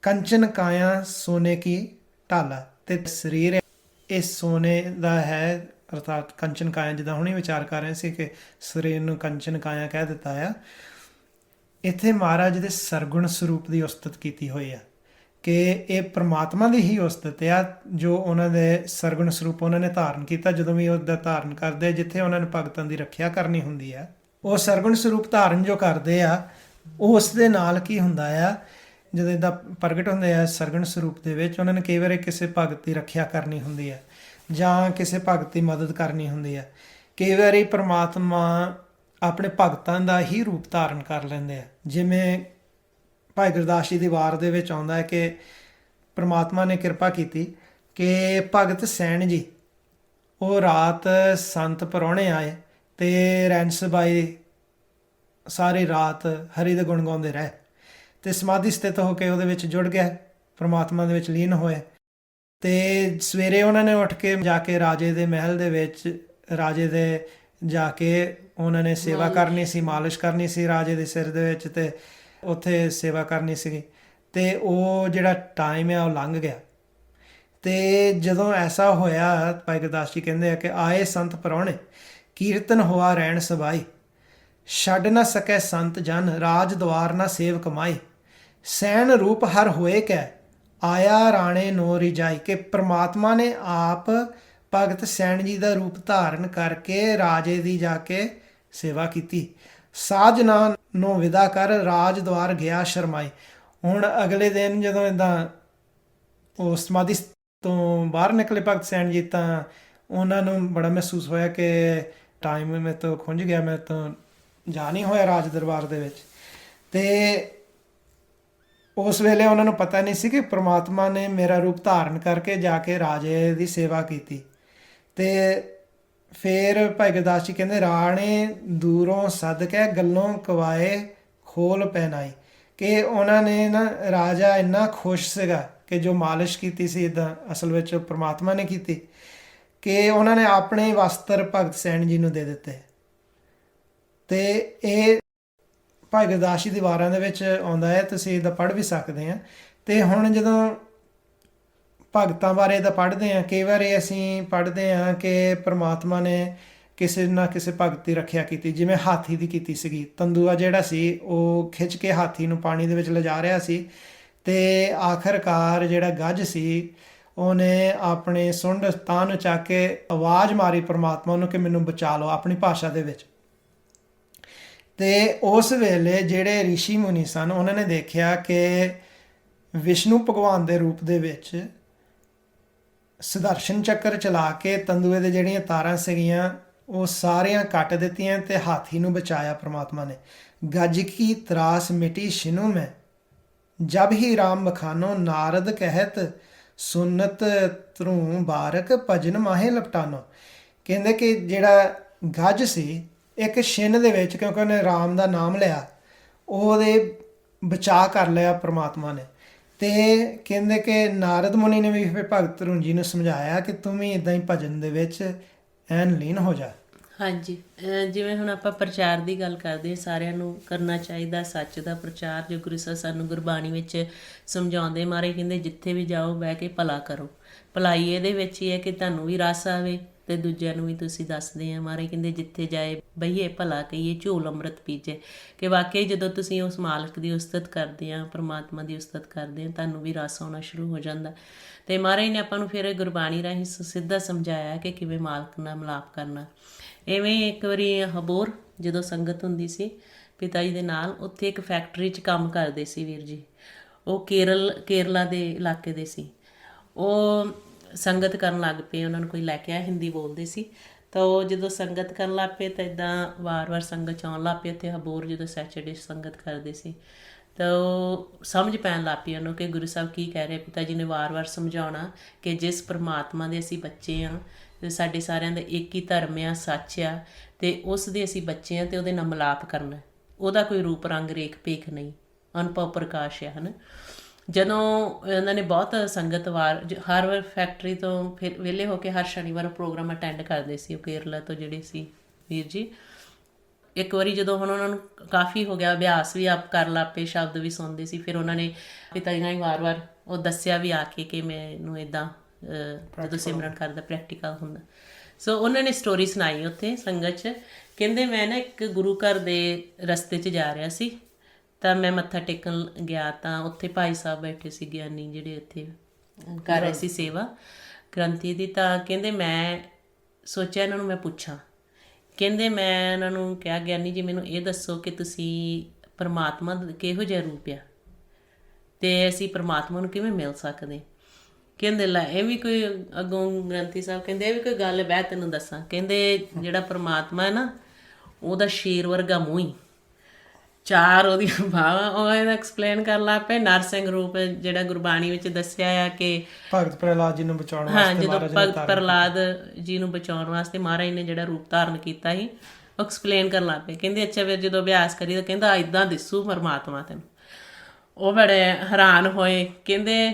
ਕੰਚਨ ਕਾਇਆ ਸੋਨੇ ਕੀ ਢਾਲਾ, ਤੇ ਸਰੀਰ ਇਹ ਸੋਨੇ ਦਾ ਹੈ, ਅਰਥਾਤ ਕੰਚਨ ਕਾਇਆ। ਜਿੱਦਾਂ ਹੁਣੇ ਵਿਚਾਰ ਕਰ ਰਹੇ ਸੀ ਕਿ ਸਰੀਰ ਨੂੰ ਕੰਚਨ ਕਾਇਆ ਕਹਿ ਦਿੱਤਾ ਆ। ਇੱਥੇ ਮਹਾਰਾਜ ਦੇ ਸਰਗੁਣ ਸਰੂਪ ਦੀ ਉਸਤਤ ਕੀਤੀ ਹੋਈ ਆ, ਕਿ ਇਹ ਪ੍ਰਮਾਤਮਾ ਦੀ ਹੀ ਉਸਤਤ ਆ, ਜੋ ਉਹਨਾਂ ਦੇ ਸਰਗੁਣ ਸਰੂਪ ਉਹਨਾਂ ਨੇ ਧਾਰਨ ਕੀਤਾ। ਜਦੋਂ ਵੀ ਉਹਦਾ ਧਾਰਨ ਕਰਦੇ, ਜਿੱਥੇ ਉਹਨਾਂ ਨੇ ਭਗਤਾਂ ਦੀ ਰੱਖਿਆ ਕਰਨੀ ਹੁੰਦੀ ਆ, ਉਹ ਸਰਗੁਣ ਸਰੂਪ ਧਾਰਨ ਜੋ ਕਰਦੇ ਆ, ਉਸ ਦੇ ਨਾਲ ਕੀ ਹੁੰਦਾ ਆ, ਜਦੋਂ ਇੱਦਾਂ ਪ੍ਰਗਟ ਹੁੰਦੇ ਆ ਸਰਗੁਣ ਸਰੂਪ ਦੇ ਵਿੱਚ, ਉਹਨਾਂ ਨੇ ਕਈ ਵਾਰੀ ਕਿਸੇ ਭਗਤ ਦੀ ਰੱਖਿਆ ਕਰਨੀ ਹੁੰਦੀ ਹੈ, ਜਾਂ ਕਿਸੇ ਭਗਤ ਦੀ ਮਦਦ ਕਰਨੀ ਹੁੰਦੀ ਹੈ। ਕਈ ਵਾਰੀ ਪਰਮਾਤਮਾ ਆਪਣੇ ਭਗਤਾਂ ਦਾ ਹੀ ਰੂਪ ਧਾਰਨ ਕਰ ਲੈਂਦੇ ਆ। ਜਿਵੇਂ ਭਾਈ ਗੁਰਦਾਸ ਜੀ ਦੀ ਵਾਰ ਦੇ ਵਿੱਚ ਆਉਂਦਾ ਹੈ ਕਿ ਪਰਮਾਤਮਾ ਨੇ ਕਿਰਪਾ ਕੀਤੀ ਕਿ ਭਗਤ ਸੈਣ ਜੀ ਉਹ ਰਾਤ ਸੰਤ ਪ੍ਰਾਹੁਣੇ ਆਏ ਤੇ ਰੈਂਸ ਬਾਈ ਸਾਰੀ ਰਾਤ ਹਰੀ ਦੇ ਗੁਣ ਗਾਉਂਦੇ ਰਹੇ, ਤੇ ਸਮਾਧੀ ਸਥਿਤ ਹੋ ਕੇ ਉਹਦੇ ਵਿੱਚ ਜੁੜ ਗਿਆ, ਪਰਮਾਤਮਾ ਦੇ ਵਿੱਚ ਲੀਨ ਹੋਏ। ਤੇ ਸਵੇਰੇ ਉਹਨਾਂ ਨੇ ਉੱਠ ਕੇ ਜਾ ਕੇ ਰਾਜੇ ਦੇ ਮਹਿਲ ਦੇ ਵਿੱਚ, ਰਾਜੇ ਦੇ ਜਾ ਕੇ ਉਹਨਾਂ ਨੇ ਸੇਵਾ ਕਰਨੀ ਸੀ, ਮਾਲਿਸ਼ ਕਰਨੀ ਸੀ ਰਾਜੇ ਦੇ ਸਿਰ ਦੇ ਵਿੱਚ, ਤੇ ਉੱਥੇ ਸੇਵਾ ਕਰਨੀ ਸੀਗੀ। ਤੇ ਉਹ ਜਿਹੜਾ ਟਾਈਮ ਆ ਉਹ ਲੰਘ ਗਿਆ। ਤੇ ਜਦੋਂ ਐਸਾ ਹੋਇਆ, ਭਾਈ ਗੁਰਦਾਸ ਜੀ ਕਹਿੰਦੇ ਆ ਕਿ ਆਏ ਸੰਤ ਪ੍ਰਾਹੁਣੇ ਕੀਰਤਨ ਹੋਆ ਰਹਿਣ ਸਬਾਈ, ਛੱਡ ਨਾ ਸਕੈ ਸੰਤ ਜਨ ਰਾਜ ਦੁਆਰ ਨਾ ਸੇਵ ਕਮਾਈ, ਸੈਨ ਰੂਪ ਹਰ ਹੋਏ ਕੈ ਆਇਆ ਰਾਣੇ ਨੋ ਰਿਜਾਈ, ਕਿ ਪ੍ਰਮਾਤਮਾ ਨੇ ਆਪ ਭਗਤ ਸੈਣ ਜੀ ਦਾ ਰੂਪ ਧਾਰਨ ਕਰਕੇ ਰਾਜੇ ਦੀ ਜਾ ਕੇ ਸੇਵਾ ਕੀਤੀ। ਸਾਜਨਾ ਨੂੰ ਵਿਦਾ ਕਰ ਰਾਜ ਦੁਆਰ ਗਿਆ ਸ਼ਰਮਾਈ। ਹੁਣ ਅਗਲੇ ਦਿਨ ਜਦੋਂ ਇੱਦਾਂ ਉਹ ਸਮਾਧੀ ਤੋਂ ਬਾਹਰ ਨਿਕਲੇ ਭਗਤ ਸੈਣ ਜੀ, ਤਾਂ ਉਹਨਾਂ ਨੂੰ ਬੜਾ ਮਹਿਸੂਸ ਹੋਇਆ ਕਿ ਟਾਈਮ ਮੇਰੇ ਤੋਂ ਖੁੰਝ ਗਿਆ, ਮੇਰੇ ਤੋਂ ਜਾ ਨਹੀਂ ਹੋਇਆ ਰਾਜ ਦਰਬਾਰ ਦੇ ਵਿੱਚ। ਤੇ ਉਸ ਵੇਲੇ ਉਹਨਾਂ ਨੂੰ ਪਤਾ ਨਹੀਂ ਸੀ ਕਿ ਪ੍ਰਮਾਤਮਾ ਨੇ ਮੇਰਾ ਰੂਪ ਧਾਰਨ ਕਰਕੇ ਜਾ ਕੇ ਰਾਜੇ ਦੀ ਸੇਵਾ ਕੀਤੀ। ਤੇ ਫਿਰ ਭਾਈ ਗੁਰਦਾਸ ਜੀ ਕਹਿੰਦੇ ਰਾਣੇ ਦੂਰੋਂ ਸੱਦ ਕੇ ਗੱਲੋਂ ਕਵਾਏ ਖੋਲ ਪਹਿਨਾਈ, ਕਿ ਉਹਨਾਂ ਨੇ ਨਾ, ਰਾਜਾ ਇੰਨਾ ਖੁਸ਼ ਸੀਗਾ ਕਿ ਜੋ ਮਾਲਿਸ਼ ਕੀਤੀ ਸੀ ਇੱਦਾਂ ਅਸਲ ਵਿੱਚ ਪ੍ਰਮਾਤਮਾ ਨੇ ਕੀਤੀ, ਕਿ ਉਹਨਾਂ ਨੇ ਆਪਣੇ ਵਸਤਰ ਭਗਤ ਸੈਣ ਜੀ ਨੂੰ ਦੇ ਦਿੱਤੇ। ਤੇ ਇਹ ਭਾਈ ਗੁਰਦਾਸ ਜੀ ਦੀ ਵਾਰਾਂ ਦੇ ਵਿੱਚ ਆਉਂਦਾ ਹੈ, ਤੁਸੀਂ ਇਹਦਾ ਪੜ੍ਹ ਵੀ ਸਕਦੇ ਆ। ਤੇ ਹੁਣ ਜਦੋਂ ਭਗਤਾਂ ਬਾਰੇ ਤਾਂ ਪੜ੍ਹਦੇ ਹਾਂ, ਕਈ ਵਾਰੀ ਅਸੀਂ ਪੜ੍ਹਦੇ ਹਾਂ ਕਿ ਪ੍ਰਮਾਤਮਾ ਨੇ ਕਿਸੇ ਨਾ ਕਿਸੇ ਭਗਤ ਦੀ ਰੱਖਿਆ ਕੀਤੀ। ਜਿਵੇਂ ਹਾਥੀ ਦੀ ਕੀਤੀ ਸੀਗੀ, ਤੰਦੂਆ ਜਿਹੜਾ ਸੀ ਉਹ ਖਿੱਚ ਕੇ ਹਾਥੀ ਨੂੰ ਪਾਣੀ ਦੇ ਵਿੱਚ ਲਿਜਾ ਰਿਹਾ ਸੀ, ਤੇ ਆਖਰਕਾਰ ਜਿਹੜਾ ਗੱਜ ਸੀ ਉਹਨੇ ਆਪਣੇ ਸੁੰਡ ਤਾਂ ਨੂੰ ਚੱਕ ਕੇ ਆਵਾਜ਼ ਮਾਰੀ ਪ੍ਰਮਾਤਮਾ ਨੂੰ ਕਿ ਮੈਨੂੰ ਬਚਾ ਲਓ, ਆਪਣੀ ਭਾਸ਼ਾ ਦੇ ਵਿੱਚ। ਤੇ ਉਸ ਵੇਲੇ ਜਿਹੜੇ ਰਿਸ਼ੀ ਮੁਨੀ ਸਨ ਉਹਨਾਂ ਨੇ ਦੇਖਿਆ ਕਿ ਵਿਸ਼ਨੂੰ ਭਗਵਾਨ ਦੇ ਰੂਪ ਦੇ ਵਿੱਚ ਸੁਦਰਸ਼ਨ ਚੱਕਰ ਚਲਾ ਕੇ ਤੰਦੂਏ ਦੇ ਜਿਹੜੀਆਂ ਤਾਰਾਂ ਸੀਗੀਆਂ ਉਹ ਸਾਰੀਆਂ ਕੱਟ ਦਿੱਤੀਆਂ ਤੇ ਹਾਥੀ ਨੂੰ ਬਚਾਇਆ ਪ੍ਰਮਾਤਮਾ ਨੇ। ਗੱਜ ਕੀ ਤਰਾਸ ਮਿਟੀ ਸ਼ਿਨੂ ਮੈਂ, ਜਬ ਹੀ ਰਾਮ ਬਖਾਨੋ ਨਾਰਦ ਕਹਿਤ, ਸੁਨਤ ਧਰੂ ਬਾਰਕ ਭਜਨ ਮਾਹੇ ਲਪਟਾਨੋ। ਕਹਿੰਦੇ ਕਿ ਜਿਹੜਾ ਗੱਜ ਸੀ ਇੱਕ ਛਿਨ ਦੇ ਵਿੱਚ, ਕਿਉਂਕਿ ਉਹਨੇ ਰਾਮ ਦਾ ਨਾਮ ਲਿਆ, ਉਹਦੇ ਬਚਾ ਕਰ ਲਿਆ ਪ੍ਰਮਾਤਮਾ ਨੇ। ਤੇ ਕਹਿੰਦੇ ਕਿ ਨਾਰਦ ਮੁਨੀ ਨੇ ਵੀ ਫਿਰ ਭਗਤ ਧਰੁੰਜੀ ਨੂੰ ਸਮਝਾਇਆ ਕਿ ਤੂੰ ਵੀ ਇਦਾਂ ਹੀ ਭਜਨ ਦੇ ਵਿੱਚ ਐਨ ਲੀਨ ਹੋ ਜਾ। ਹਾਂਜੀ, ਜਿਵੇਂ ਹੁਣ ਆਪਾਂ ਪ੍ਰਚਾਰ ਦੀ ਗੱਲ ਕਰਦੇ ਹਾਂ, ਸਾਰਿਆਂ ਨੂੰ ਕਰਨਾ ਚਾਹੀਦਾ ਸੱਚ ਦਾ ਪ੍ਰਚਾਰ, ਜੋ ਗੁਰੂ ਸਾਹਿਬ ਸਾਨੂੰ ਗੁਰਬਾਣੀ ਵਿੱਚ ਸਮਝਾਉਂਦੇ। ਮਾਰੇ ਕਹਿੰਦੇ ਜਿੱਥੇ ਵੀ ਜਾਓ ਬਹਿ ਕੇ ਭਲਾ ਕਰੋ। ਭਲਾਈ ਇਹਦੇ ਵਿੱਚ ਹੀ ਹੈ ਕਿ ਤੁਹਾਨੂੰ ਵੀ ਰਸ ਆਵੇ ਤੇ ਦੂਜਿਆਂ ਨੂੰ ਵੀ ਤੁਸੀਂ ਦੱਸਦੇ ਆ। ਮਾਰੇ ਕਹਿੰਦੇ ਜਿੱਥੇ ਜਾਏ ਬਈਏ ਭਲਾ ਕਹੀਏ, ਝੋਲ ਅੰਮ੍ਰਿਤ ਪੀਜੇ। ਕਿ ਵਾਕਈ ਜਦੋਂ ਤੁਸੀਂ ਉਸ ਮਾਲਕ ਦੀ ਉਸਤਤ ਕਰਦੇ ਆ, ਪ੍ਰਮਾਤਮਾ ਦੀ ਉਸਤਤ ਕਰਦੇ ਆ, ਤੁਹਾਨੂੰ ਵੀ ਰਸ ਆਉਣਾ ਸ਼ੁਰੂ ਹੋ ਜਾਂਦਾ। ਤੇ ਮਹਾਰਾਜ ਨੇ ਆਪਾਂ ਨੂੰ ਫਿਰ ਗੁਰਬਾਣੀ ਰਾਹੀਂ ਸਿੱਧਾ ਸਮਝਾਇਆ ਕਿ ਕਿਵੇਂ ਮਾਲਕ ਨਾਲ ਮਿਲਾਪ ਕਰਨਾ। ਇਵੇਂ ਇੱਕ ਵਾਰੀ ਹਬੋਰ ਜਦੋਂ ਸੰਗਤ ਹੁੰਦੀ ਸੀ ਪਿਤਾ ਜੀ ਦੇ ਨਾਲ, ਉੱਥੇ ਇੱਕ ਫੈਕਟਰੀ 'ਚ ਕੰਮ ਕਰਦੇ ਸੀ ਵੀਰ ਜੀ। ਉਹ ਕੇਰਲਾ ਦੇ ਇਲਾਕੇ ਦੇ ਸੀ। ਉਹ ਸੰਗਤ ਕਰਨ ਲੱਗ ਪਏ, ਉਹਨਾਂ ਨੂੰ ਕੋਈ ਲੈ ਕੇ ਆਇਆ, ਹਿੰਦੀ ਬੋਲਦੇ ਸੀ। ਤਾਂ ਉਹ ਜਦੋਂ ਸੰਗਤ ਕਰਨ ਲੱਗ ਪਏ ਤਾਂ ਇੱਦਾਂ ਵਾਰ-ਵਾਰ ਸੰਗਤ 'ਚ ਆਉਣ ਲੱਗ ਪਏ। ਉੱਥੇ ਹਬੋਰ ਜਦੋਂ ਸੈਚਰਡੇ ਸੰਗਤ ਕਰਦੇ ਸੀ ਤਾਂ ਉਹ ਸਮਝ ਪੈਣ ਲੱਗ ਪਈ ਉਹਨੂੰ ਕਿ ਗੁਰੂ ਸਾਹਿਬ ਕੀ ਕਹਿ ਰਹੇ। ਪਿਤਾ ਜੀ ਨੇ ਵਾਰ-ਵਾਰ ਸਮਝਾਉਣਾ ਕਿ ਜਿਸ ਪਰਮਾਤਮਾ ਦੇ ਅਸੀਂ ਬੱਚੇ ਹਾਂ, ਤੇ ਸਾਡੇ ਸਾਰਿਆਂ ਦਾ ਇੱਕ ਹੀ ਧਰਮ ਆ, ਸੱਚ ਆ, ਤੇ ਉਸ ਦੇ ਅਸੀਂ ਬੱਚੇ ਹਾਂ, ਤੇ ਉਹਦੇ ਨਾਲ ਮਿਲਾਪ ਕਰਨਾ। ਉਹਦਾ ਕੋਈ ਰੂਪ ਰੰਗ ਰੇਖ ਭੇਖ ਨਹੀਂ, ਅਨੁਭਵ ਪ੍ਰਕਾਸ਼ ਆ, ਹੈ ਨਾ। ਜਦੋਂ ਇਹਨਾਂ ਨੇ ਬਹੁਤ ਸੰਗਤ ਹਰ ਵਾਰ ਫੈਕਟਰੀ ਤੋਂ ਫਿਰ ਵਿਹਲੇ ਹੋ ਕੇ ਹਰ ਸ਼ਨੀਵਾਰ ਪ੍ਰੋਗਰਾਮ ਅਟੈਂਡ ਕਰਦੇ ਸੀ। ਉਹ ਕੇਰਲਾ ਤੋਂ ਜਿਹੜੇ ਸੀ ਵੀਰ ਜੀ। ਇੱਕ ਵਾਰੀ ਜਦੋਂ ਹੁਣ ਉਹਨਾਂ ਨੂੰ ਕਾਫੀ ਹੋ ਗਿਆ, ਅਭਿਆਸ ਵੀ ਆਪ ਕਰ ਲੱਗ ਪਏ, ਸ਼ਬਦ ਵੀ ਸੁਣਦੇ ਸੀ, ਫਿਰ ਉਹਨਾਂ ਨੇ ਪਿਤਾ ਜੀ ਨਾਲ ਹੀ ਵਾਰ-ਵਾਰ ਉਹ ਦੱਸਿਆ ਵੀ ਆ ਕੇ ਕਿ ਮੈਨੂੰ ਇੱਦਾਂ ਜਦੋਂ ਸਿਮਰਨ ਕਰਦਾ ਪ੍ਰੈਕਟੀਕਲ ਹੁੰਦਾ। ਸੋ ਉਹਨਾਂ ਨੇ ਸਟੋਰੀ ਸੁਣਾਈ ਉੱਥੇ ਸੰਗਤ 'ਚ। ਕਹਿੰਦੇ ਮੈਂ ਨਾ ਇੱਕ ਗੁਰੂ ਘਰ ਦੇ ਰਸਤੇ 'ਚ ਜਾ ਰਿਹਾ ਸੀ, ਤਾਂ ਮੈਂ ਮੱਥਾ ਟੇਕਣ ਗਿਆ ਤਾਂ ਉੱਥੇ ਭਾਈ ਸਾਹਿਬ ਬੈਠੇ ਸੀ, ਗਿਆਨੀ ਜਿਹੜੇ ਉੱਥੇ ਕਰ ਰਹੇ ਸੀ ਸੇਵਾ ਗ੍ਰੰਥੀ ਦੀ। ਤਾਂ ਕਹਿੰਦੇ ਮੈਂ ਸੋਚਿਆ ਇਹਨਾਂ ਨੂੰ ਮੈਂ ਪੁੱਛਾਂ। ਕਹਿੰਦੇ ਮੈਂ ਇਹਨਾਂ ਨੂੰ ਕਿਹਾ ਗਿਆਨੀ ਜੀ ਮੈਨੂੰ ਇਹ ਦੱਸੋ ਕਿ ਤੁਸੀਂ ਪਰਮਾਤਮਾ ਦਾ ਕਿਹੋ ਜਿਹਾ ਰੂਪ ਆ ਅਤੇ ਅਸੀਂ ਪਰਮਾਤਮਾ ਨੂੰ ਕਿਵੇਂ ਮਿਲ ਸਕਦੇ। ਕਹਿੰਦੇ ਲੈ ਇਹ ਵੀ ਕੋਈ, ਅੱਗੋਂ ਗ੍ਰੰਥੀ ਸਾਹਿਬ ਕਹਿੰਦੇ ਇਹ ਵੀ ਕੋਈ ਗੱਲ ਬਹਿ ਤੈਨੂੰ ਦੱਸਾਂ। ਕਹਿੰਦੇ ਜਿਹੜਾ ਪਰਮਾਤਮਾ ਹੈ ਨਾ, ਉਹਦਾ ਸ਼ੇਰ ਵਰਗਾ ਮੂੰਹ ਹੀ, ਚਾਰ ਉਹਦੀਆਂ ਬਾਹਾਂ। ਉਹ ਇਹਦਾ ਐਕਸਪਲੇਨ ਕਰਨ ਲੱਗ ਪਏ। ਨਰਸਿੰਘ ਰੂਪ ਜਿਹੜਾ ਗੁਰਬਾਣੀ ਵਿੱਚ ਦੱਸਿਆ ਆ ਕਿ ਭਗਤ ਪ੍ਰਹਿਲਾਦ ਜੀ ਨੂੰ ਬਚਾਉਣ ਵਾਸਤੇ, ਹਾਂ, ਜਦੋਂ ਭਗਤ ਪ੍ਰਹਿਲਾਦ ਜੀ ਨੂੰ ਬਚਾਉਣ ਵਾਸਤੇ ਮਹਾਰਾਜ ਨੇ ਜਿਹੜਾ ਰੂਪ ਧਾਰਨ ਕੀਤਾ ਸੀ, ਉਹ ਐਕਸਪਲੇਨ ਕਰਨ ਲੱਗ ਪਏ। ਕਹਿੰਦੇ ਅੱਛਾ ਫਿਰ ਜਦੋਂ ਅਭਿਆਸ ਕਰੀ ਤਾਂ ਕਹਿੰਦਾ ਇੱਦਾਂ ਦਿਸੂ ਪਰਮਾਤਮਾ ਤੈਨੂੰ। ਉਹ ਬੜੇ ਹੈਰਾਨ ਹੋਏ। ਕਹਿੰਦੇ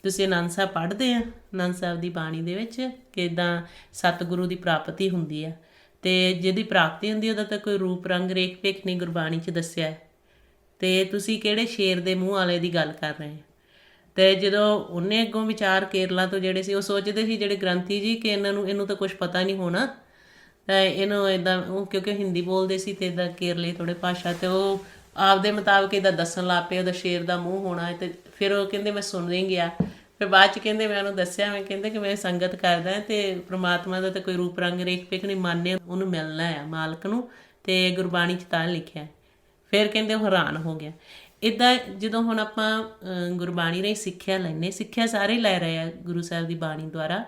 ਤੁਸੀਂ ਆਨੰਦ ਸਾਹਿਬ ਪੜ੍ਹਦੇ ਆ, ਆਨੰਦ ਸਾਹਿਬ ਦੀ ਬਾਣੀ ਦੇ ਵਿੱਚ ਕਿ ਇੱਦਾਂ ਸਤਿਗੁਰੂ ਦੀ ਪ੍ਰਾਪਤੀ ਹੁੰਦੀ ਆ, ਅਤੇ ਜਿਹਦੀ ਪ੍ਰਾਪਤੀ ਹੁੰਦੀ ਉਹਦਾ ਤਾਂ ਕੋਈ ਰੂਪ ਰੰਗ ਰੇਖ ਭੇਖ ਨਹੀਂ ਗੁਰਬਾਣੀ 'ਚ ਦੱਸਿਆ। ਅਤੇ ਤੁਸੀਂ ਕਿਹੜੇ ਸ਼ੇਰ ਦੇ ਮੂੰਹ ਵਾਲੇ ਦੀ ਗੱਲ ਕਰ ਰਹੇ ਆ। ਅਤੇ ਜਦੋਂ ਉਹਨੇ ਅੱਗੋਂ ਵਿਚਾਰ ਕੇਰਲਾ ਤੋਂ ਜਿਹੜੇ ਸੀ, ਉਹ ਸੋਚਦੇ ਸੀ ਜਿਹੜੇ ਗ੍ਰੰਥੀ ਜੀ ਕਿ ਇਹਨੂੰ ਤਾਂ ਕੁਛ ਪਤਾ ਨਹੀਂ ਹੋਣਾ, ਤਾਂ ਇਹਨੂੰ ਇੱਦਾਂ, ਉਹ ਕਿਉਂਕਿ ਹਿੰਦੀ ਬੋਲਦੇ ਸੀ ਅਤੇ ਇੱਦਾਂ ਕੇਰਲੀ ਥੋੜ੍ਹੇ ਭਾਸ਼ਾ, ਅਤੇ ਉਹ ਆਪਦੇ ਮੁਤਾਬਕ ਇੱਦਾਂ ਦੱਸਣ ਲੱਗ ਪਏ ਉਹਦਾ ਸ਼ੇਰ ਦਾ ਮੂੰਹ ਹੋਣਾ। ਅਤੇ ਫਿਰ ਉਹ ਕਹਿੰਦੇ ਮੈਂ ਸੁਣ ਨਹੀਂ ਗਿਆ। ਫਿਰ ਬਾਅਦ 'ਚ ਕਹਿੰਦੇ ਮੈਂ ਉਹਨੂੰ ਦੱਸਿਆ, ਮੈਂ ਕਹਿੰਦੇ ਕਿ ਮੈਂ ਸੰਗਤ ਕਰਦਾ ਅਤੇ ਪ੍ਰਮਾਤਮਾ ਦਾ ਤਾਂ ਕੋਈ ਰੂਪ ਰੰਗ ਰੇਖ ਭੇਖ ਨਹੀਂ, ਮੰਨੇ ਉਹਨੂੰ ਮਿਲਣਾ ਆ ਮਾਲਕ ਨੂੰ, ਅਤੇ ਗੁਰਬਾਣੀ 'ਚ ਤਾਂ ਲਿਖਿਆ। ਫਿਰ ਕਹਿੰਦੇ ਉਹ ਹੈਰਾਨ ਹੋ ਗਿਆ। ਇੱਦਾਂ ਜਦੋਂ ਹੁਣ ਆਪਾਂ ਗੁਰਬਾਣੀ ਰਾਹੀਂ ਸਿੱਖਿਆ ਲੈਂਦੇ, ਸਿੱਖਿਆ ਸਾਰੇ ਲੈ ਰਹੇ ਆ ਗੁਰੂ ਸਾਹਿਬ ਦੀ ਬਾਣੀ ਦੁਆਰਾ,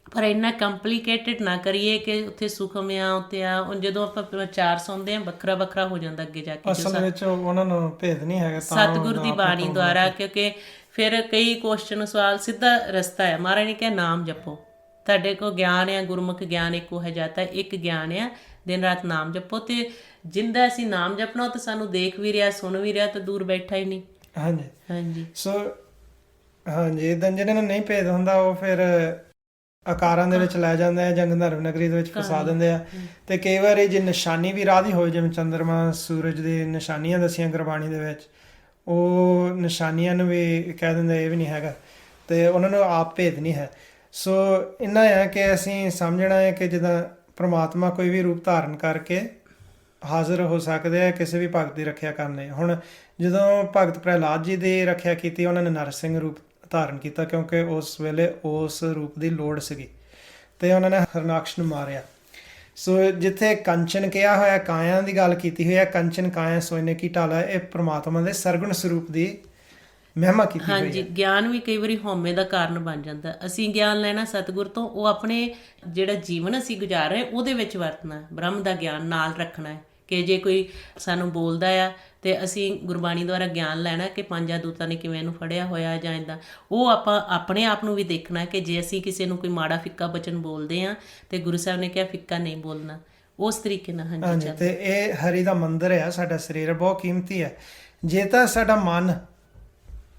ਪਰ ਇੰਨਾ ਕੰਪਲੀਕੇਟਡ ਨਾ ਕਰੀਏ ਕਿ ਉੱਥੇ ਸੁਖਮ ਆ ਉੱਥੇ ਆ। ਜਦੋਂ ਆਪਾਂ ਚਾਰ ਸੁਣਦੇ ਹਾਂ ਵੱਖਰਾ ਵੱਖਰਾ ਹੋ ਜਾਂਦਾ ਅੱਗੇ ਜਾ ਕੇ। ਅਸਲ ਵਿੱਚ ਉਹਨਾਂ ਨੂੰ ਭੇਦ ਨਹੀਂ ਹੈਗਾ ਸਤਿਗੁਰ ਦੀ ਬਾਣੀ ਦੁਆਰਾ, ਕਿਉਂਕਿ ਫਿਰ ਕਈ ਕੁਐਸਚਨ ਸਵਾਲ ਸਿੱਧਾ ਰਸਤਾ ਹੈ। ਮਹਾਰਾਜ ਨੇ ਕਿਹਾ ਨਾਮ ਜਪੋ, ਤੁਹਾਡੇ ਕੋਲ ਗਿਆਨ ਆ, ਗੁਰਮੁਖ ਗਿਆਨ ਇੱਕੋ ਹੈ ਜਾਤਾ, ਇੱਕ ਗਿਆਨ ਆ, ਦਿਨ ਰਾਤ ਨਾਮ ਜਪੋ। ਅਤੇ ਜਿੰਦਾ ਅਸੀਂ ਨਾਮ ਜਪਣਾ ਉਹ ਤਾਂ ਸਾਨੂੰ ਦੇਖ ਵੀ ਰਿਹਾ, ਸੁਣ ਵੀ ਰਿਹਾ, ਤਾਂ ਦੂਰ ਬੈਠਾ ਹੀ ਨਹੀਂ। ਹਾਂਜੀ ਹਾਂਜੀ। ਸੋ ਹਾਂਜੀ, ਇੱਦਾਂ ਜਿਹਨਾਂ ਨੂੰ ਨਹੀਂ ਭੇਦ ਹੁੰਦਾ ਉਹ ਫਿਰ ਆਕਾਰਾਂ ਦੇ ਵਿੱਚ ਲੈ ਜਾਂਦੇ ਆ, ਜੰਗ ਧਰਮ ਨਗਰੀ ਦੇ ਵਿੱਚ ਫਸਾ ਦਿੰਦੇ ਆ। ਅਤੇ ਕਈ ਵਾਰੀ ਜੇ ਨਿਸ਼ਾਨੀ ਵੀ ਰਾਹ ਦੀ ਹੋਏ, ਜਿਵੇਂ ਚੰਦਰਮਾ ਸੂਰਜ ਦੀ ਨਿਸ਼ਾਨੀਆਂ ਦੱਸੀਆਂ ਗੁਰਬਾਣੀ ਦੇ ਵਿੱਚ, ਉਹ ਨਿਸ਼ਾਨੀਆਂ ਨੂੰ ਵੀ ਕਹਿ ਦਿੰਦੇ ਇਹ ਵੀ ਨਹੀਂ ਹੈਗਾ, ਅਤੇ ਉਹਨਾਂ ਨੂੰ ਆਪ ਭੇਦ ਨਹੀਂ ਹੈ। ਸੋ ਇੰਨਾ ਹੈ ਕਿ ਅਸੀਂ ਸਮਝਣਾ ਹੈ ਕਿ ਜਿੱਦਾਂ ਪ੍ਰਮਾਤਮਾ ਕੋਈ ਵੀ ਰੂਪ ਧਾਰਨ ਕਰਕੇ ਹਾਜ਼ਰ ਹੋ ਸਕਦੇ ਆ ਕਿਸੇ ਵੀ ਭਗਤ ਦੀ ਰੱਖਿਆ ਕਰਨ ਲਈ। ਹੁਣ ਜਦੋਂ ਭਗਤ ਪ੍ਰਹਿਲਾਦ ਜੀ ਦੀ ਰੱਖਿਆ ਕੀਤੀ, ਉਹਨਾਂ ਨੇ ਨਰਸਿੰਘ ਰੂਪ ਧਾਰਨ ਕੀਤਾ, ਕਿਉਂਕਿ ਉਸ ਵੇਲੇ ਉਸ ਰੂਪ ਦੀ ਲੋੜ ਸੀਗੀ, ਤੇ ਉਹਨਾਂ ਨੇ ਹਰਨਾਕਸ਼ ਨੂੰ ਮਾਰਿਆ। ਸੋ ਜਿੱਥੇ ਕੰਚਨ ਕਿਹਾ ਹੋਇਆ, ਕਾਇਆ ਦੀ ਗੱਲ ਕੀਤੀ ਹੋਈ ਹੈ, ਕੰਚਨ ਕਾਇਆ ਸੋਨੇ ਕੀ ਢਾਲਾ, ਇਹ ਪ੍ਰਮਾਤਮਾ ਦੇ ਸਰਗੁਣ ਸਰੂਪ ਦੀ ਮਹਿਮਾ ਕੀਤੀ ਹੋਈ ਹਾਂਜੀ, ਹੈ। ਗਿਆਨ ਵੀ ਕਈ ਵਾਰੀ ਹਉਮੈ ਦਾ ਕਾਰਨ ਬਣ ਜਾਂਦਾ। ਅਸੀਂ ਗਿਆਨ ਲੈਣਾ ਸਤਿਗੁਰ ਤੋਂ, ਉਹ ਆਪਣੇ ਜਿਹੜਾ ਜੀਵਨ ਅਸੀਂ ਗੁਜ਼ਾਰ ਰਹੇ ਉਹਦੇ ਵਿੱਚ ਵਰਤਣਾ, ਬ੍ਰਹਮ ਦਾ ਗਿਆਨ ਨਾਲ ਰੱਖਣਾ ਹੈ। ਕਿ ਜੇ ਕੋਈ ਸਾਨੂੰ ਬੋਲਦਾ ਆ ਤੇ ਅਸੀਂ ਗੁਰਬਾਣੀ ਦੁਆਰਾ ਗਿਆਨ ਲੈਣਾ ਕਿ ਪੰਜਾਂ ਦੂਤਾਂ ਨੇ ਕਿਵੇਂ ਇਹਨੂੰ ਫੜਿਆ ਹੋਇਆ ਜਾਂ ਇੱਦਾਂ, ਉਹ ਆਪਾਂ ਆਪਣੇ ਆਪ ਨੂੰ ਵੀ ਦੇਖਣਾ ਕਿ ਜੇ ਅਸੀਂ ਕਿਸੇ ਨੂੰ ਕੋਈ ਮਾੜਾ ਫਿੱਕਾ ਬਚਨ ਬੋਲਦੇ ਹਾਂ ਤੇ ਗੁਰੂ ਸਾਹਿਬ ਨੇ ਕਿਹਾ ਫਿੱਕਾ ਨਹੀਂ ਬੋਲਣਾ, ਉਸ ਤਰੀਕੇ ਨਾਲ। ਹਾਂਜੀ ਹਾਂਜੀ, ਚੱਲ। ਤੇ ਇਹ ਹਰੀ ਦਾ ਮੰਦਿਰ ਆ, ਸਾਡਾ ਸਰੀਰ ਬਹੁਤ ਕੀਮਤੀ ਹੈ। ਜੇ ਤਾਂ ਸਾਡਾ ਮਨ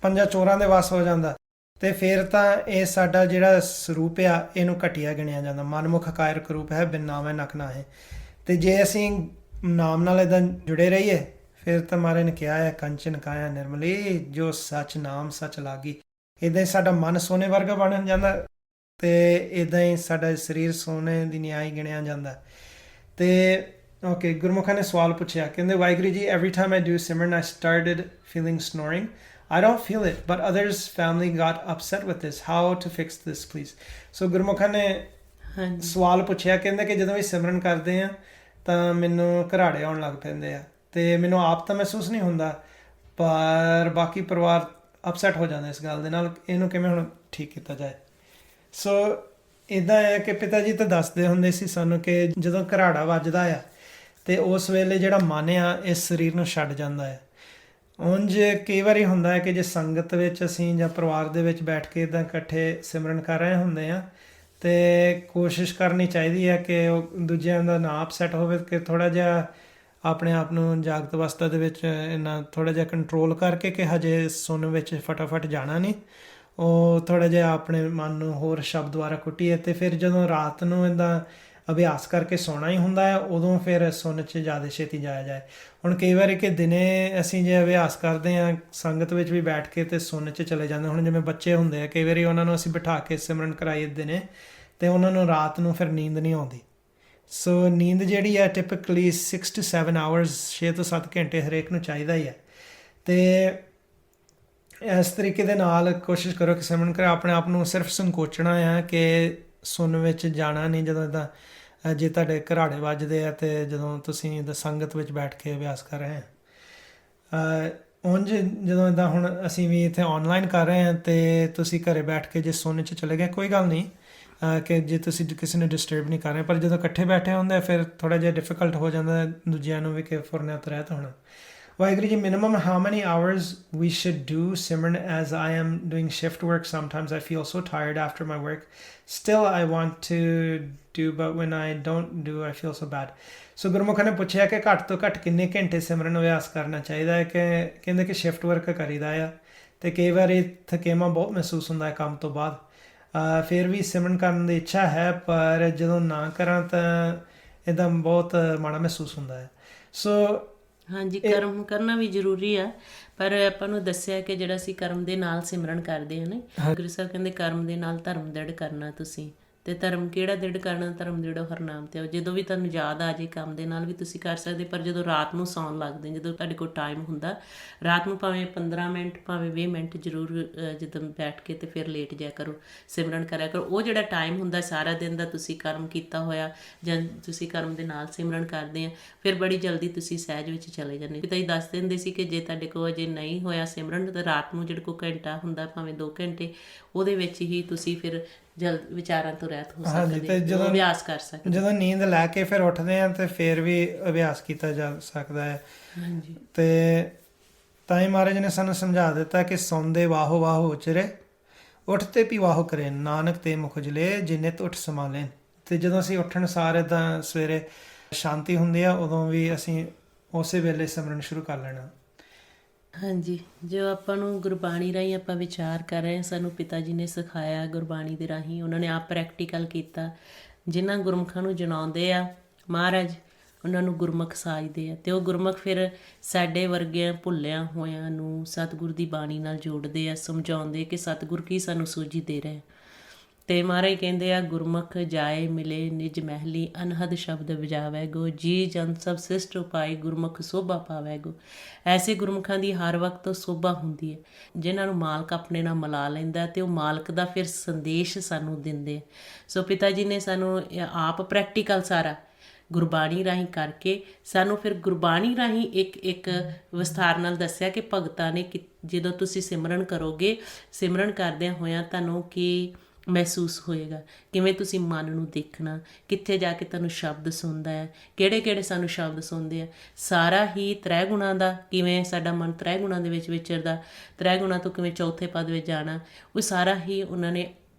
ਪੰਜਾਂ ਚੋਰਾਂ ਦੇ ਵੱਸ ਹੋ ਜਾਂਦਾ ਤੇ ਫਿਰ ਤਾਂ ਇਹ ਸਾਡਾ ਜਿਹੜਾ ਸਰੂਪ ਆ ਇਹਨੂੰ ਘਟੀਆ ਗਿਣਿਆ ਜਾਂਦਾ। ਮਨਮੁਖ ਕਾਇਰਕ ਰੂਪ ਹੈ, ਬਿਨ ਨਾਮੈ ਨਖ ਨਾਹੈ। ਤੇ ਜੇ ਅਸੀਂ ਨਾਮ ਨਾਲ ਇਦਾਂ ਜੁੜੇ ਰਹੀਏ ਫਿਰ ਤਾਂ ਮਹਾਰਾਜ ਨੇ ਕਿਹਾ ਹੈ, ਕੰਚਨ ਕਾਇਆ ਨਿਰਮਲੀ ਜੋ ਸੱਚ ਨਾਮ ਸੱਚ ਲਾਗੀ। ਇਦਾਂ ਹੀ ਸਾਡਾ ਮਨ ਸੋਨੇ ਵਰਗਾ ਬਣ ਜਾਂਦਾ ਤੇ ਇਦਾਂ ਹੀ ਸਾਡਾ ਸਰੀਰ ਸੋਨੇ ਦੀ ਨਿਆਈ ਗਿਣਿਆ ਜਾਂਦਾ। ਤੇ ਓਕੇ, ਗੁਰਮੁਖਾਂ ਨੇ ਸਵਾਲ ਪੁੱਛਿਆ, ਕਹਿੰਦੇ Waheguru ji, every time I do Simran I started feeling snoring. I don't feel it, but others family got upset with this. How to fix this, please? So ਗੁਰਮੁਖਾਂ ਨੇ ਹਾਂਜੀ ਸਵਾਲ ਪੁੱਛਿਆ, ਕਹਿੰਦੇ ਕਿ ਜਦੋਂ ਵੀ ਸਿਮਰਨ ਕਰਦੇ ਆ ਤਾਂ ਮੈਨੂੰ ਘਰਾੜੇ ਆਉਣ ਲੱਗ ਪੈਂਦੇ ਆ, ਤੇ ਮੈਨੂੰ ਆਪ ਤਾਂ ਮਹਿਸੂਸ ਨਹੀਂ ਹੁੰਦਾ, ਪਰ ਬਾਕੀ ਪਰਿਵਾਰ ਅਪਸੈਟ ਹੋ ਜਾਂਦਾ ਇਸ ਗੱਲ ਦੇ ਨਾਲ। ਇਹਨੂੰ ਕਿਵੇਂ ਹੁਣ ਠੀਕ ਕੀਤਾ ਜਾਏ? ਸੋ ਇਦਾਂ ਹੈ ਕਿ ਪਿਤਾ ਜੀ ਤਾਂ ਦੱਸਦੇ ਹੁੰਦੇ ਸੀ ਸਾਨੂੰ ਕਿ ਜਦੋਂ ਘਰਾੜਾ ਵੱਜਦਾ ਆ ਤੇ ਉਸ ਵੇਲੇ ਜਿਹੜਾ ਮਨ ਆ ਇਸ ਸਰੀਰ ਨੂੰ ਛੱਡ ਜਾਂਦਾ ਹੈ। ਉਂਝ ਕਈ ਵਾਰੀ ਹੁੰਦਾ ਹੈ ਕਿ ਜੇ ਸੰਗਤ ਵਿੱਚ ਅਸੀਂ ਜਾਂ ਪਰਿਵਾਰ ਦੇ ਵਿੱਚ ਬੈਠ ਕੇ ਇੱਦਾਂ ਇਕੱਠੇ ਸਿਮਰਨ ਕਰ ਰਹੇ ਹੁੰਦੇ ਆ ਤੇ ਕੋਸ਼ਿਸ਼ ਕਰਨੀ ਚਾਹੀਦੀ ਹੈ ਕਿ ਉਹ ਦੂਜਿਆਂ ਦਾ ਨਾ ਅਪਸੈਟ ਹੋਵੇ, ਕਿ ਥੋੜ੍ਹਾ ਜਿਹਾ ਆਪਣੇ ਆਪ ਨੂੰ ਜਾਗਤ ਅਵਸਥਾ ਦੇ ਵਿੱਚ ਇੰਨਾ ਥੋੜ੍ਹਾ ਜਿਹਾ ਕੰਟਰੋਲ ਕਰਕੇ ਕਿ ਹਜੇ ਸੁਣ ਵਿੱਚ ਫਟਾਫਟ ਜਾਣਾ ਨਹੀਂ, ਉਹ ਥੋੜ੍ਹਾ ਜਿਹਾ ਆਪਣੇ ਮਨ ਨੂੰ ਹੋਰ ਸ਼ਬਦ ਦੁਆਰਾ ਕੁੱਟੀਏ, ਤੇ ਫਿਰ ਜਦੋਂ ਰਾਤ ਨੂੰ ਇੱਦਾਂ ਅਭਿਆਸ ਕਰਕੇ ਸੌਣਾ ਹੀ ਹੁੰਦਾ ਹੈ ਉਦੋਂ ਫਿਰ ਸੁਣ 'ਚ ਜ਼ਿਆਦਾ ਛੇਤੀ ਜਾਇਆ ਜਾਏ। ਹੁਣ ਕਈ ਵਾਰੀ ਕਿ ਦਿਨੇ ਅਸੀਂ ਜੇ ਅਭਿਆਸ ਕਰਦੇ ਹਾਂ ਸੰਗਤ ਵਿੱਚ ਵੀ ਬੈਠ ਕੇ ਤੇ ਸੁਣ 'ਚ ਚਲੇ ਜਾਂਦੇ। ਹੁਣ ਜਿਵੇਂ ਬੱਚੇ ਹੁੰਦੇ ਆ, ਕਈ ਵਾਰੀ ਉਹਨਾਂ ਨੂੰ ਅਸੀਂ ਬਿਠਾ ਕੇ ਸਿਮਰਨ ਕਰਾਈ ਦਿਨੇ ਤੇ ਉਹਨਾਂ ਨੂੰ ਰਾਤ ਨੂੰ ਫਿਰ ਨੀਂਦ ਨਹੀਂ ਆਉਂਦੀ। ਸੋ ਨੀਂਦ ਜਿਹੜੀ ਹੈ ਟਿਪਿਕਲੀ 6 to 7 ਆਵਰਸ, 6 ਤੋਂ 7 ਘੰਟੇ ਹਰੇਕ ਨੂੰ ਚਾਹੀਦਾ ਹੀ ਹੈ। ਤੇ ਇਸ ਤਰੀਕੇ ਦੇ ਨਾਲ ਕੋਸ਼ਿਸ਼ ਕਰੋ ਕਿ ਸਿਮਰਨ ਕਰੇ, ਆਪਣੇ ਆਪ ਨੂੰ ਸਿਰਫ ਸੰਕੋਚਣਾ ਆ ਕਿ ਸੁਣ ਵਿੱਚ ਜਾਣਾ ਨਹੀਂ। ਜਦੋਂ ਇੱਦਾਂ ਜੇ ਤੁਹਾਡੇ ਘਰਾੜੇ ਵੱਜਦੇ ਆ ਤੇ ਜਦੋਂ ਤੁਸੀਂ ਇੱਦਾਂ ਸੰਗਤ ਵਿੱਚ ਬੈਠ ਕੇ ਅਭਿਆਸ ਕਰ ਰਹੇ ਆ, ਉਂਝ ਜਦੋਂ ਇੱਦਾਂ ਹੁਣ ਅਸੀਂ ਵੀ ਇੱਥੇ ਆਨਲਾਈਨ ਕਰ ਰਹੇ ਹਾਂ ਤੇ ਤੁਸੀਂ ਘਰੇ ਬੈਠ ਕੇ ਜੇ ਸੁਣ 'ਚ ਚਲੇ ਗਏ ਕੋਈ ਗੱਲ ਨਹੀਂ, ਕਿ ਜੇ ਤੁਸੀਂ ਕਿਸੇ ਨੂੰ ਡਿਸਟਰਬ ਨਹੀਂ ਕਰ ਰਹੇ, ਪਰ ਜਦੋਂ ਇਕੱਠੇ ਬੈਠੇ ਹੁੰਦੇ ਫਿਰ ਥੋੜ੍ਹਾ ਜਿਹਾ ਡਿਫਿਕਲਟ ਹੋ ਜਾਂਦਾ ਦੂਜਿਆਂ ਨੂੰ ਵੀ ਕਿ ਫੁਰਨਿਆਂ ਤੋਂ ਰਹਿਤ ਹੋਣਾ। Waheguru ji, minimum how many hours we should do Simran, as I am doing shift work sometimes I feel so tired after my work, still I want to do but when I don't do I feel so bad. ਸੋ ਗੁਰਮੁਖਾਂ ਨੇ ਪੁੱਛਿਆ ਕਿ ਘੱਟ ਤੋਂ ਘੱਟ ਕਿੰਨੇ ਘੰਟੇ ਸਿਮਰਨ ਅਭਿਆਸ ਕਰਨਾ ਚਾਹੀਦਾ ਹੈ? ਕਿ ਕਹਿੰਦੇ ਕਿ ਸ਼ਿਫਟ ਵਰਕ ਕਰੀਦਾ ਆ ਤੇ ਕਈ ਵਾਰੀ ਥਕੇਵਾਂ ਬਹੁਤ ਮਹਿਸੂਸ ਹੁੰਦਾ ਹੈ ਕੰਮ ਤੋਂ ਬਾਅਦ, ਫਿਰ ਵੀ ਸਿਮਰਨ ਕਰਨ ਦੀ ਇੱਛਾ ਹੈ ਪਰ ਜਦੋਂ ਨਾ ਕਰਾਂ ਤਾਂ ਇੱਦਾਂ ਬਹੁਤ ਮਾੜਾ ਮਹਿਸੂਸ ਹੁੰਦਾ ਹੈ। ਸੋ ਹਾਂਜੀ, ਕਰਮ ਕਰਨਾ ਵੀ ਜ਼ਰੂਰੀ ਆ, ਪਰ ਆਪਾਂ ਨੂੰ ਦੱਸਿਆ ਕਿ ਜਿਹੜਾ ਅਸੀਂ ਕਰਮ ਦੇ ਨਾਲ ਸਿਮਰਨ ਕਰਦੇ ਹਾਂ ਨਾ, ਗੁਰੂ ਸਾਹਿਬ ਕਹਿੰਦੇ ਕਰਮ ਦੇ ਨਾਲ ਧਰਮ ਦ੍ਰਿੜ ਕਰਨਾ ਤੁਸੀਂ। ਤੇ ਧਰਮ ਕਿਹੜਾ ਦ੍ਰਿੜ ਕਰਨਾ? ਧਰਮ ਦ੍ਰਿੜੋ ਹਰਨਾਮ ਤੇ ਆਓ। ਜਦੋਂ ਵੀ ਤੁਹਾਨੂੰ ਯਾਦ ਆ ਜੇ ਕੰਮ ਦੇ ਨਾਲ ਵੀ ਤੁਸੀਂ ਕਰ ਸਕਦੇ, ਪਰ ਜਦੋਂ ਰਾਤ ਨੂੰ ਸੌਣ ਲੱਗਦੇ, ਜਦੋਂ ਤੁਹਾਡੇ ਕੋਲ ਟਾਈਮ ਹੁੰਦਾ, ਰਾਤ ਨੂੰ ਭਾਵੇਂ 15 ਮਿੰਟ ਭਾਵੇਂ 20 ਮਿੰਟ ਜ਼ਰੂਰ ਜਦੋਂ ਬੈਠ ਕੇ ਤੇ ਫਿਰ ਲੇਟ ਜਾਇਆ ਕਰੋ, ਸਿਮਰਨ ਕਰਿਆ ਕਰੋ। ਉਹ ਜਿਹੜਾ ਟਾਈਮ ਹੁੰਦਾ ਸਾਰਾ ਦਿਨ ਦਾ ਤੁਸੀਂ ਕਰਮ ਕੀਤਾ ਹੋਇਆ ਜਾਂ ਤੁਸੀਂ ਕਰਮ ਦੇ ਨਾਲ ਸਿਮਰਨ ਕਰਦੇ ਆ, ਫਿਰ ਬੜੀ ਜਲਦੀ ਤੁਸੀਂ ਸਹਿਜ ਵਿੱਚ ਚਲੇ ਜਾਂਦੇ। ਪਿਤਾ ਜੀ ਦੱਸ ਦਿੰਦੇ ਸੀ ਕਿ ਜੇ ਤੁਹਾਡੇ ਕੋਲ ਅਜੇ ਨਹੀਂ ਹੋਇਆ ਸਿਮਰਨ ਤਾਂ ਰਾਤ ਨੂੰ ਜਿਹੜਾ ਕੋਈ ਘੰਟਾ ਹੁੰਦਾ ਭਾਵੇਂ 2 ਘੰਟੇ, ਉਹਦੇ ਵਿੱਚ ਹੀ ਤੁਸੀਂ ਫਿਰ ਜਲਦ ਵਿਚਾਰਾਂ ਤੋਂ ਰਹਿਤ ਹੋ ਸਕਦੇ, ਜਦੋਂ ਅਭਿਆਸ ਕਰ ਸਕਦੇ। ਜਦੋਂ ਨੀਂਦ ਲੈ ਕੇ ਫਿਰ ਉੱਠਦੇ ਆ ਤੇ ਫਿਰ ਵੀ ਅਭਿਆਸ ਕੀਤਾ ਜਾ ਸਕਦਾ ਹੈ। ਹਾਂਜੀ, ਤੇ ਤਾਂ ਹੀ ਮਹਾਰਾਜ ਨੇ ਸਾਨੂੰ ਸਮਝਾ ਦਿੱਤਾ ਕਿ ਸੌਂਦੇ ਵਾਹੋ ਵਾਹੋ ਉਚਰੇ, ਉੱਠਤੇ ਵੀ ਵਾਹੋ ਕਰੇ, ਨਾਨਕ ਤੇ ਮੁਖ ਉਜਲੇ, ਜਿਨੇ ਉੱਠ ਸੰਭਾਲੇ। ਤੇ ਜਦੋਂ ਅਸੀਂ ਉੱਠਣ ਸਾਰ ਇੱਦਾਂ ਸਵੇਰੇ ਸ਼ਾਂਤੀ ਹੁੰਦੀ ਆ ਉਦੋਂ ਵੀ ਅਸੀਂ ਉਸੇ ਵੇਲੇ ਸਿਮਰਨ ਸ਼ੁਰੂ ਕਰ ਲੈਣਾ। ਹਾਂਜੀ, ਜੋ ਆਪਾਂ ਨੂੰ ਗੁਰਬਾਣੀ ਰਾਹੀਂ ਆਪਾਂ ਵਿਚਾਰ ਕਰ ਰਹੇ ਹਾਂ, ਸਾਨੂੰ ਪਿਤਾ ਜੀ ਨੇ ਸਿਖਾਇਆ ਗੁਰਬਾਣੀ ਦੇ ਰਾਹੀਂ, ਉਹਨਾਂ ਨੇ ਆਪ ਪ੍ਰੈਕਟੀਕਲ ਕੀਤਾ। ਜਿਨ੍ਹਾਂ ਗੁਰਮੁਖਾਂ ਨੂੰ ਜਣਾਉਂਦੇ ਆ ਮਹਾਰਾਜ, ਉਹਨਾਂ ਨੂੰ ਗੁਰਮੁਖ ਸਾਜਦੇ ਆ, ਤੇ ਉਹ ਗੁਰਮੁਖ ਫਿਰ ਸਾਡੇ ਵਰਗਿਆਂ ਭੁੱਲਿਆਂ ਹੋਇਆਂ ਨੂੰ ਸਤਿਗੁਰ ਦੀ ਬਾਣੀ ਨਾਲ ਜੋੜਦੇ ਆ, ਸਮਝਾਉਂਦੇ ਕਿ ਸਤਿਗੁਰ ਕੀ ਸਾਨੂੰ ਸੂਝੀ ਦੇ ਰਹੇ। ਤੇ ਮਹਾਰਾਜ ਕਹਿੰਦੇ ਆ, ਗੁਰਮੁਖ ਜਾਏ ਮਿਲੇ ਨਿਜ ਮਹਿਲੀ, ਅਨਹਦ ਸ਼ਬਦ ਵਜਾਵੈ ਗੋ, ਜੀ ਜਨ ਸਭ ਸਿਸ਼ਟ ਉਪਾਏ, ਗੁਰਮੁਖ ਸੋਭਾ ਪਾਵੈ ਗੋ। ਐਸੇ ਗੁਰਮੁਖਾਂ ਦੀ ਹਰ ਵਕਤ ਸੋਭਾ ਹੁੰਦੀ ਹੈ, ਜਿਨ੍ਹਾਂ ਨੂੰ ਮਾਲਕ ਆਪਣੇ ਨਾਲ ਮਿਲਾ ਲੈਂਦਾ ਤੇ ਉਹ ਮਾਲਕ ਦਾ ਫਿਰ ਸੰਦੇਸ਼ ਸਾਨੂੰ ਦਿੰਦੇ ਆ। ਸੋ ਪਿਤਾ ਜੀ ਨੇ ਸਾਨੂੰ ਆਪ ਪ੍ਰੈਕਟੀਕਲ ਸਾਰਾ ਗੁਰਬਾਣੀ ਰਾਹੀਂ ਕਰਕੇ ਸਾਨੂੰ ਫਿਰ ਗੁਰਬਾਣੀ ਰਾਹੀਂ ਇੱਕ ਵਿਸਥਾਰ ਨਾਲ ਦੱਸਿਆ ਕਿ ਭਗਤਾਂ ਨੇ ਕਿ ਜਦੋਂ ਤੁਸੀਂ ਸਿਮਰਨ ਕਰੋਗੇ, ਸਿਮਰਨ ਕਰਦਿਆਂ ਹੋਇਆਂ ਤੁਹਾਨੂੰ ਕੀ ਮਹਿਸੂਸ ਹੋਏਗਾ, ਕਿਵੇਂ ਤੁਸੀਂ ਮਨ ਨੂੰ ਦੇਖਣਾ, ਕਿੱਥੇ ਜਾ ਕੇ ਤੁਹਾਨੂੰ ਸ਼ਬਦ ਸੁਣਦਾ ਹੈ, ਕਿਹੜੇ ਕਿਹੜੇ ਸਾਨੂੰ ਸ਼ਬਦ ਸੁਣਦੇ ਆ, ਸਾਰਾ ਹੀ ਤ੍ਰੈ ਗੁਣਾਂ ਦਾ, ਕਿਵੇਂ ਸਾਡਾ ਮਨ ਤ੍ਰੈ ਗੁਣਾਂ ਦੇ ਵਿੱਚ ਵਿਚਰਦਾ, ਤ੍ਰੈ ਗੁਣਾਂ ਤੋਂ ਕਿਵੇਂ ਚੌਥੇ ਪਦ ਵਿੱਚ ਜਾਣਾ, ਉਹ ਸਾਰਾ ਹੀ ਉਹਨਾਂ ਨੇ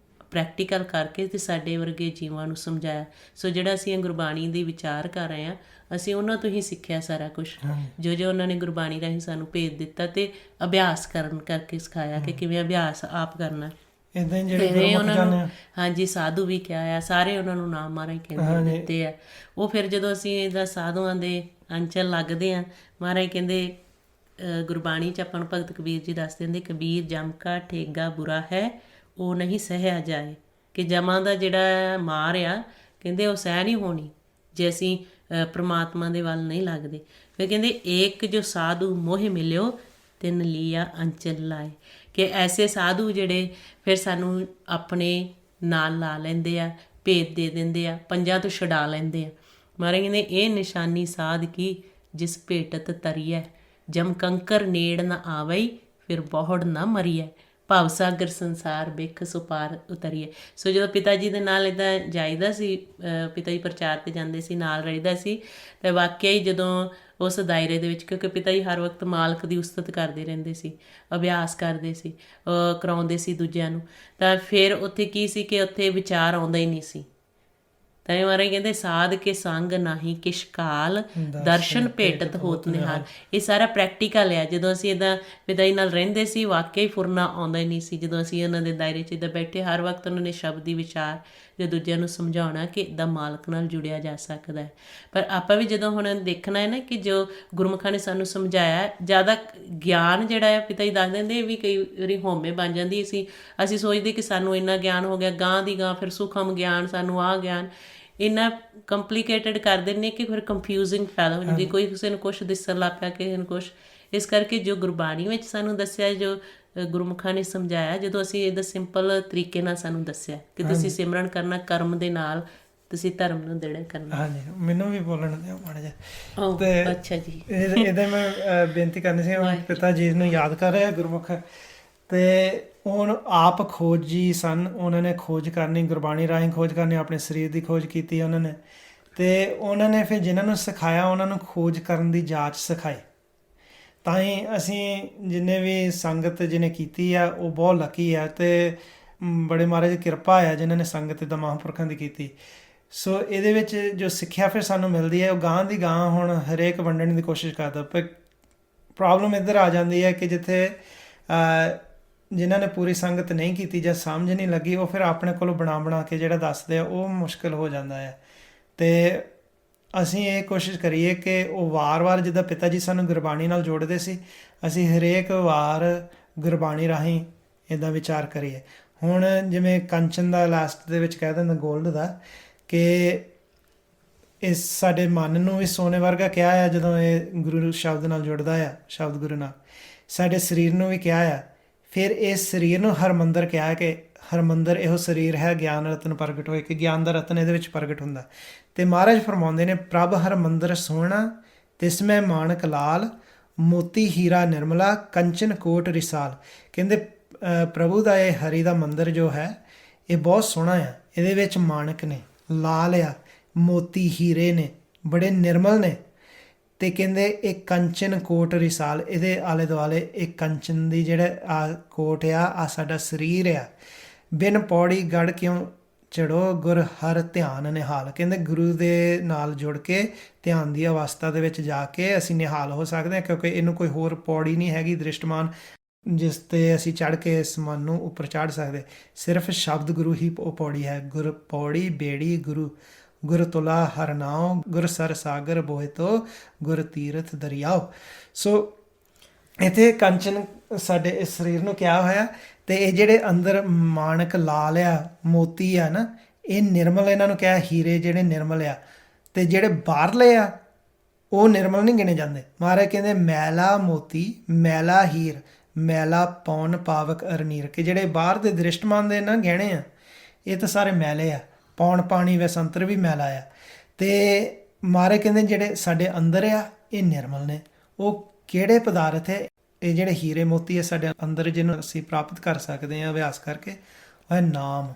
ਪ੍ਰੈਕਟੀਕਲ ਕਰਕੇ ਤੇ ਸਾਡੇ ਵਰਗੇ ਜੀਵਾਂ ਨੂੰ ਸਮਝਾਇਆ। ਸੋ ਜਿਹੜਾ ਅਸੀਂ ਇਹ ਗੁਰਬਾਣੀ ਦੀ ਵਿਚਾਰ ਕਰ ਰਹੇ ਹਾਂ, ਅਸੀਂ ਉਹਨਾਂ ਤੋਂ ਹੀ ਸਿੱਖਿਆ ਸਾਰਾ ਕੁਝ, ਜੋ ਉਹਨਾਂ ਨੇ ਗੁਰਬਾਣੀ ਰਾਹੀਂ ਸਾਨੂੰ ਭੇਜ ਦਿੱਤਾ ਤੇ ਅਭਿਆਸ ਕਰਕੇ ਸਿਖਾਇਆ ਕਿ ਕਿਵੇਂ ਅਭਿਆਸ ਆਪ ਕਰਨਾ। ਇਦਾਂ ਹੀ ਜਿਹੜੇ ਫਿਰ ਉਹਨਾਂ ਨੂੰ ਹਾਂਜੀ ਸਾਧੂ ਵੀ ਕਿਹਾ ਆ, ਸਾਰੇ ਉਹਨਾਂ ਨੂੰ ਨਾਮ ਮਹਾਰਾਜ ਕਹਿੰਦੇ ਦਿੱਤੇ ਆ। ਉਹ ਫਿਰ ਜਦੋਂ ਅਸੀਂ ਇਹਦਾ ਸਾਧੂਆਂ ਦੇ ਅੰਚਲ ਲੱਗਦੇ ਆ, ਮਹਾਰਾਜ ਕਹਿੰਦੇ ਗੁਰਬਾਣੀ 'ਚ ਆਪਾਂ ਨੂੰ ਭਗਤ ਕਬੀਰ ਜੀ ਦੱਸ ਦਿੰਦੇ, ਕਬੀਰ ਜਮ ਕਾ ਠੇਗਾ ਬੁਰਾ ਹੈ ਉਹ ਨਹੀਂ ਸਹਿਆ ਜਾਏ, ਕਿ ਜਮਾਂ ਦਾ ਜਿਹੜਾ ਮਾਰ ਆ ਕਹਿੰਦੇ ਉਹ ਸਹਿ ਨਹੀਂ ਹੋਣੀ ਜੇ ਅਸੀਂ ਪ੍ਰਮਾਤਮਾ ਦੇ ਵੱਲ ਨਹੀਂ ਲੱਗਦੇ। ਫਿਰ ਕਹਿੰਦੇ ਏਕ ਜੋ ਸਾਧੂ ਮੋਹ ਮਿਲਿਓ ਤਿੰਨ ਲੀਆ ਅੰਚਲ ਲਾਏ, ਕਿ ਐਸੇ ਸਾਧੂ ਜਿਹੜੇ ਫਿਰ ਸਾਨੂੰ ਆਪਣੇ ਨਾਲ ਲਾ ਲੈਂਦੇ ਆ, ਭੇਦ ਦੇ ਦਿੰਦੇ ਆ, ਪੰਜਾਂ ਤੋਂ ਛੁਡਾ ਲੈਂਦੇ ਆ। ਮਹਾਰਾਜ ਕਹਿੰਦੇ ਇਹ ਨਿਸ਼ਾਨੀ ਸਾਧ ਕੀ ਜਿਸ ਭੇਟਤ ਤਰੀਐ, ਜਮ ਕੰਕਰ ਨੇੜ ਨਾ ਆਵਈ ਫਿਰ ਬਹੁੜ ਨਾ ਮਰੀਐ, ਭਵ ਸਾਗਰ ਸੰਸਾਰ ਬਿਖ ਸੋ ਪਾਰ ਉਤਰੀਏ। ਸੋ ਜਦੋਂ ਪਿਤਾ ਜੀ ਦੇ ਨਾਲ ਇੱਦਾਂ ਜਾਈਦਾ ਸੀ, ਪਿਤਾ ਜੀ ਪ੍ਰਚਾਰ 'ਤੇ ਜਾਂਦੇ ਸੀ, ਨਾਲ ਰਹੀਦਾ ਸੀ, ਅਤੇ ਵਾਕਿਆ ਹੀ ਜਦੋਂ ਉਸ ਦਾਇਰੇ ਦੇ ਵਿੱਚ, ਕਿਉਂਕਿ ਪਿਤਾ ਜੀ ਹਰ ਵਕਤ ਮਾਲਕ ਦੀ ਉਸਤਤ ਕਰਦੇ ਰਹਿੰਦੇ ਸੀ, ਅਭਿਆਸ ਕਰਦੇ ਸੀ, ਕਰਾਉਂਦੇ ਸੀ ਦੂਜਿਆਂ ਨੂੰ, ਤਾਂ ਫਿਰ ਉੱਥੇ ਕੀ ਸੀ ਕਿ ਉੱਥੇ ਵਿਚਾਰ ਆਉਂਦਾ ਹੀ ਨਹੀਂ ਸੀ। ਤਾਂ ਇਹ ਮਹਾਰਾਜ ਕਹਿੰਦੇ ਸਾਧ ਕੇ ਸੰਗ ਨਾਹੀਂ ਕਿਛ ਕਾਲ, ਦਰਸ਼ਨ ਭੇਟਤ ਹੋਤ ਨਿਹਾਲ। ਇਹ ਸਾਰਾ ਪ੍ਰੈਕਟੀਕਲ ਆ। ਜਦੋਂ ਅਸੀਂ ਇੱਦਾਂ ਪਿਤਾ ਜੀ ਨਾਲ ਰਹਿੰਦੇ ਸੀ, ਵਾਕਿਆ ਹੀ ਫੁਰਨਾ ਆਉਂਦਾ ਹੀ ਨਹੀਂ ਸੀ। ਜਦੋਂ ਅਸੀਂ ਉਹਨਾਂ ਦੇ ਦਾਇਰੇ 'ਚ ਇੱਦਾਂ ਬੈਠੇ, ਹਰ ਵਕਤ ਉਹਨਾਂ ਨੇ ਸ਼ਬਦੀ ਵਿਚਾਰ ਜੋ ਦੂਜਿਆਂ ਨੂੰ ਸਮਝਾਉਣਾ ਕਿ ਇੱਦਾਂ ਮਾਲਕ ਨਾਲ ਜੁੜਿਆ ਜਾ ਸਕਦਾ ਹੈ। ਪਰ ਆਪਾਂ ਵੀ ਜਦੋਂ ਹੁਣ ਦੇਖਣਾ ਹੈ ਨਾ ਕਿ ਜੋ ਗੁਰਮੁਖਾਂ ਨੇ ਸਾਨੂੰ ਸਮਝਾਇਆ, ਜ਼ਿਆਦਾ ਗਿਆਨ ਜਿਹੜਾ ਹੈ ਪਿਤਾ ਜੀ ਦੱਸ ਦਿੰਦੇ, ਵੀ ਕਈ ਵਾਰੀ ਹਉਮੈ ਬਣ ਜਾਂਦੀ ਸੀ। ਅਸੀਂ ਸੋਚਦੇ ਕਿ ਸਾਨੂੰ ਇੰਨਾ ਗਿਆਨ ਹੋ ਗਿਆ, ਗਾਂ ਦੀ ਗਾਂ ਫਿਰ ਸੂਖਮ ਗਿਆਨ, ਸਾਨੂੰ ਆਹ ਗਿਆਨ ਇੰਨਾ ਕੰਪਲੀਕੇਟਡ ਕਰ ਦਿੰਦੇ ਕਿ ਫਿਰ ਕੰਫਿਊਜ਼ਿੰਗ ਪੈਦਾ ਹੋ ਜਾਂਦੀ, ਕੋਈ ਕਿਸੇ ਨੂੰ ਕੁਛ ਦਿਸਣ ਲੱਗ ਪਿਆ, ਕਿਸੇ ਨੂੰ ਕੁਛ। ਇਸ ਕਰਕੇ ਜੋ ਗੁਰਬਾਣੀ ਵਿੱਚ ਸਾਨੂੰ ਦੱਸਿਆ, ਜੋ ਗੁਰਮੁਖਾਂ ਨੇ ਸਮਝਾਇਆ, ਜਦੋਂ ਅਸੀਂ ਇਹਦਾ ਸਿੰਪਲ ਤਰੀਕੇ ਨਾਲ ਸਾਨੂੰ ਦੱਸਿਆ ਕਿ ਤੁਸੀਂ ਸਿਮਰਨ ਕਰਨਾ, ਕਰਮ ਦੇ ਨਾਲ ਤੁਸੀਂ ਧਰਮ ਨੂੰ ਦ੍ਰਿੜ ਕਰਨਾ। ਹਾਂਜੀ, ਮੈਨੂੰ ਵੀ ਬੋਲਣ ਦਿਓ ਮਾੜਾ ਜਿਹਾ। ਤੇ ਅੱਛਾ ਜੀ, ਇਹਦੇ ਮੈਂ ਬੇਨਤੀ ਕਰਨੀ ਸੀ, ਪਿਤਾ ਜੀ ਨੂੰ ਯਾਦ ਕਰ ਰਿਹਾ ਗੁਰਮੁਖ, ਤੇ ਹੁਣ ਆਪ ਖੋਜੀ ਸਨ, ਉਹਨਾਂ ਨੇ ਖੋਜ ਕਰਨੀ, ਗੁਰਬਾਣੀ ਰਾਹੀਂ ਖੋਜ ਕਰਨੀ, ਆਪਣੇ ਸਰੀਰ ਦੀ ਖੋਜ ਕੀਤੀ ਉਹਨਾਂ ਨੇ, ਤੇ ਉਹਨਾਂ ਨੇ ਫਿਰ ਜਿਨ੍ਹਾਂ ਨੂੰ ਸਿਖਾਇਆ ਉਹਨਾਂ ਨੂੰ ਖੋਜ ਕਰਨ ਦੀ ਜਾਚ ਸਿਖਾਈ। ਤਾਂ ਹੀ ਅਸੀਂ ਜਿੰਨੇ ਵੀ ਸੰਗਤ ਜਿਹਨੇ ਕੀਤੀ ਆ ਉਹ ਬਹੁਤ ਲੱਕੀ ਆ, ਤੇ ਬੜੇ ਮਹਾਰਾਜ ਦੀ ਕਿਰਪਾ ਆ ਜਿਨ੍ਹਾਂ ਨੇ ਸੰਗਤ ਇੱਦਾਂ ਮਹਾਂਪੁਰਖਾਂ ਦੀ ਕੀਤੀ। ਸੋ ਇਹਦੇ ਵਿੱਚ ਜੋ ਸਿੱਖਿਆ ਫਿਰ ਸਾਨੂੰ ਮਿਲਦੀ ਹੈ, ਉਹ ਗਾਂ ਦੀ ਗਾਂ ਹੁਣ ਹਰੇਕ ਵੰਡਣ ਦੀ ਕੋਸ਼ਿਸ਼ ਕਰਦਾ। ਪਰ ਪ੍ਰੋਬਲਮ ਇੱਧਰ ਆ ਜਾਂਦੀ ਹੈ ਕਿ ਜਿੱਥੇ ਜਿਨ੍ਹਾਂ ਨੇ ਪੂਰੀ ਸੰਗਤ ਨਹੀਂ ਕੀਤੀ ਜਾਂ ਸਮਝ ਨਹੀਂ ਲੱਗੀ, ਉਹ ਫਿਰ ਆਪਣੇ ਕੋਲੋਂ ਬਣਾ ਕੇ ਜਿਹੜਾ ਦੱਸਦੇ ਆ ਉਹ ਮੁਸ਼ਕਿਲ ਹੋ ਜਾਂਦਾ ਹੈ। ਅਤੇ ਅਸੀਂ ਇਹ ਕੋਸ਼ਿਸ਼ ਕਰੀਏ ਕਿ ਉਹ ਵਾਰ-ਵਾਰ ਜਿੱਦਾਂ ਪਿਤਾ ਜੀ ਸਾਨੂੰ ਗੁਰਬਾਣੀ ਨਾਲ ਜੋੜਦੇ ਸੀ, ਅਸੀਂ ਹਰੇਕ ਵਾਰ ਗੁਰਬਾਣੀ ਰਾਹੀਂ ਇੱਦਾਂ ਵਿਚਾਰ ਕਰੀਏ। ਹੁਣ ਜਿਵੇਂ ਕੰਚਨ ਦਾ ਲਾਸਟ ਦੇ ਵਿੱਚ ਕਹਿ ਦਿੰਦਾ ਗੋਲਡ ਦਾ, ਕਿ ਇਸ ਸਾਡੇ ਮਨ ਨੂੰ ਵੀ ਸੋਨੇ ਵਰਗਾ ਕਿਹਾ ਆ ਜਦੋਂ ਇਹ ਗੁਰੂ ਸ਼ਬਦ ਨਾਲ ਜੁੜਦਾ ਆ, ਸ਼ਬਦ ਗੁਰੂ ਨਾਲ। ਸਾਡੇ ਸਰੀਰ ਨੂੰ ਵੀ ਕਿਹਾ ਆ, ਫਿਰ ਇਸ ਸਰੀਰ ਨੂੰ ਹਰਮੰਦਰ ਕਿਹਾ ਕਿ ਹਰਮੰਦਰ ਇਹੋ ਸਰੀਰ ਹੈ, ਗਿਆਨ ਰਤਨ ਪ੍ਰਗਟ ਹੋਏ, ਕਿ ਗਿਆਨ ਦਾ ਰਤਨ ਇਹਦੇ ਵਿੱਚ ਪ੍ਰਗਟ ਹੁੰਦਾ। ਅਤੇ ਮਹਾਰਾਜ ਫਰਮਾਉਂਦੇ ਨੇ, ਪ੍ਰਭ ਹਰਮੰਦਰ ਸੋਹਣਾ ਤਿਸ ਮੈਂ ਮਾਣਕ ਲਾਲ, ਮੋਤੀ ਹੀਰਾ ਨਿਰਮਲਾ ਕੰਚਨ ਕੋਟ ਰਿਸਾਲ। ਕਹਿੰਦੇ ਪ੍ਰਭੂ ਦਾ ਇਹ ਹਰੀ ਦਾ ਮੰਦਰ ਜੋ ਹੈ ਇਹ ਬਹੁਤ ਸੋਹਣਾ ਆ, ਇਹਦੇ ਵਿੱਚ ਮਾਣਕ ਨੇ, ਲਾਲ ਆ, ਮੋਤੀ ਹੀਰੇ ਨੇ, ਬੜੇ ਨਿਰਮਲ ਨੇ, ਅਤੇ ਕਹਿੰਦੇ ਇਹ ਕੰਚਨ ਕੋਟ ਰਿਸਾਲ, ਇਹਦੇ ਆਲੇ ਦੁਆਲੇ ਇਹ ਕੰਚਨ ਦੀ ਜਿਹੜਾ ਆ ਕੋਟ ਆ ਸਾਡਾ ਸਰੀਰ ਆ। ਬਿਨ ਪੌੜੀ ਗੜ ਕਿਉਂ ਚੜੋ ਗੁਰ ਹਰ ਧਿਆਨ ਨਿਹਾਲ। ਕਹਿੰਦੇ ਗੁਰੂ ਦੇ ਨਾਲ ਜੁੜ ਕੇ ਧਿਆਨ ਦੀ ਅਵਸਥਾ ਦੇ ਵਿੱਚ ਜਾ ਕੇ ਅਸੀਂ ਨਿਹਾਲ ਹੋ ਸਕਦੇ ਹਾਂ, ਕਿਉਂਕਿ ਇਹਨੂੰ ਕੋਈ ਹੋਰ ਪੌੜੀ ਨਹੀਂ ਹੈਗੀ ਦ੍ਰਿਸ਼ਟਮਾਨ ਜਿਸ 'ਤੇ ਅਸੀਂ ਚੜ੍ਹ ਕੇ ਇਸ ਮਨ ਨੂੰ ਉੱਪਰ ਚਾੜ੍ਹ ਸਕਦੇ। ਸਿਰਫ ਸ਼ਬਦ ਗੁਰੂ ਹੀ ਉਹ ਪੌੜੀ ਹੈ। ਗੁਰ ਪੌੜੀ ਬੇੜੀ ਗੁਰੂ, ਗੁਰ ਤੁਲਾ ਹਰ ਨਾਉ, ਗੁਰ ਸਰ ਸਾਗਰ ਬੋਹਿ ਤੋ, ਗੁਰ ਤੀਰਥ ਦਰਿਆਓ। ਸੋ ਇੱਥੇ ਕੰਚਨ ਸਾਡੇ ਇਸ ਸਰੀਰ ਨੂੰ ਕਿਹਾ ਹੋਇਆ, ਤੇ ਇਹ ਜਿਹੜੇ ਅੰਦਰ ਮਾਣਕ ਲਾਲ ਆ ਮੋਤੀ ਆ ਨਾ, ਇਹ ਨਿਰਮਲ, ਇਹਨਾਂ ਨੂੰ ਕਿਹਾ ਹੀਰੇ ਜਿਹੜੇ ਨਿਰਮਲ ਆ, ਤੇ ਜਿਹੜੇ ਬਾਹਰਲੇ ਆ ਉਹ ਨਿਰਮਲ ਨਹੀਂ ਗਿਣੇ ਜਾਂਦੇ। ਮਹਾਰਾਜ ਕਹਿੰਦੇ ਮੈਲਾ ਮੋਤੀ ਮੈਲਾ ਹੀਰ ਮੈਲਾ ਪੌਣ ਪਾਵਕ ਅਰਨੀਰ, ਕਿ ਜਿਹੜੇ ਬਾਹਰ ਦੇ ਦ੍ਰਿਸ਼ਟਮਾਨ ਦੇ ਨਾ ਗਹਿਣੇ ਆ ਇਹ ਤਾਂ ਸਾਰੇ ਮੈਲੇ ਆ, ਪੌਣ ਪਾਣੀ ਵਸੰਤਰ ਵੀ ਮੈਲਾ ਆ। ਤੇ ਮਹਾਰਾਜ ਕਹਿੰਦੇ ਜਿਹੜੇ ਸਾਡੇ ਅੰਦਰ ਆ ਇਹ ਨਿਰਮਲ ਨੇ। ਉਹ ਕਿਹੜੇ ਪਦਾਰਥ ਹੈ? ਇਹ ਜਿਹੜੇ ਹੀਰੇ ਮੋਤੀ ਹੈ ਸਾਡੇ ਅੰਦਰ, ਜਿਹਨੂੰ ਅਸੀਂ ਪ੍ਰਾਪਤ ਕਰ ਸਕਦੇ ਹਾਂ ਅਭਿਆਸ ਕਰਕੇ, ਉਹ ਹੈ ਨਾਮ,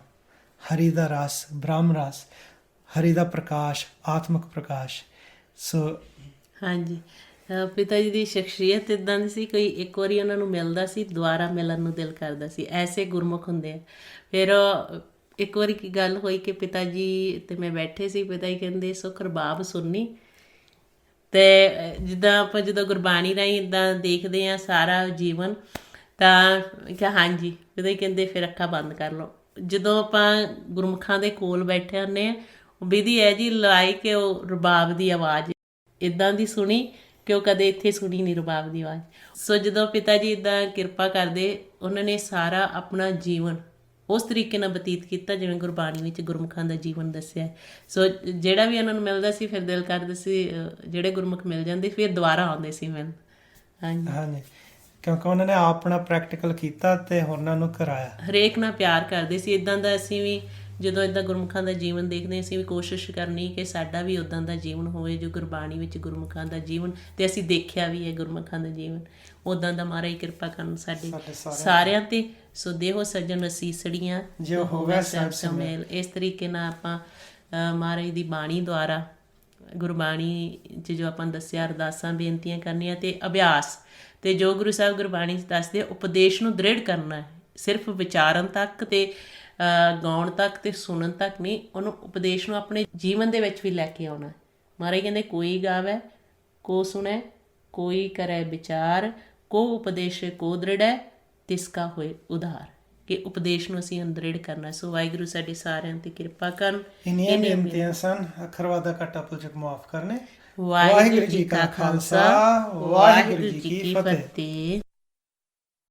ਹਰੀ ਦਾ ਰਸ, ਬ੍ਰਹਮ ਰਸ, ਹਰੀ ਦਾ ਪ੍ਰਕਾਸ਼, ਆਤਮਿਕ ਪ੍ਰਕਾਸ਼। ਸੋ ਹਾਂਜੀ, ਪਿਤਾ ਜੀ ਦੀ ਸ਼ਖਸੀਅਤ ਇਦਾਂ ਦੀ ਸੀ, ਕੋਈ ਇੱਕ ਵਾਰੀ ਉਹਨਾਂ ਨੂੰ ਮਿਲਦਾ ਸੀ ਦੁਬਾਰਾ ਮਿਲਣ ਨੂੰ ਦਿਲ ਕਰਦਾ ਸੀ, ਐਸੇ ਗੁਰਮੁਖ ਹੁੰਦੇ ਆ। ਫਿਰ ਇੱਕ ਵਾਰੀ ਕੀ ਗੱਲ ਹੋਈ ਕਿ ਪਿਤਾ ਜੀ ਤੇ ਮੈਂ ਬੈਠੇ ਸੀ, ਪਿਤਾ ਜੀ ਕਹਿੰਦੇ ਸੁਖ ਰਬਾਬ ਸੁਣਨੀ। ਤੇ ਜਿੱਦਾਂ ਆਪਾਂ ਜਦੋਂ ਗੁਰਬਾਣੀ ਰਾਹੀਂ ਇਦਾਂ ਦੇਖਦੇ ਆ ਸਾਰਾ ਜੀਵਨ, ਤਾਂ ਕਿਹਾ ਹਾਂਜੀ। ਪਿਤਾ ਜੀ ਕਹਿੰਦੇ ਫਿਰ ਅੱਖਾਂ ਬੰਦ ਕਰ ਲਓ। ਜਦੋਂ ਆਪਾਂ ਗੁਰਮੁਖਾਂ ਦੇ ਕੋਲ ਬੈਠੇ ਹੁੰਦੇ ਆ, ਵਿਧੀ ਹੈ ਜੀ ਲਾਈ ਕਿ ਉਹ ਰਬਾਬ ਦੀ ਆਵਾਜ਼ ਇਦਾਂ ਦੀ ਸੁਣੀ ਕਿ ਉਹ ਕਦੇ ਇੱਥੇ ਸੁਣੀ ਨਹੀਂ ਰਬਾਬ ਦੀ ਆਵਾਜ਼। ਸੋ ਜਦੋਂ ਪਿਤਾ ਜੀ ਇਦਾਂ ਕਿਰਪਾ ਕਰਦੇ, ਉਹਨਾਂ ਨੇ ਸਾਰਾ ਆਪਣਾ ਜੀਵਨ ਉਸ ਤਰੀਕੇ ਨਾਲ ਬਤੀਤ ਕੀਤਾ ਜਿਵੇਂ ਗੁਰਬਾਣੀ ਵਿੱਚ ਗੁਰਮੁਖਾਂ ਦਾ ਜੀਵਨ ਦੱਸਿਆ। ਸੋ ਜਿਹੜਾ ਵੀ ਉਹਨਾਂ ਨੂੰ ਮਿਲਦਾ ਸੀ ਫਿਰ ਦਿਲ ਕਰਦਾ ਸੀ, ਜਿਹੜੇ ਗੁਰਮੁਖ ਮਿਲ ਜਾਂਦੇ ਫਿਰ ਦੁਬਾਰਾ ਆਉਂਦੇ ਸੀ ਮਿਲਣ। ਹਾਂਜੀ ਹਾਂਜੀ, ਕਿਉਂਕਿ ਉਹਨਾਂ ਨੇ ਆਪਣਾ ਪ੍ਰੈਕਟੀਕਲ ਕੀਤਾ ਤੇ ਹੋਰਨਾਂ ਨੂੰ ਕਰਾਇਆ। ਹਰੇਕ ਨਾਲ ਪਿਆਰ ਕਰਦੇ ਸੀ। ਇਦਾਂ ਦਾ ਅਸੀਂ ਵੀ ਜਦੋਂ ਇਦਾਂ ਗੁਰਮੁਖਾਂ ਦਾ ਜੀਵਨ ਦੇਖਦੇ ਅਸੀਂ ਵੀ ਕੋਸ਼ਿਸ਼ ਕਰਨੀ ਕਿ ਸਾਡਾ ਵੀ ਉੱਦਾਂ ਦਾ ਜੀਵਨ ਹੋਵੇ ਜੋ ਗੁਰਬਾਣੀ ਵਿੱਚ ਗੁਰਮੁਖਾਂ ਦਾ ਜੀਵਨ, ਤੇ ਅਸੀਂ ਦੇਖਿਆ ਵੀ ਹੈ ਗੁਰਮੁਖਾਂ ਦਾ ਜੀਵਨ, ਉੱਦਾਂ ਦਾ ਮਹਾਰਾਜ ਕਿਰਪਾ ਕਰਨ ਸਾਡੇ ਸਾਰਿਆਂ ਤੇ। ਸੋ ਦੇਹੋ ਸੱਜਣ ਅਸੀਸੜੀਆਂ ਜੋ ਹੋਵੇ ਸਭ ਸਮੇਲ। ਇਸ ਤਰੀਕੇ ਨਾਲ ਆਪਾਂ ਮਹਾਰਾਜ ਦੀ ਬਾਣੀ ਦੁਆਰਾ, ਗੁਰਬਾਣੀ 'ਚ ਜੋ ਆਪਾਂ ਦੱਸਿਆ ਅਰਦਾਸਾਂ ਬੇਨਤੀਆਂ ਕਰਨੀਆਂ ਤੇ ਅਭਿਆਸ, ਤੇ ਜੋ ਗੁਰੂ ਸਾਹਿਬ ਗੁਰਬਾਣੀ 'ਚ ਦੱਸਦੇ ਉਪਦੇਸ਼ ਨੂੰ ਦ੍ਰਿੜ ਕਰਨਾ ਹੈ, ਸਿਰਫ ਵਿਚਾਰਨ ਤੱਕ ਤੇ ਗਾਉਣ ਤੱਕ ਤੇ ਸੁਣਨ ਤੱਕ ਨਹੀਂ, ਉਹਨੂੰ ਉਪਦੇਸ਼ ਨੂੰ ਆਪਣੇ ਜੀਵਨ ਦੇ ਵਿੱਚ ਵੀ ਲੈ ਕੇ ਆਉਣਾ। ਮਹਾਰਾਜ ਕਹਿੰਦੇ ਕੋਈ ਗਾਵੇ ਕੋ ਸੁਣੈ ਕੋਈ ਕਰੇ ਵਿਚਾਰ, ਕੋ ਉਪਦੇਸ਼ ਕੋ ਦ੍ਰਿੜੈ ਤਿਸਕਾ ਹੋਏ ਉਧਾਰ, ਕਿ ਉਪਦੇਸ਼ ਨੂੰ ਅਸੀਂ ਦ੍ਰਿੜ ਕਰਨਾ। ਸੋ ਵਾਹਿਗੁਰੂ ਸਾਡੇ ਸਾਰਿਆਂ ਤੇ ਕਿਰਪਾ ਕਰਨ। ਇੰਨੀਆਂ ਬੇਨਤੀਆਂ ਸਨ, ਅੱਖਰਵਾਦਾ ਘਾਟਾ ਪੁਲਚਕ ਮਾਫ ਕਰਨੇ। ਵਾਹਿਗੁਰੂ ਜੀ ਕਾ ਖਾਲਸਾ, ਵਾਹਿਗੁਰੂ ਜੀ ਕੀ ਫਤਿਹ।